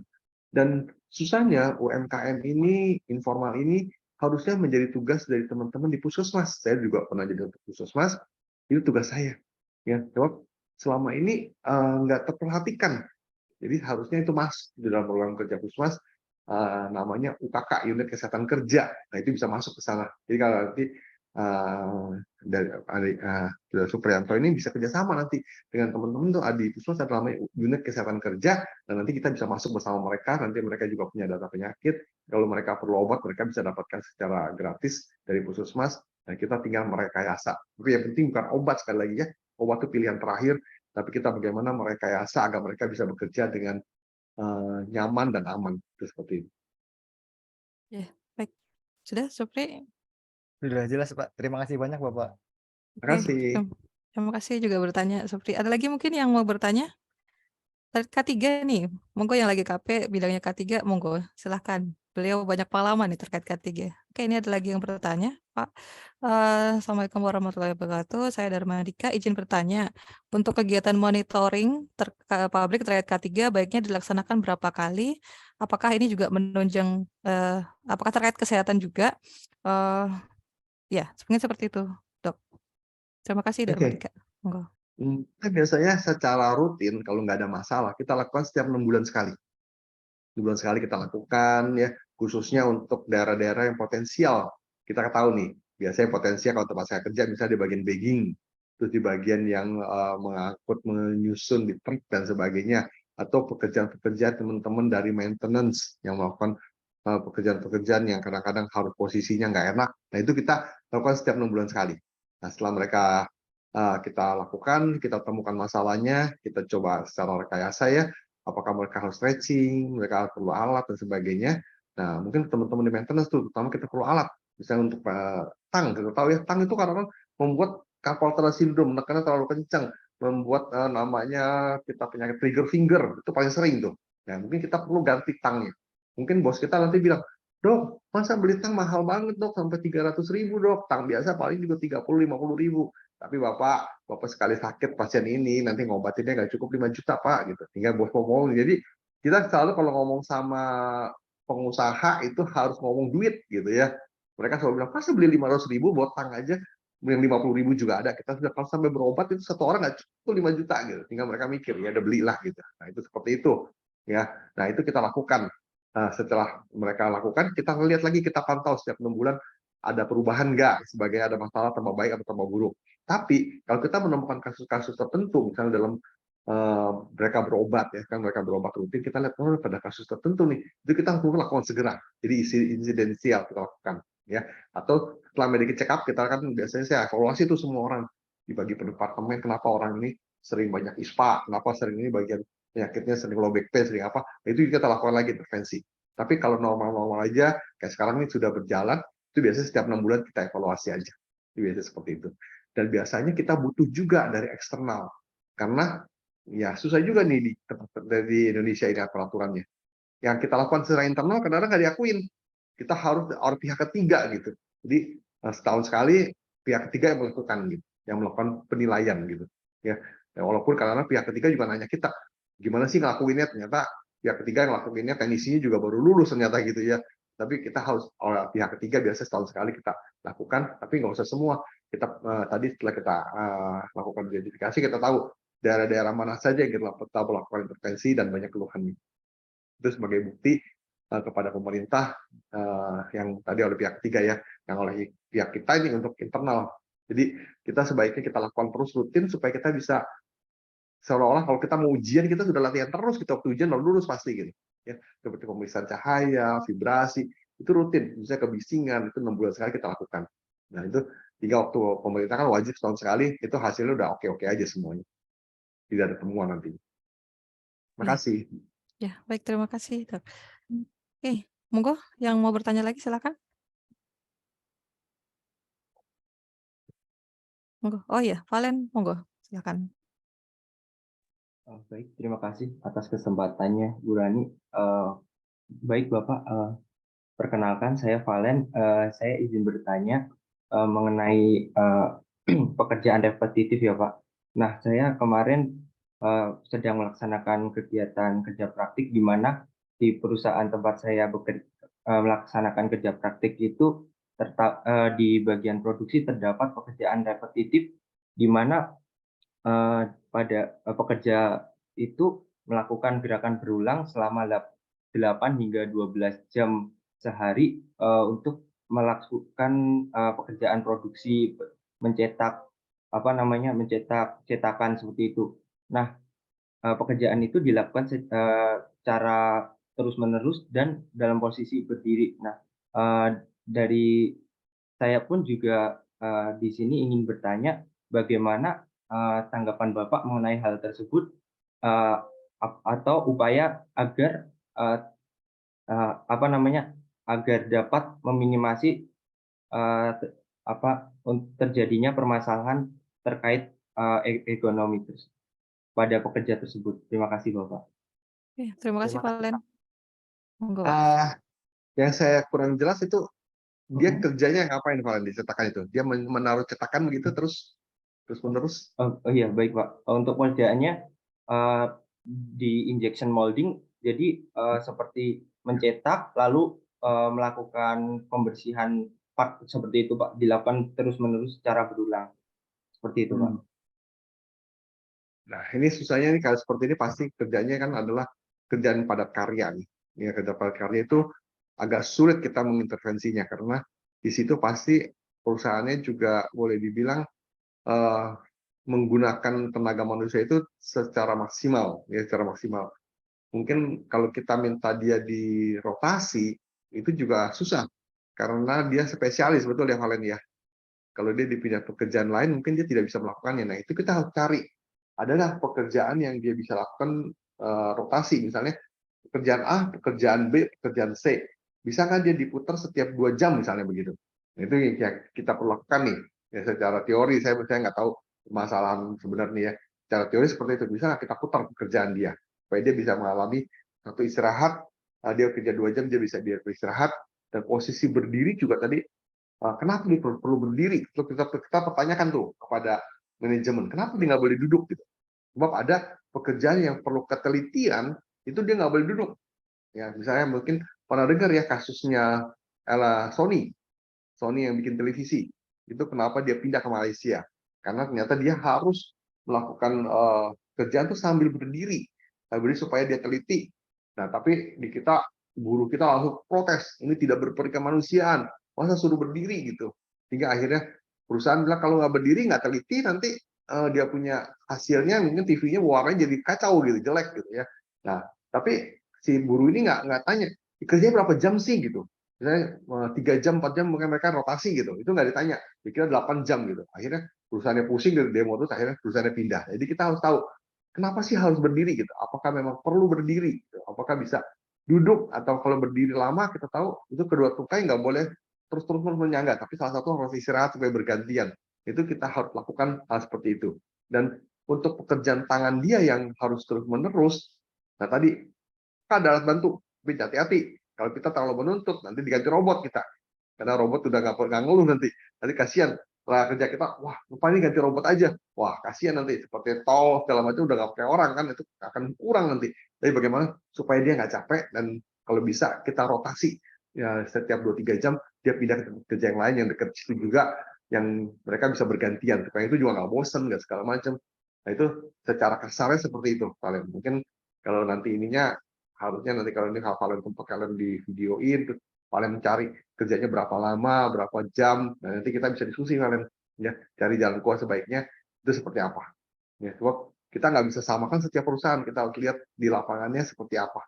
Dan susahnya UMKM ini informal ini harusnya menjadi tugas dari teman-teman di puskesmas. Saya juga pernah jadi untuk puskesmas. Itu tugas saya. Ya, sebab selama ini nggak terperhatikan. Jadi harusnya itu masuk di dalam program kerja Puskesmas namanya UKK, Unit Kesehatan Kerja. Nah itu bisa masuk ke sana. Jadi kalau nanti dari Supriyanto ini bisa kerjasama nanti dengan teman-teman tuh di Puskesmas ada namanya Unit Kesehatan Kerja, dan nanti kita bisa masuk bersama mereka. Nanti mereka juga punya data penyakit. Kalau mereka perlu obat, mereka bisa dapatkan secara gratis dari Puskesmas. Nah kita tinggal merekayasa. Tapi yang penting bukan obat sekali lagi ya. Obat itu pilihan terakhir, tapi kita bagaimana merekayasa agar mereka bisa bekerja dengan nyaman dan aman. Itu seperti itu. Ya, baik. Sudah, Supri? Sudah jelas, Pak. Terima kasih banyak, Bapak. Terima Oke, kasih. terima kasih juga bertanya, Supri. Ada lagi mungkin yang mau bertanya? K3 nih, monggo yang lagi KP bidangnya K3, monggo silahkan. Beliau banyak pengalaman nih terkait K3. Oke, ini ada lagi yang bertanya, Pak. Assalamualaikum warahmatullahi wabarakatuh. Saya Darmadika, izin bertanya. Untuk kegiatan monitoring pabrik terkait K3 baiknya dilaksanakan berapa kali? Apakah ini juga menunjang, apakah terkait kesehatan juga? Ya, sebenarnya seperti itu, Dok. Terima kasih Darmadika. Monggo. Kita biasanya secara rutin kalau nggak ada masalah kita lakukan setiap 6 bulan sekali. 6 bulan sekali kita lakukan ya, khususnya untuk daerah-daerah yang potensial. Kita tahu nih, biasanya potensial kalau tempat saya kerja misalnya di bagian bagging, terus di bagian yang mengangkut, menyusun di truk dan sebagainya, atau pekerjaan-pekerjaan teman-teman dari maintenance yang melakukan pekerjaan-pekerjaan yang kadang-kadang harus posisinya nggak enak. Nah itu kita lakukan setiap 6 bulan sekali. Nah setelah mereka kita lakukan, kita temukan masalahnya, kita coba secara rekayasa ya, apakah mereka harus stretching, mereka perlu alat dan sebagainya. Nah, mungkin teman-teman di maintenance tuh, terutama kita perlu alat. Misalnya untuk tang, kita tahu ya, tang itu karena membuat carpal tunnel syndrome, menekannya terlalu kencang, membuat namanya kita penyakit trigger finger, itu paling sering tuh. Nah, mungkin kita perlu ganti tangnya. Mungkin bos kita nanti bilang, dok, masa beli tang mahal banget dok, sampai 300.000 dok, tang biasa paling juga 30-50.000. Tapi bapak sekali sakit pasien ini nanti ngobatinnya nggak cukup 5 juta pak gitu, tinggal bos ngomong. Jadi kita selalu kalau ngomong sama pengusaha itu harus ngomong duit gitu ya. Mereka selalu bilang masa beli 500.000 buat tang aja, yang 50.000 juga ada. Kita sudah kalau sampai berobat itu satu orang nggak cukup 5 juta gitu, tinggal mereka mikir ya udah belilah gitu. Nah itu seperti itu ya. Nah itu kita lakukan. Nah, setelah mereka lakukan, kita lihat lagi, kita pantau setiap 6 bulan ada perubahan nggak, sebagai ada masalah tambah baik atau tambah buruk. Tapi kalau kita menemukan kasus-kasus tertentu, misalnya dalam mereka berobat ya kan, mereka berobat rutin, kita lihat pada kasus tertentu nih, itu kita harus lakukan segera. Jadi insidensial kita lakukan ya. Atau setelah medical check up kita kan biasanya saya evaluasi tuh semua orang dibagi per departemen, kenapa orang ini sering banyak ISPA, kenapa sering ini bagian penyakitnya sering low back pain, sering apa, itu kita lakukan lagi intervensi. Tapi kalau normal-normal aja, kayak sekarang ini sudah berjalan, itu biasanya setiap 6 bulan kita evaluasi aja. Itu biasanya seperti itu. Dan biasanya kita butuh juga dari eksternal. Karena ya susah juga nih di Indonesia ini peraturannya. Yang kita lakukan secara internal kadang-kadang nggak diakuin. Kita harus pihak ketiga gitu. Jadi setahun sekali pihak ketiga yang melakukan gitu, yang melakukan penilaian gitu. Ya, walaupun kadang-kadang pihak ketiga juga nanya kita, gimana sih ngelakuinnya? Ternyata pihak ketiga yang ngelakuinnya teknisinya juga baru lulus ternyata gitu ya. Tapi kita harus pihak ketiga biasa setahun sekali kita lakukan, tapi nggak usah semua. Kita tadi setelah kita lakukan identifikasi, kita tahu daerah-daerah mana saja yang kita melakukan intervensi dan banyak keluhannya. Itu sebagai bukti kepada pemerintah yang tadi oleh pihak ketiga ya, yang oleh pihak kita ini untuk internal. Jadi kita sebaiknya kita lakukan terus rutin supaya kita bisa seolah-olah kalau kita mau ujian kita sudah latihan terus, kita waktu ujian lalu lulus pasti gitu. Ya, seperti pemeriksaan cahaya, vibrasi, itu rutin. Misalnya kebisingan itu 6 bulan sekali kita lakukan. Nah itu tiga waktu pemerintah kan wajib setahun sekali, itu hasilnya udah oke-oke aja semuanya. Tidak ada temuan nanti. Terima kasih. Ya, baik, terima kasih, Dok. Oke, monggo yang mau bertanya lagi silakan. Monggo. Oh iya, Valen, monggo, silakan. Baik, terima kasih atas kesempatannya, Bu Rani. Baik, Bapak, perkenalkan saya Valen. Saya izin bertanya mengenai pekerjaan repetitif ya, Pak. Nah, saya kemarin sedang melaksanakan kegiatan kerja praktik di mana di perusahaan tempat saya melaksanakan kerja praktik itu di bagian produksi terdapat pekerjaan repetitif di mana pada pekerja itu melakukan gerakan berulang selama 8 hingga 12 jam sehari untuk melakukan pekerjaan produksi mencetak cetakan seperti itu. Nah, pekerjaan itu dilakukan secara terus-menerus dan dalam posisi berdiri. Nah, dari saya pun juga di sini ingin bertanya bagaimana tanggapan Bapak mengenai hal tersebut atau upaya agar agar dapat meminimasi terjadinya permasalahan terkait ekonomi pada pekerja tersebut. Terima kasih, Bapak. Oke, terima kasih, Valen. Monggo. Yang saya kurang jelas itu dia kerjanya ngapain Valen di cetakan itu? Dia menaruh cetakan begitu terus menerus? Oh iya, baik Pak. Untuk pekerjaannya di injection molding, jadi seperti mencetak lalu melakukan pembersihan part seperti itu Pak, dilakukan terus-menerus secara berulang. Seperti itu Pak. Nah, ini susahnya nih kalau seperti ini pasti kerjanya kan adalah kerjaan padat karya nih. Ya, kerja padat karya itu agak sulit kita mengintervensinya karena di situ pasti perusahaannya juga boleh dibilang menggunakan tenaga manusia itu secara maksimal, ya secara maksimal. Mungkin kalau kita minta dia dirotasi itu juga susah karena dia spesialis betul ya Valen ya. Kalau dia dipindah pekerjaan lain mungkin dia tidak bisa melakukannya. Nah itu kita harus cari. Adalah pekerjaan yang dia bisa lakukan rotasi, misalnya pekerjaan A, pekerjaan B, pekerjaan C. Bisakah dia diputar setiap 2 jam misalnya begitu? Nah, itu yang kita perlu lakukan nih. Ya, secara teori saya nggak tahu permasalahan sebenarnya ya. Secara teori seperti itu bisa nggak kita putar pekerjaan dia supaya dia bisa mengalami satu istirahat. Dia kerja 2 jam dia bisa beristirahat dan posisi berdiri juga tadi. Kenapa dia perlu berdiri? Kita pertanyakan tuh kepada manajemen, kenapa dia nggak boleh duduk gitu? Sebab ada pekerjaan yang perlu ketelitian, itu dia nggak boleh duduk. Ya, misalnya mungkin pernah dengar ya kasusnya Sony yang bikin televisi. Itu kenapa dia pindah ke Malaysia? Karena ternyata dia harus melakukan kerjaan itu sambil berdiri supaya dia teliti. Nah, tapi di kita buruh kita langsung protes, ini tidak berperikemanusiaan, masa suruh berdiri gitu. Sehingga akhirnya perusahaan bilang kalau nggak berdiri nggak teliti nanti dia punya hasilnya mungkin TV-nya warnanya jadi kacau gitu, jelek gitu ya. Nah, tapi si buruh ini nggak tanya kerjanya berapa jam sih gitu. Misalnya 3 jam, 4 jam mungkin mereka rotasi gitu, itu nggak ditanya, dikira 8 jam gitu. Akhirnya perusahaannya pusing dari demo terus akhirnya perusahaannya pindah. Jadi kita harus tahu kenapa sih harus berdiri gitu. Apakah memang perlu berdiri? Gitu. Apakah bisa duduk atau kalau berdiri lama kita tahu itu kedua tukai nggak boleh terus-terus menyangga, tapi salah satu harus istirahat supaya bergantian. Itu kita harus lakukan hal seperti itu. Dan untuk pekerjaan tangan dia yang harus terus-menerus, nah tadi kan ada alat bantu, tapi hati-hati. Kalau kita terlalu menuntut, nanti diganti robot kita. Karena robot udah nggak ngeluh nanti. Nanti kasihan. Setelah kerja kita, wah lupa ini ganti robot aja. Wah kasihan nanti. Seperti tol, segala macam udah nggak pakai orang kan, itu akan kurang nanti. Tapi bagaimana supaya dia nggak capek, dan kalau bisa kita rotasi. Ya, setiap 2-3 jam, dia pindah ke kerja yang lain yang dekat situ juga, yang mereka bisa bergantian. Supaya itu juga nggak bosen, nggak segala macam. Nah itu secara kasarnya seperti itu. Kalian mungkin kalau nanti ininya harusnya nanti kalau ini hafalan tempat kalian di videoin, terus kalian mencari kerjanya berapa lama, berapa jam, nah nanti kita bisa diskusi kalian ya, cari jalan keluar sebaiknya itu seperti apa. Ya, sebab kita nggak bisa samakan setiap perusahaan, kita harus lihat di lapangannya seperti apa.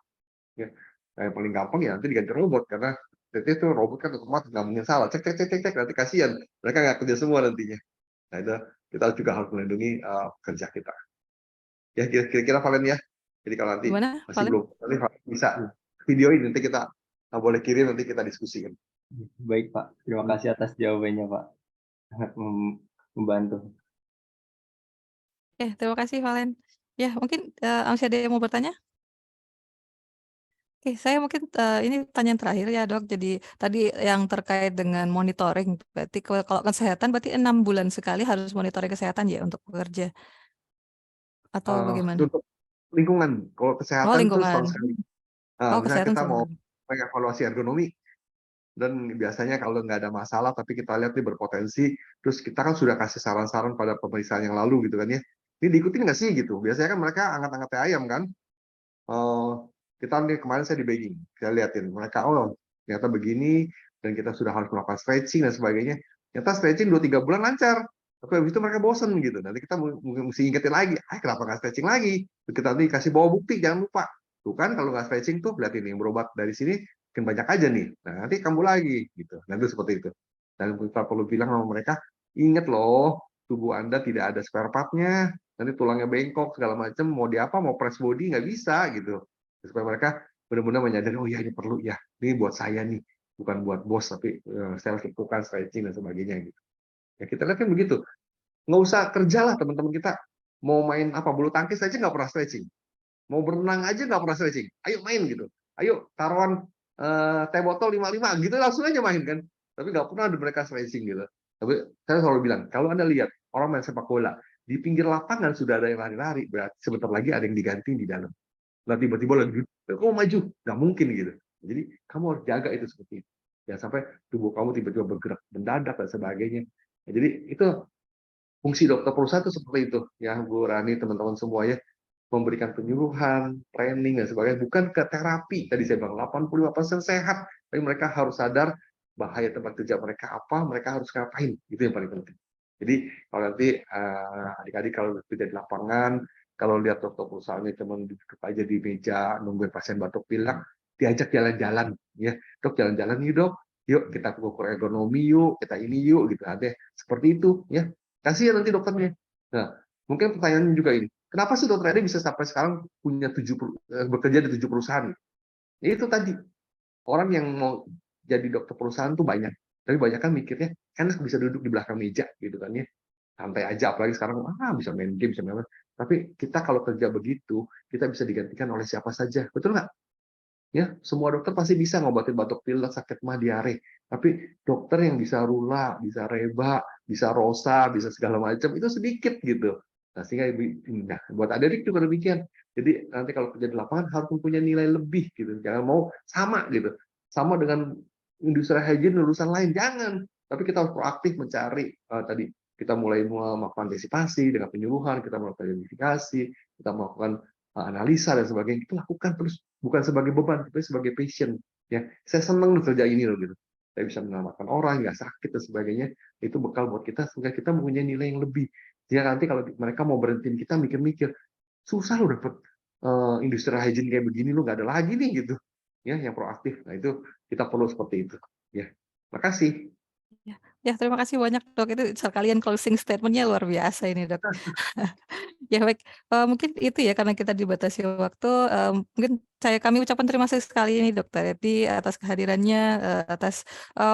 Ya, nah, yang paling gampang ya nanti diganti robot karena itu robot kan otomatis nggak mungkin salah, cek cek cek cek cek, nanti kasihan mereka nggak kerja semua nantinya. Nah itu kita juga harus melindungi kerja kita. Ya kira-kira Valen ya. Jadi kalau nanti Gimana, masih Valen? belum, nanti bisa videoin nanti kita boleh kirim nanti kita diskusikan. Baik Pak, terima kasih atas jawabannya Pak. Sangat membantu. Terima kasih Valen. Ya, mungkin masih ada yang mau bertanya? Oke, saya mungkin ini pertanyaan terakhir ya dok. Jadi tadi yang terkait dengan monitoring, berarti kalau kesehatan berarti 6 bulan sekali harus monitoring kesehatan ya untuk pekerja atau bagaimana? Untuk lingkungan, kalau Oh kesehatan itu setahun lingkungan. sekali. Oh Misalnya kesehatan kita mau sebenarnya. mengevaluasi ergonomi, dan biasanya kalau nggak ada masalah, tapi kita lihat ini berpotensi, terus kita kan sudah kasih saran-saran pada pemeriksaan yang lalu gitu kan ya. Ini diikutin nggak sih gitu? Biasanya kan mereka angkat-angkat ayam kan. Eh, kita nih kemarin saya di Beijing, saya liatin mereka, oh ternyata begini, dan kita sudah harus melakukan stretching dan sebagainya. Ternyata stretching 2-3 bulan lancar, tapi habis itu mereka bosen gitu. Nanti kita mesti ingetin lagi, kenapa nggak stretching lagi? Kita nanti kasih bawa bukti, jangan lupa. Tuh kan kalau nggak stretching tuh, lihat ini yang berobat dari sini makin banyak aja nih. Nah nanti kamu lagi gitu. Nanti seperti itu. Dan kita perlu bilang sama mereka, ingat loh, tubuh Anda tidak ada spare part-nya, nanti tulangnya bengkok segala macam, mau di apa, mau press body nggak bisa gitu, supaya mereka benar-benar menyadari, oh ya ini perlu ya, ini buat saya nih, bukan buat bos, tapi saya lakukan stretching dan sebagainya gitu. Ya kita lihat kan begitu, nggak usah kerja lah teman-teman kita, mau main apa bulu tangkis aja nggak pernah stretching, mau berenang aja nggak pernah stretching, ayo main gitu, ayo taruhan teh botol 55 gitu langsung aja main kan, tapi nggak pernah ada mereka stretching gitu. Tapi saya selalu bilang, kalau Anda lihat orang main sepak bola di pinggir lapangan sudah ada yang lari-lari, berarti sebentar lagi ada yang diganti di dalam. Nah tiba-tiba lagi kamu maju, nggak mungkin gitu. Jadi kamu harus jaga itu seperti itu, jangan sampai tubuh kamu tiba-tiba bergerak mendadak dan sebagainya. Nah, jadi itu fungsi dokter perusahaan itu seperti itu ya Bu Rani, teman-teman semua ya, memberikan penyuluhan, training dan sebagainya, bukan ke terapi. Tadi saya bilang 85% sehat, tapi mereka harus sadar bahaya tempat kerja mereka apa, mereka harus ngapain, itu yang paling penting. Jadi kalau nanti adik-adik kalau kerja di lapangan, kalau lihat dokter perusahaannya cuma duduk aja di meja nungguin pasien batuk pilek, diajak jalan-jalan ya, dok jalan-jalan yuk dok, yuk kita ukur ergonomi yuk, kita ini yuk gitu, ada seperti itu ya, kasih ya nanti dokternya. Nah mungkin pertanyaannya juga ini, kenapa sih dokter Edi bisa sampai sekarang punya bekerja di 7 perusahaan? Ya itu tadi, orang yang mau jadi dokter perusahaan tuh banyak, tapi banyak kan mikirnya enak bisa duduk di belakang meja gitu kan ya, santai aja, apalagi sekarang bisa main game, bisa main apa. Tapi kita kalau kerja begitu, kita bisa digantikan oleh siapa saja, betul nggak? Ya, semua dokter pasti bisa ngobatin batuk pilek, sakit mah, diare. Tapi dokter yang bisa rula, bisa reba, bisa rosa, bisa segala macam itu sedikit gitu. Nah, sehingga buat adik juga demikian. Jadi nanti kalau kerja di lapangan harus mempunyai nilai lebih gitu. Jangan mau sama gitu. Sama dengan industri hygiene lulusan lain, jangan. Tapi kita harus proaktif mencari tadi kita mulai melakukan antisipasi dengan penyuluhan, kita melakukan identifikasi, kita melakukan analisa dan sebagainya, itu lakukan terus, bukan sebagai beban tapi sebagai passion ya. Saya senang kerja ini loh gitu, saya bisa menyelamatkan orang nggak sakit dan sebagainya, itu bekal buat kita sehingga kita mempunyai nilai yang lebih. Jadi nanti kalau mereka mau berhentiin kita mikir-mikir, susah lo dapet industri hygiene kayak begini, lo nggak ada lagi nih gitu ya yang proaktif. Nah itu kita perlu seperti itu ya. Makasih. Ya, terima kasih banyak Dok, itu sekalian closing statement-nya luar biasa ini Dok. Ya baik, mungkin itu ya karena kita dibatasi waktu, mungkin kami ucapkan terima kasih sekali ini Dokter Edi atas kehadirannya, atas,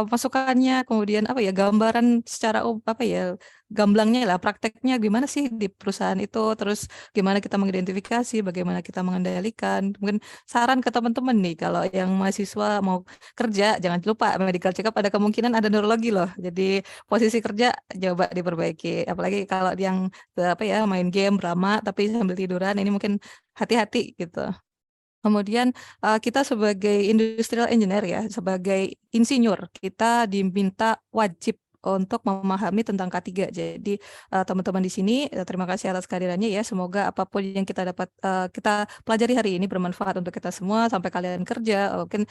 masukannya, kemudian apa ya, gambaran secara apa ya, gamblangnya lah, prakteknya gimana sih di perusahaan itu, terus gimana kita mengidentifikasi, bagaimana kita mengendalikan, mungkin saran ke teman-teman nih kalau yang mahasiswa mau kerja jangan lupa medical check up ada kemungkinan ada neurologi loh. Jadi posisi kerja coba diperbaiki. Apalagi kalau yang apa ya main game lama tapi sambil tiduran ini mungkin hati-hati gitu. Kemudian kita sebagai industrial engineer ya, sebagai insinyur kita diminta wajib untuk memahami tentang K3. Jadi teman-teman di sini terima kasih atas kehadirannya ya. Semoga apapun yang kita dapat kita pelajari hari ini bermanfaat untuk kita semua sampai kalian kerja, mungkin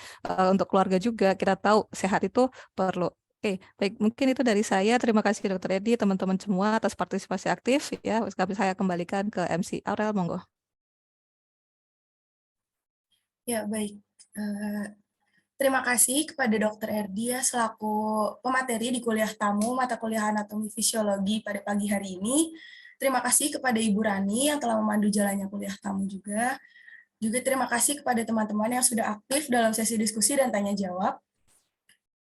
untuk keluarga juga. Kita tahu sehat itu perlu. Oke, baik mungkin itu dari saya. Terima kasih Dr. Edi, teman-teman semua atas partisipasi aktif ya. Saya kembalikan ke MC Aurel, monggo. Ya, baik. Terima kasih kepada Dr. Erdi ya selaku pemateri di kuliah tamu mata kuliah anatomi fisiologi pada pagi hari ini. Terima kasih kepada Ibu Rani yang telah memandu jalannya kuliah tamu juga. Juga terima kasih kepada teman-teman yang sudah aktif dalam sesi diskusi dan tanya jawab.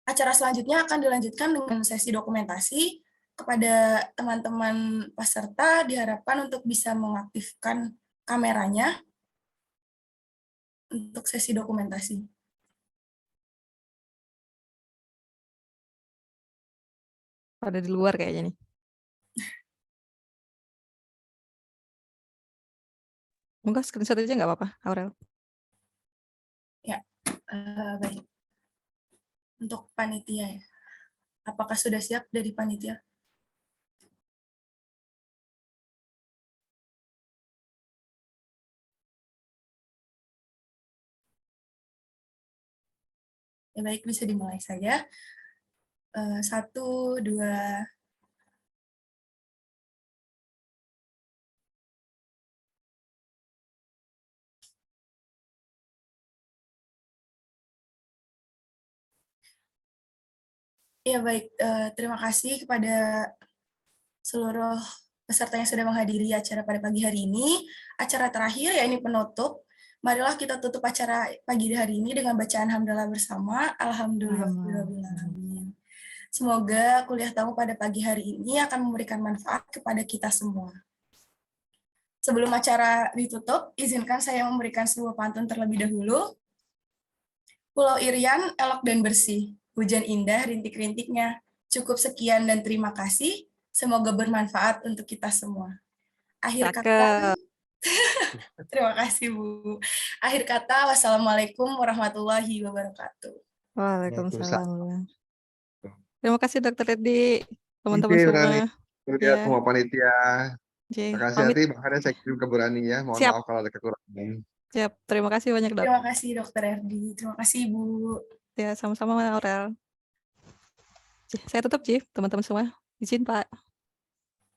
Acara selanjutnya akan dilanjutkan dengan sesi dokumentasi. Kepada teman-teman peserta diharapkan untuk bisa mengaktifkan kameranya untuk sesi dokumentasi. Pada di luar kayaknya nih. Enggak, screenshot aja nggak apa-apa, Aurel. Ya, baik. Untuk panitia ya. Apakah sudah siap dari panitia? Ya, baik, bisa dimulai saja. 1, 2, ya baik, terima kasih kepada seluruh peserta yang sudah menghadiri acara pada pagi hari ini. Acara terakhir, ya ini penutup. Marilah kita tutup acara pagi hari ini dengan bacaan hamdalah bersama. Alhamdulillahirrahmanirrahim. Semoga kuliah tamu pada pagi hari ini akan memberikan manfaat kepada kita semua. Sebelum acara ditutup, izinkan saya memberikan sebuah pantun terlebih dahulu. Pulau Irian, elok dan bersih. Hujan indah, rintik-rintiknya. Cukup sekian dan terima kasih. Semoga bermanfaat untuk kita semua. Akhir kata, terima kasih Bu. Akhir kata, wassalamualaikum warahmatullahi wabarakatuh. Waalaikumsalam. Terima kasih Dr. Edi, teman-teman Oke, semua. Lihat semua panitia. Terima kasih Pamit. nanti bahkan saya kirim ke Burani ya. Mohon Siap. maaf kalau ada kekurangan. Siap. Terima kasih banyak Dok. Terima kasih Dr. Erdi. Terima kasih Bu. Ya, sama-sama Aurel. Saya tutup, teman-teman semua. Izin Pak.